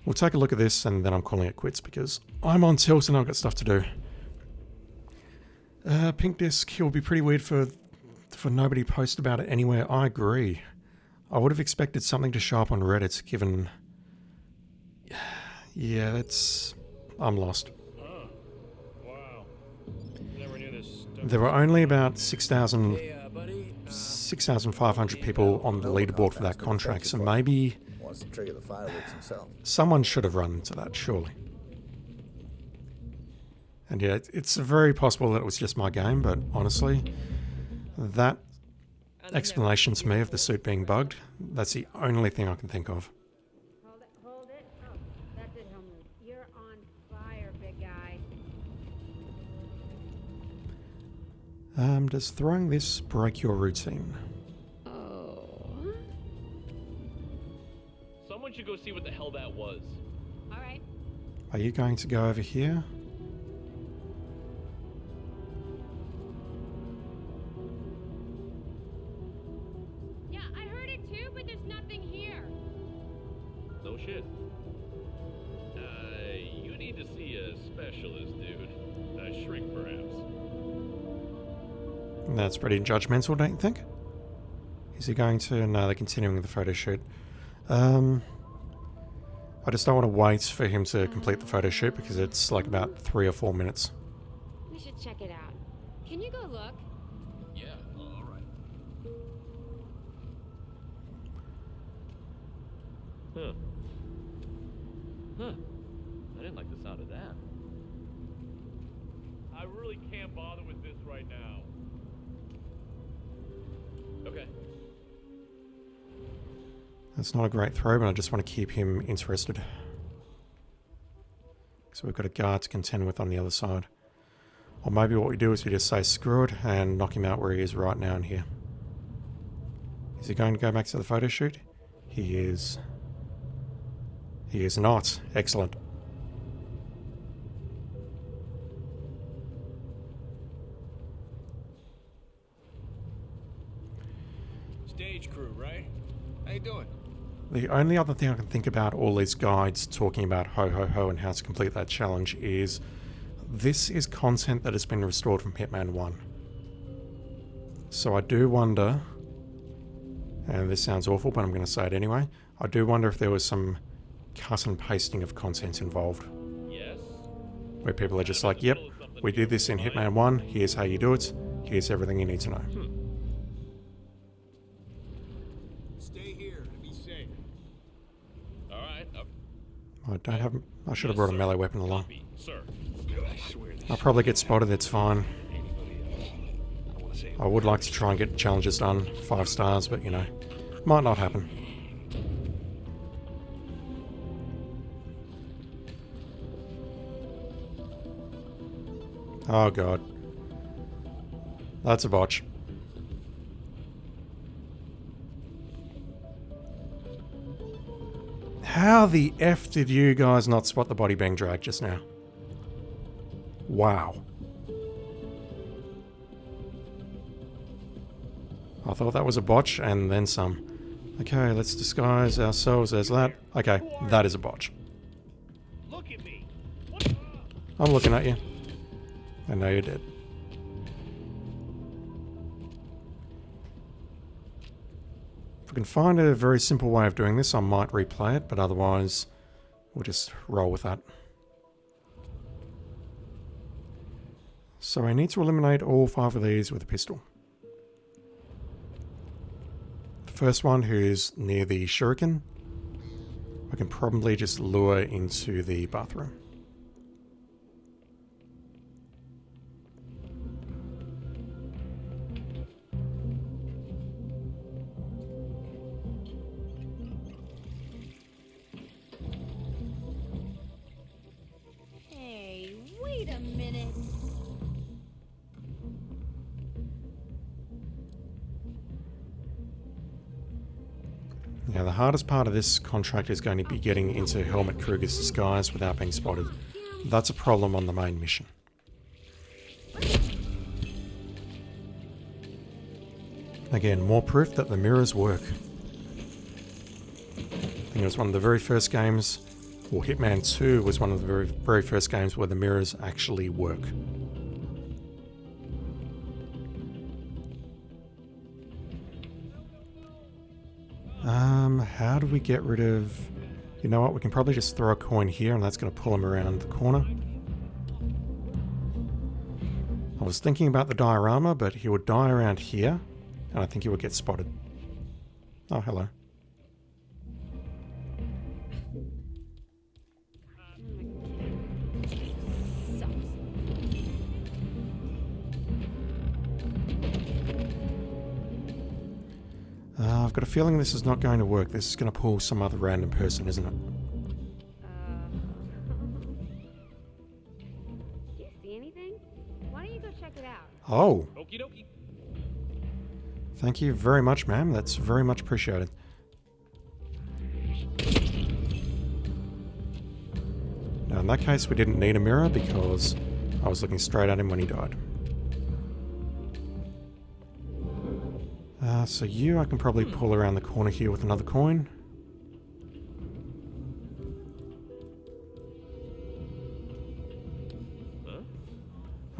We'll take a look at this, and then I'm calling it quits, because I'm on tilt and I've got stuff to do. Pink disc, it will be pretty weird for nobody to post about it anywhere. I agree. I would have expected something to show up on Reddit, given... Yeah, that's... I'm lost. There were only about 6,500 people on the leaderboard for that contract, so maybe someone should have run into that, surely. And yeah, it's very possible that it was just my game, but honestly, that explanation to me of the suit being bugged, that's the only thing I can think of. Hold it. Oh, that's it, Helmut. You're on fire, big guy. Does throwing this break your routine? Oh. Someone should go see what the hell that was. All right. Are you going to go over here? Yeah, I heard it too, but there's nothing here. No shit. You need to see a specialist, dude. A shrink, perhaps. That's pretty judgmental, don't you think? Is he going to... No, they're continuing the photo shoot. I just don't want to wait for him to complete the photo shoot because it's like about 3 or 4 minutes. We should check it out. Can you go look? Yeah, alright. Huh. Huh. I didn't like the sound of that. I really can't bother with this right now. Okay. That's not a great throw, but I just want to keep him interested. So we've got a guard to contend with on the other side. Or maybe what we do is we just say screw it and knock him out where he is right now in here. Is he going to go back to the photo shoot? He is. He is not. Excellent. Stage crew, right? How you doing? The only other thing I can think about all these guides talking about ho ho ho and how to complete that challenge is this is content that has been restored from Hitman 1. So I do wonder, and this sounds awful but I'm going to say it anyway, I do wonder if there was some cut and pasting of content involved. Yes? Where people are just like, yep, we did this in Hitman 1, here's how you do it, here's everything you need to know. Stay here to be safe. I don't have... I should have brought a melee weapon along. Copy, sir. I swear this I'll probably get spotted, it's fine. anybody else. I don't want to say I would like to try and get challenges done, 5 stars, but you know, might not happen. Oh god. That's a botch. How the F did you guys not spot the body being dragged just now? Wow. I thought that was a botch and then some. Okay, let's disguise ourselves as that. Okay, that is a botch. Look at me. I'm looking at you. I know you're dead. If I can find a very simple way of doing this, I might replay it, but otherwise, we'll just roll with that. So I need to eliminate all 5 of these with a pistol. The first one, who's near the shuriken, I can probably just lure into the bathroom. Hey, wait a minute. Now the hardest part of this contract is going to be getting into Helmut Kruger's disguise without being spotted. That's a problem on the main mission. Again, more proof that the mirrors work. I think it was one of the very first games, or Hitman 2 was one of the very first games where the mirrors actually work. How do we get rid of... You know what, we can probably just throw a coin here and that's going to pull him around the corner. I was thinking about the diorama, but he would die around here, and I think he would get spotted. Oh, hello. I've got a feeling this is not going to work. This is going to pull some other random person, isn't it? Do you see anything? Why don't you go check it out? Oh, Okie dokie. thank you very much, ma'am. That's very much appreciated. Now, in that case, we didn't need a mirror because I was looking straight at him when he died. So you, I can probably pull around the corner here with another coin. Huh?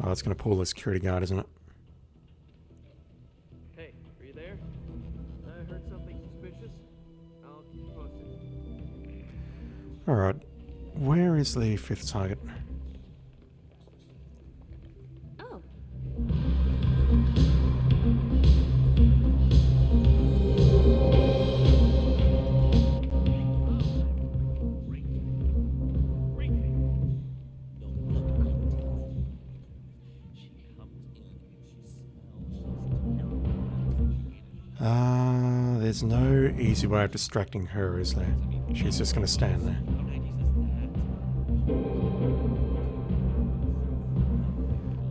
Oh, it's going to pull the security guard, isn't it? Hey, are you there? I heard something suspicious. I'll keep you posted. Alright, where is the 5th target? Oh. There's no easy way of distracting her, is there? She's just going to stand there.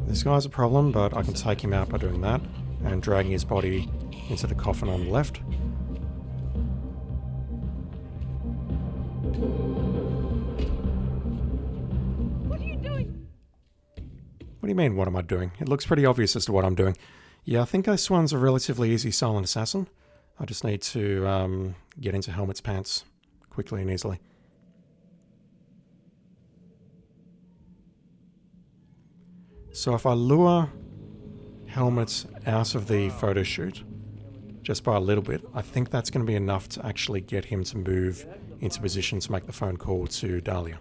This guy's a problem, but I can take him out by doing that and dragging his body into the coffin on the left. What are you doing? What do you mean, what am I doing? It looks pretty obvious as to what I'm doing. Yeah, I think this one's a relatively easy silent assassin. I just need to get into Helmut's pants quickly and easily. So if I lure Helmut out of the photo shoot, just by a little bit, I think that's going to be enough to actually get him to move into position to make the phone call to Dahlia.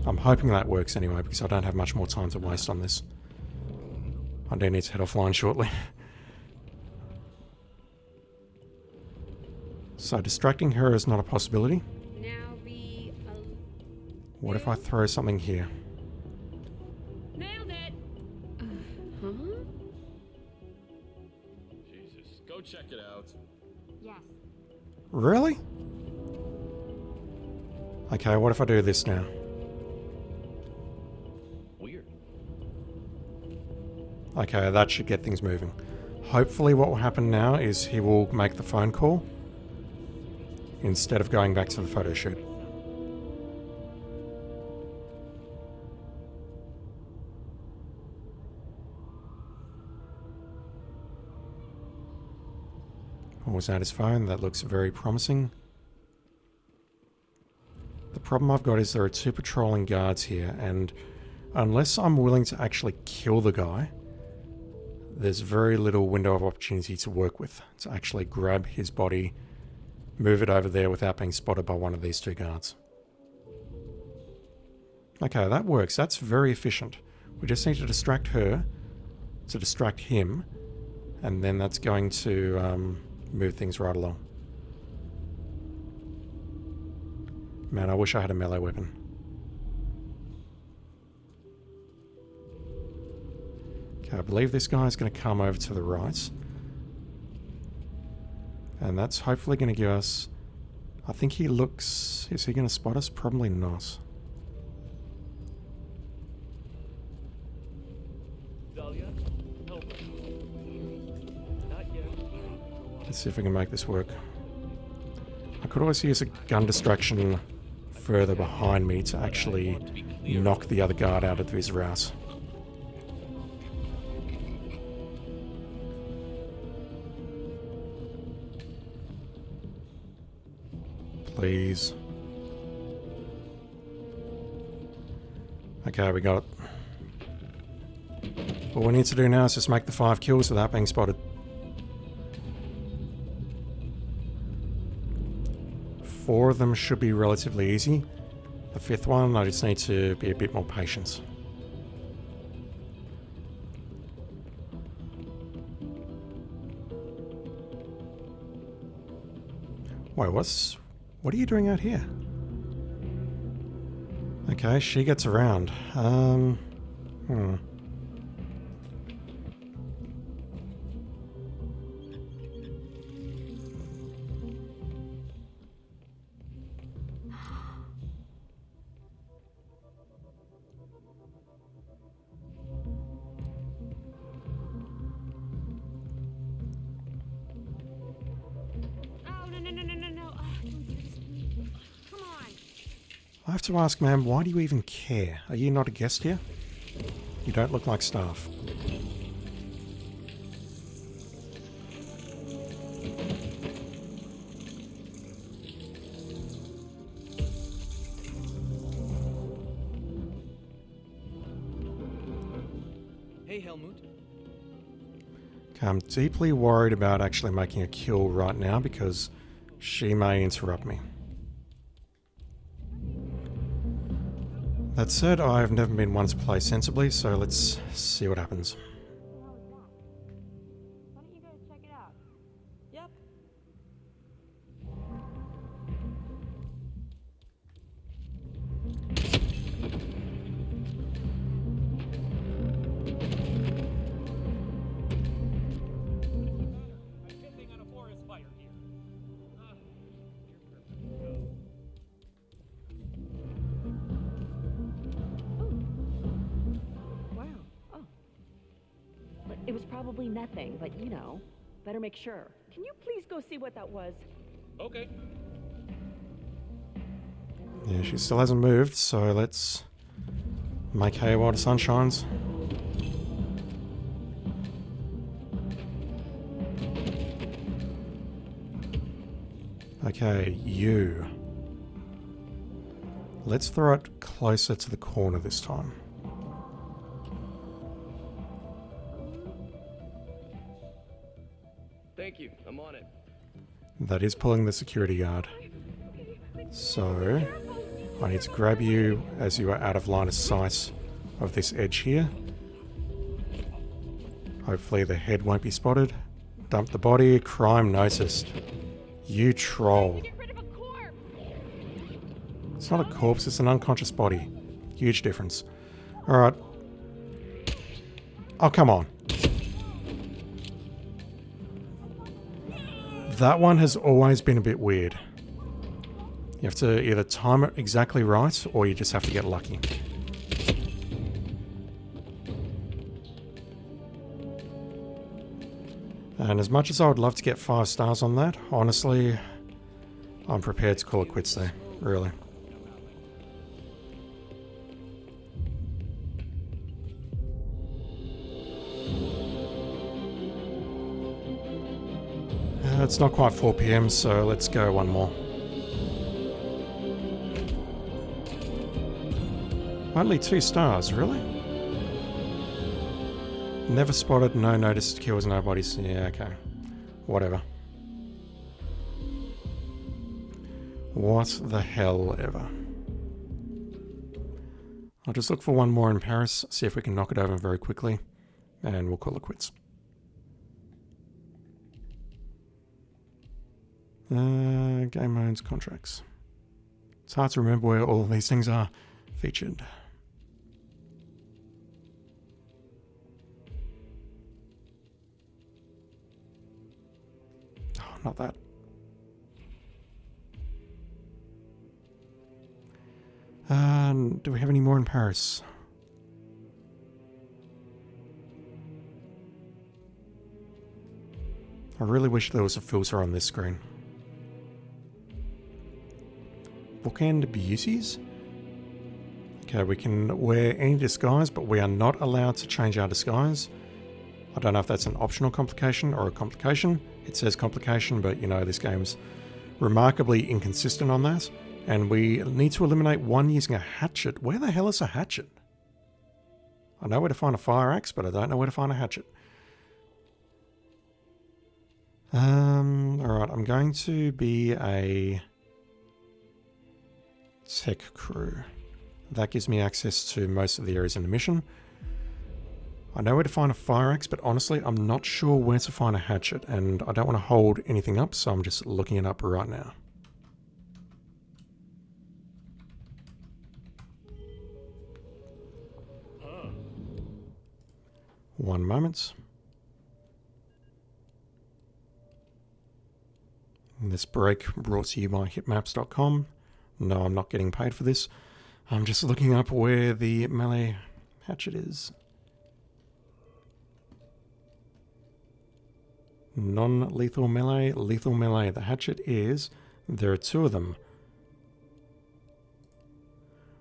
I'm hoping that works anyway, because I don't have much more time to waste on this. I do need to head offline shortly. So distracting her is not a possibility. Now be a... What if I throw something here? Nailed it! Huh? Jesus, go check it out. Yes. Really? Okay, what if I do this now? Weird. Okay, that should get things moving. Hopefully what will happen now is he will make the phone call instead of going back to the photo shoot. What was that, his phone? That looks very promising. The problem I've got is there are 2 patrolling guards here, and unless I'm willing to actually kill the guy, there's very little window of opportunity to work with, to actually grab his body, move it over there without being spotted by one of these 2 guards. Okay, that works. That's very efficient. We just need to distract her, to distract him, and then that's going to move things right along. Man, I wish I had a melee weapon. Okay, I believe this guy's going to come over to the right. And that's hopefully going to give us... I think he looks... Is he going to spot us? Probably not. Dahlia, help us. Not yet. Let's see if we can make this work. I could always use a gun distraction further behind me to actually knock the other guard out of his route. Please. Okay, we got it. All we need to do now is just make the 5 kills without being spotted. 4 of them should be relatively easy. The 5th one, I just need to be a bit more patient. Wait, what are you doing out here? Okay, she gets around. Oh, no. Don't do this. Come on. I have to ask, ma'am, why do you even care? Are you not a guest here? You don't look like staff. Hey, Helmut. Okay, I'm deeply worried about actually making a kill right now because she may interrupt me. That said, I've never been one to play sensibly, so let's see what happens. Why don't you guys check it out? Yep. Attending on a forest fire here. Wow. Oh. But it was probably nothing, but you know, better make sure. Can you please go see what that was? Okay. Yeah, she still hasn't moved, so let's make hay while the sun shines. Okay, you. Let's throw it closer to the corner this time. Thank you. I'm on it. That is pulling the security guard. So, I need to grab you as you are out of line of sight of this edge here. Hopefully the head won't be spotted. Dump the body, crime noticed. You troll. Get rid of a corpse. It's not a corpse, it's an unconscious body. Huge difference. Alright. Oh, come on. That one has always been a bit weird. You have to either time it exactly right, or you just have to get lucky. And as much as I would love to get 5 stars on that, honestly, I'm prepared to call it quits there, really. It's not quite 4 PM, so let's go one more. Only 2 stars, really? Never spotted, no noticed, kills nobodies. Yeah, okay. Whatever. What the hell ever. I'll just look for one more in Paris, see if we can knock it over very quickly, and we'll call it quits. Game modes, contracts. It's hard to remember where all of these things are featured. Oh, not that. Do we have any more in Paris? I really wish there was a filter on this screen. Bookend beauties? Okay, we can wear any disguise, but we are not allowed to change our disguise. I don't know if that's an optional complication or a complication. It says complication, but you know, this game's remarkably inconsistent on that. And we need to eliminate one using a hatchet. Where the hell is a hatchet? I know where to find a fire axe, but I don't know where to find a hatchet. Alright, I'm going to be a tech crew. That gives me access to most of the areas in the mission. I know where to find a fire axe, but honestly, I'm not sure where to find a hatchet, and I don't want to hold anything up, so I'm just looking it up right now. One moment. This break brought to you by hitmaps.com. No, I'm not getting paid for this. I'm just looking up where the melee hatchet is. Non-lethal melee, lethal melee. The hatchet is... There are 2 of them.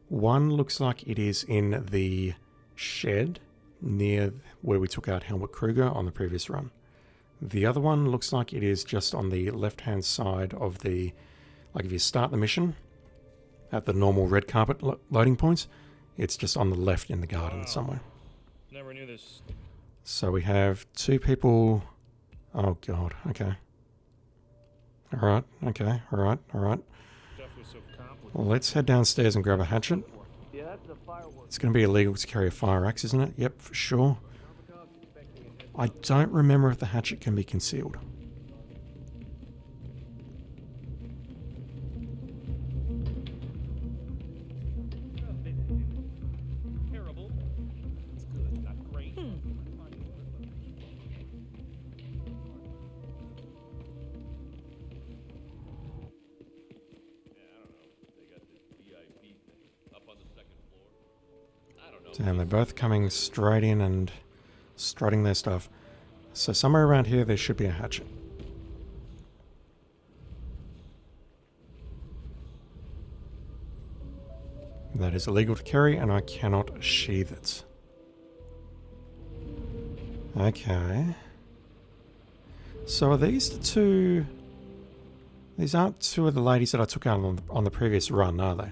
One looks like it is in the shed near where we took out Helmut Kruger on the previous run. The other one looks like it is just on the left-hand side of the... Like if you start the mission at the normal red carpet loading points, it's just on the left in the garden somewhere. Never knew this. So we have 2 people... Oh god, okay. Alright, okay, alright. Well, let's head downstairs and grab a hatchet. It's going to be illegal to carry a fire axe, isn't it? Yep, for sure. I don't remember if the hatchet can be concealed. Terrible. It's good, not great. And they're both coming straight in and strutting their stuff. So somewhere around here there should be a hatchet. That is illegal to carry and I cannot sheath it. Okay. So are these the 2... These aren't 2 of the ladies that I took out on the previous run, are they?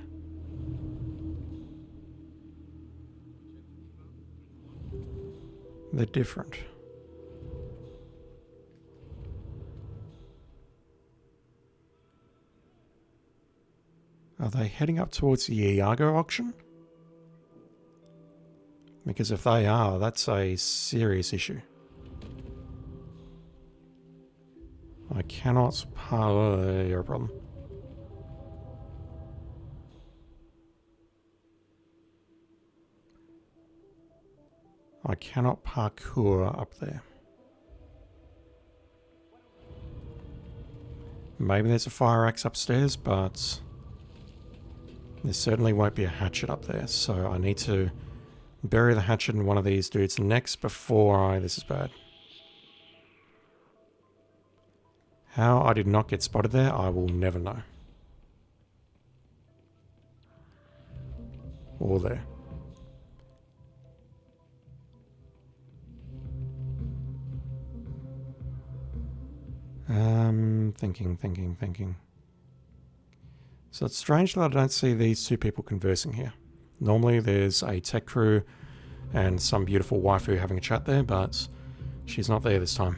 They're different. Are they heading up towards the Iago auction? Because if they are, that's a serious issue. I cannot you're a problem. I cannot parkour up there. Maybe there's a fire axe upstairs, but there certainly won't be a hatchet up there. So I need to bury the hatchet in one of these dudes' necks before I... This is bad. How I did not get spotted there, I will never know. Or there. Thinking. So it's strange that I don't see these two people conversing here. Normally there's a tech crew and some beautiful waifu having a chat there, but she's not there this time.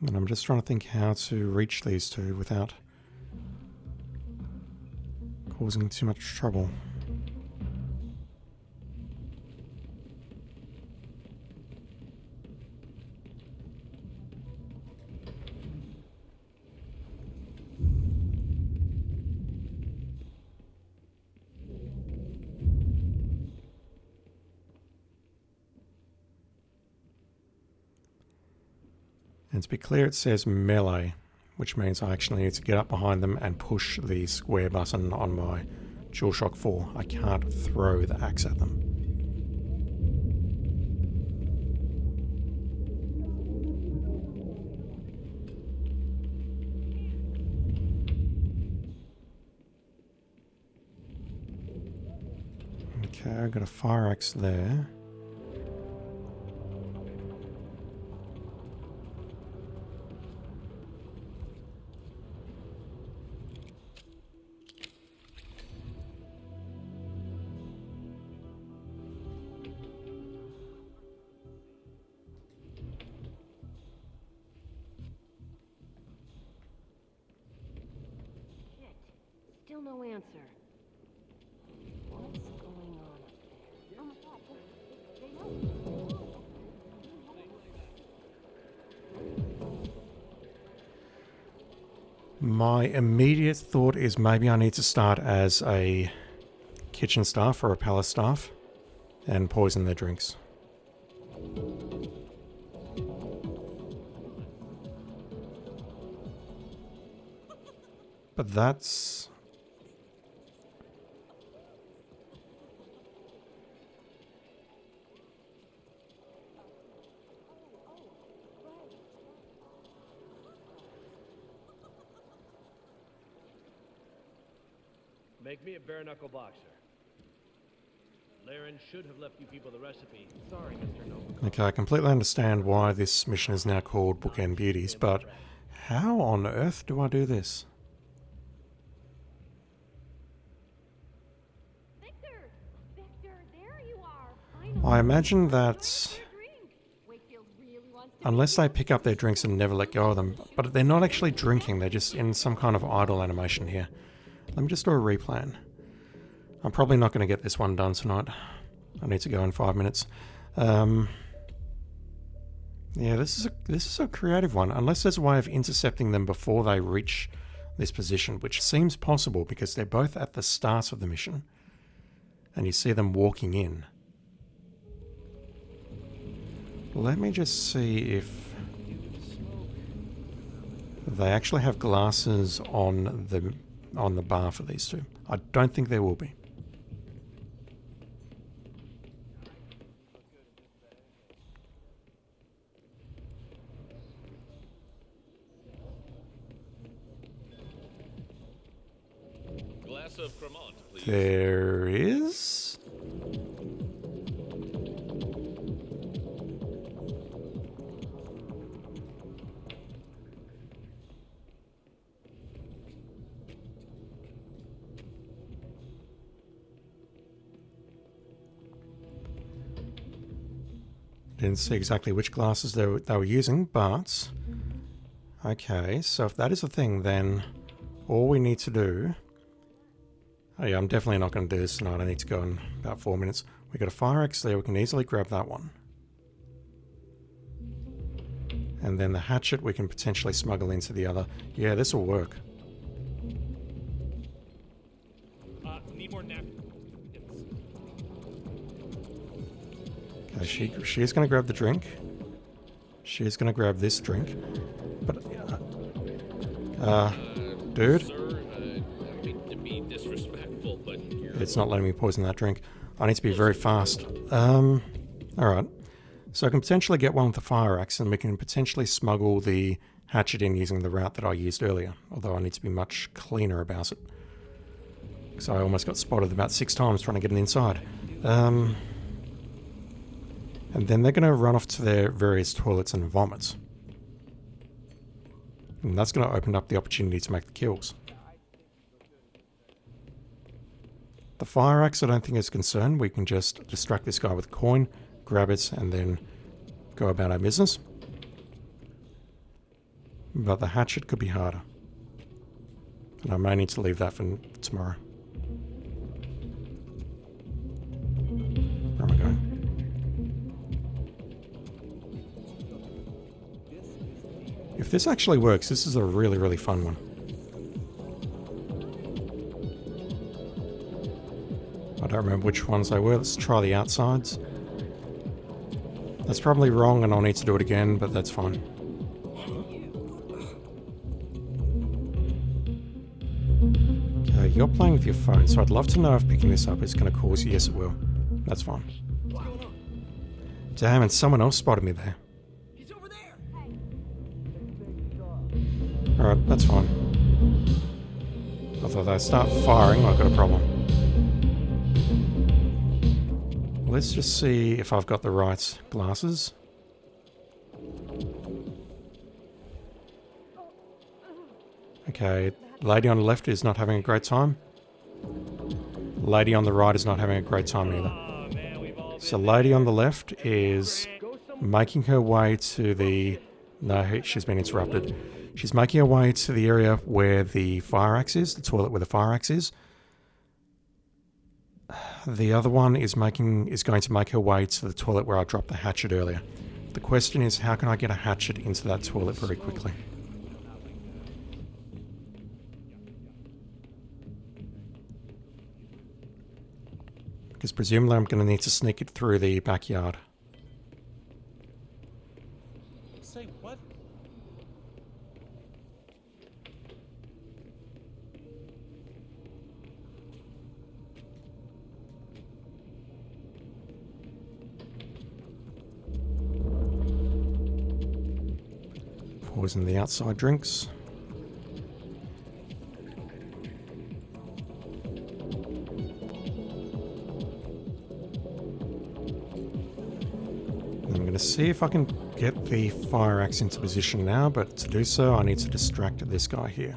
And I'm just trying to think how to reach these two without causing too much trouble. And to be clear, it says melee, which means I actually need to get up behind them and push the square button on my DualShock 4. I can't throw the axe at them. Okay, I've got a fire axe there. Still no answer. What's going on up there? Oh my God, they know. My immediate thought is maybe I need to start as a kitchen staff or a palace staff and poison their drinks. But that's... Make me a bare knuckle boxer. Laren should have left you people the recipe. Sorry, Mr. Noble. Okay, I completely understand why this mission is now called Bookend Beauties, but how on earth do I do this? Victor, there you are. I imagine that unless they pick up their drinks and never let go of them, but they're not actually drinking, they're just in some kind of idle animation here. Let me just do a replan. I'm probably not going to get this one done tonight. I need to go in 5 minutes. Yeah, this is a creative one. Unless there's a way of intercepting them before they reach this position, which seems possible because they're both at the start of the mission. And you see them walking in. Let me just see if they actually have glasses on the bar for these two. I don't think there will be. Glass of Cremant, please. There is. Didn't see exactly which glasses they were using, but okay, so if that is a thing, then all we need to do... Oh yeah, I'm definitely not going to do this tonight. I need to go in about 4 minutes. We got a fire axe there, we can easily grab that one. And then the hatchet we can potentially smuggle into the other. Yeah, this will work. Need more napkins. Okay, she's going to grab the drink. She's going to grab this drink. But, dude? Sir, I hate to be disrespectful, but It's not letting me poison that drink. I need to be very fast. Alright. So I can potentially get one with the fire axe, and we can potentially smuggle the hatchet in using the route that I used earlier. Although I need to be much cleaner about it. Because I almost got spotted about 6 times trying to get it inside. And then they're going to run off to their various toilets and vomit. And that's going to open up the opportunity to make the kills. The fire axe I don't think is a concern. We can just distract this guy with a coin, grab it, and then go about our business. But the hatchet could be harder. And I may need to leave that for tomorrow. Where am I going? If this actually works, this is a really, really fun one. I don't remember which ones they were. Let's try the outsides. That's probably wrong and I'll need to do it again, but that's fine. Okay, you're playing with your phone, so I'd love to know if picking this up is going to cause you. Yes, it will. That's fine. Damn, and someone else spotted me there. Alright, that's fine. Although they start firing, I've got a problem. Let's just see if I've got the right glasses. Okay, lady on the left is not having a great time. Lady on the right is not having a great time either. So lady on the left is making her way to the... No, she's been interrupted. She's making her way to the area where the fire axe is, the toilet where the fire axe is. The other one is going to make her way to the toilet where I dropped the hatchet earlier. The question is, how can I get a hatchet into that toilet very quickly? Because presumably I'm going to need to sneak it through the backyard. say what? Poison the outside drinks. I'm going to see if I can get the fire axe into position now, but to do so I need to distract this guy here.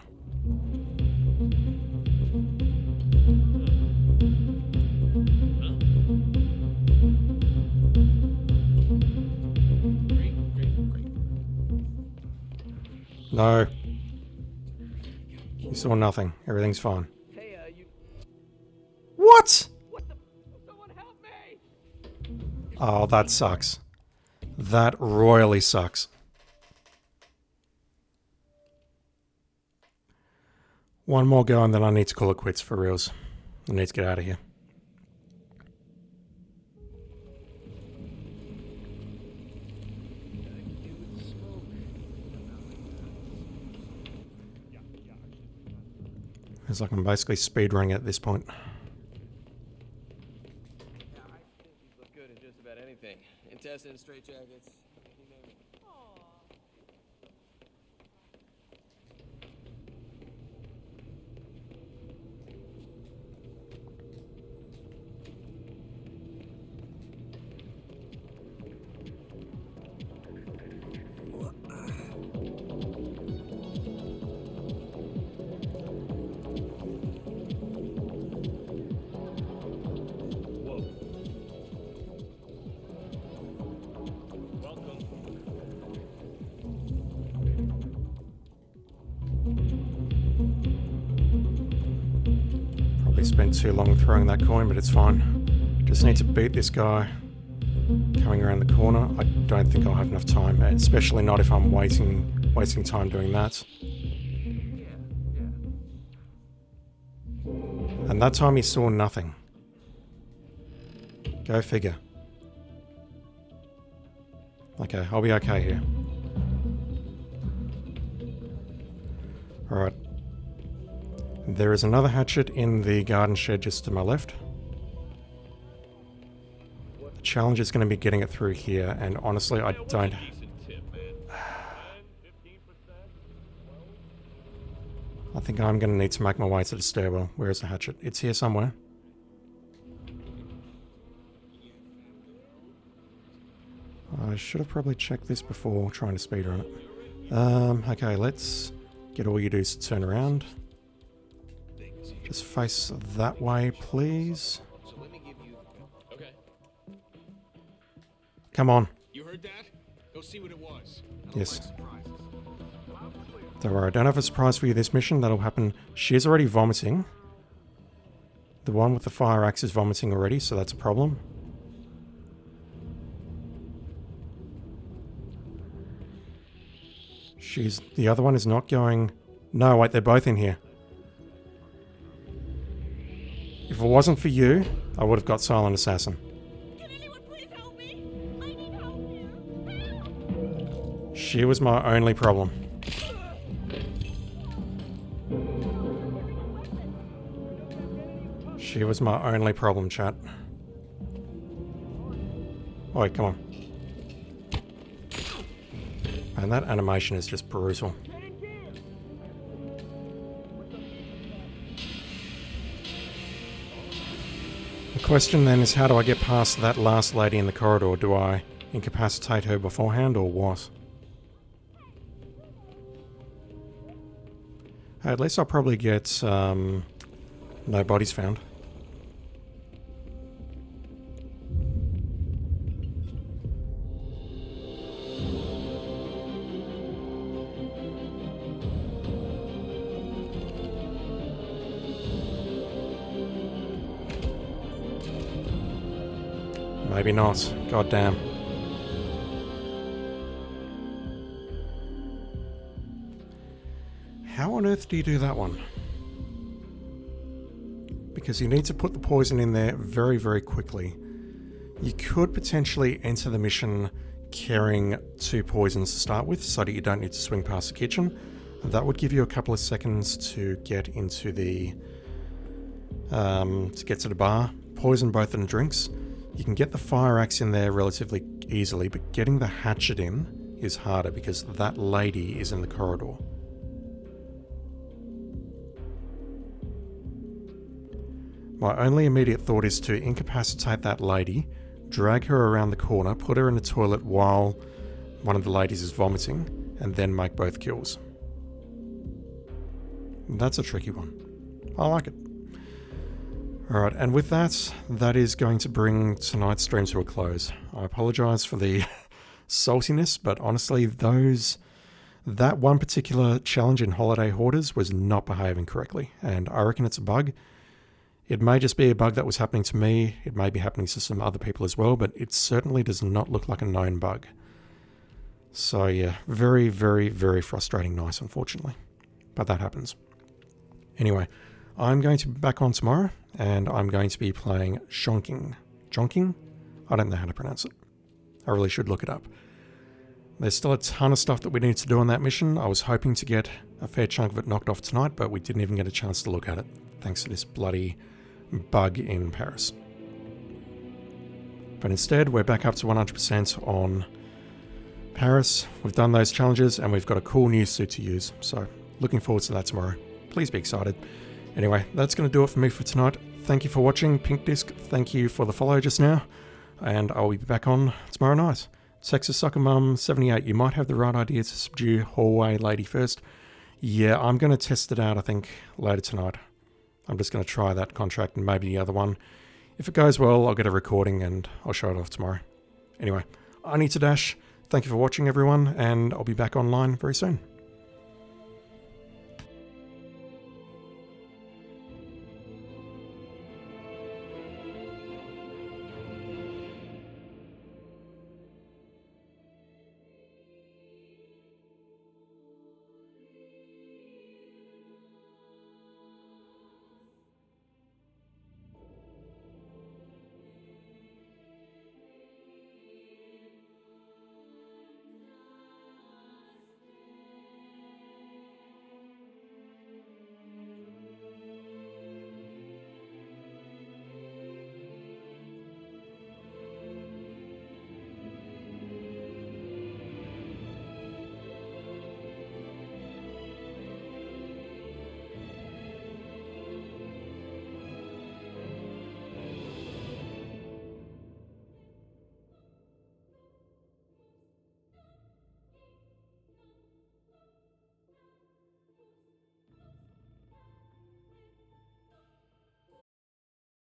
No. You saw nothing. Everything's fine. Hey, you... What? What the... Someone help me! Oh, that sucks. That royally sucks. One more go and then I need to call it quits for reals. I need to get out of here. It's like I'm basically speedrunning at this point. I think you look good in just about anything. Intestines, straight jackets. You name it. Probably spent too long throwing that coin, but it's fine. Just need to beat this guy coming around the corner. I don't think I'll have enough time, especially not if I'm wasting time doing that. And that time he saw nothing. Go figure. Okay, I'll be okay here. Alright. There is another hatchet in the garden shed just to my left. The challenge is going to be getting it through here, and honestly, I don't... I think I'm going to need to make my way to the stairwell. Where is the hatchet? It's here somewhere. I should have probably checked this before trying to speedrun it. Okay, let's get all you do is turn around. Just face that way, please. Come on. You heard that? Go see what it was. Yes. Don't worry, I don't have a surprise for you this mission. That'll happen. She's already vomiting. The one with the fire axe is vomiting already, so that's a problem. The other one is not going... No, wait, they're both in here. If it wasn't for you, I would have got Silent Assassin. Can anyone please help me? I need help here. She was my only problem. She was my only problem, chat. Oh, wait, come on. And that animation is just brutal. The question then is, how do I get past that last lady in the corridor? Do I incapacitate her beforehand or what? At least I'll probably get no bodies found. Maybe not. God damn. How on earth do you do that one? Because you need to put the poison in there very, very quickly. You could potentially enter the mission carrying 2 poisons to start with, so that you don't need to swing past the kitchen. That would give you a couple of seconds to get into the... to get to the bar. Poison both of the drinks. You can get the fire axe in there relatively easily, but getting the hatchet in is harder because that lady is in the corridor. My only immediate thought is to incapacitate that lady, drag her around the corner, put her in the toilet while one of the ladies is vomiting, and then make both kills. That's a tricky one. I like it. Alright, and with that, that is going to bring tonight's stream to a close. I apologise for the saltiness, but honestly, that one particular challenge in Holiday Hoarders was not behaving correctly, and I reckon it's a bug. It may just be a bug that was happening to me, it may be happening to some other people as well, but it certainly does not look like a known bug. So yeah, very, very, very frustrating night, unfortunately. But that happens. Anyway, I'm going to be back on tomorrow, and I'm going to be playing Shonking. Jonking? I don't know how to pronounce it. I really should look it up. There's still a ton of stuff that we need to do on that mission. I was hoping to get a fair chunk of it knocked off tonight, but we didn't even get a chance to look at it, thanks to this bloody bug in Paris. But instead, we're back up to 100% on Paris. We've done those challenges, and we've got a cool new suit to use. So, looking forward to that tomorrow. Please be excited. Anyway, that's going to do it for me for tonight. Thank you for watching, Pink Disc. Thank you for the follow just now. And I'll be back on tomorrow night. Texas Sucker Mum 78, you might have the right idea to subdue Hallway Lady first. Yeah, I'm going to test it out, I think, later tonight. I'm just going to try that contract and maybe the other one. If it goes well, I'll get a recording and I'll show it off tomorrow. Anyway, I need to dash. Thank you for watching, everyone, and I'll be back online very soon.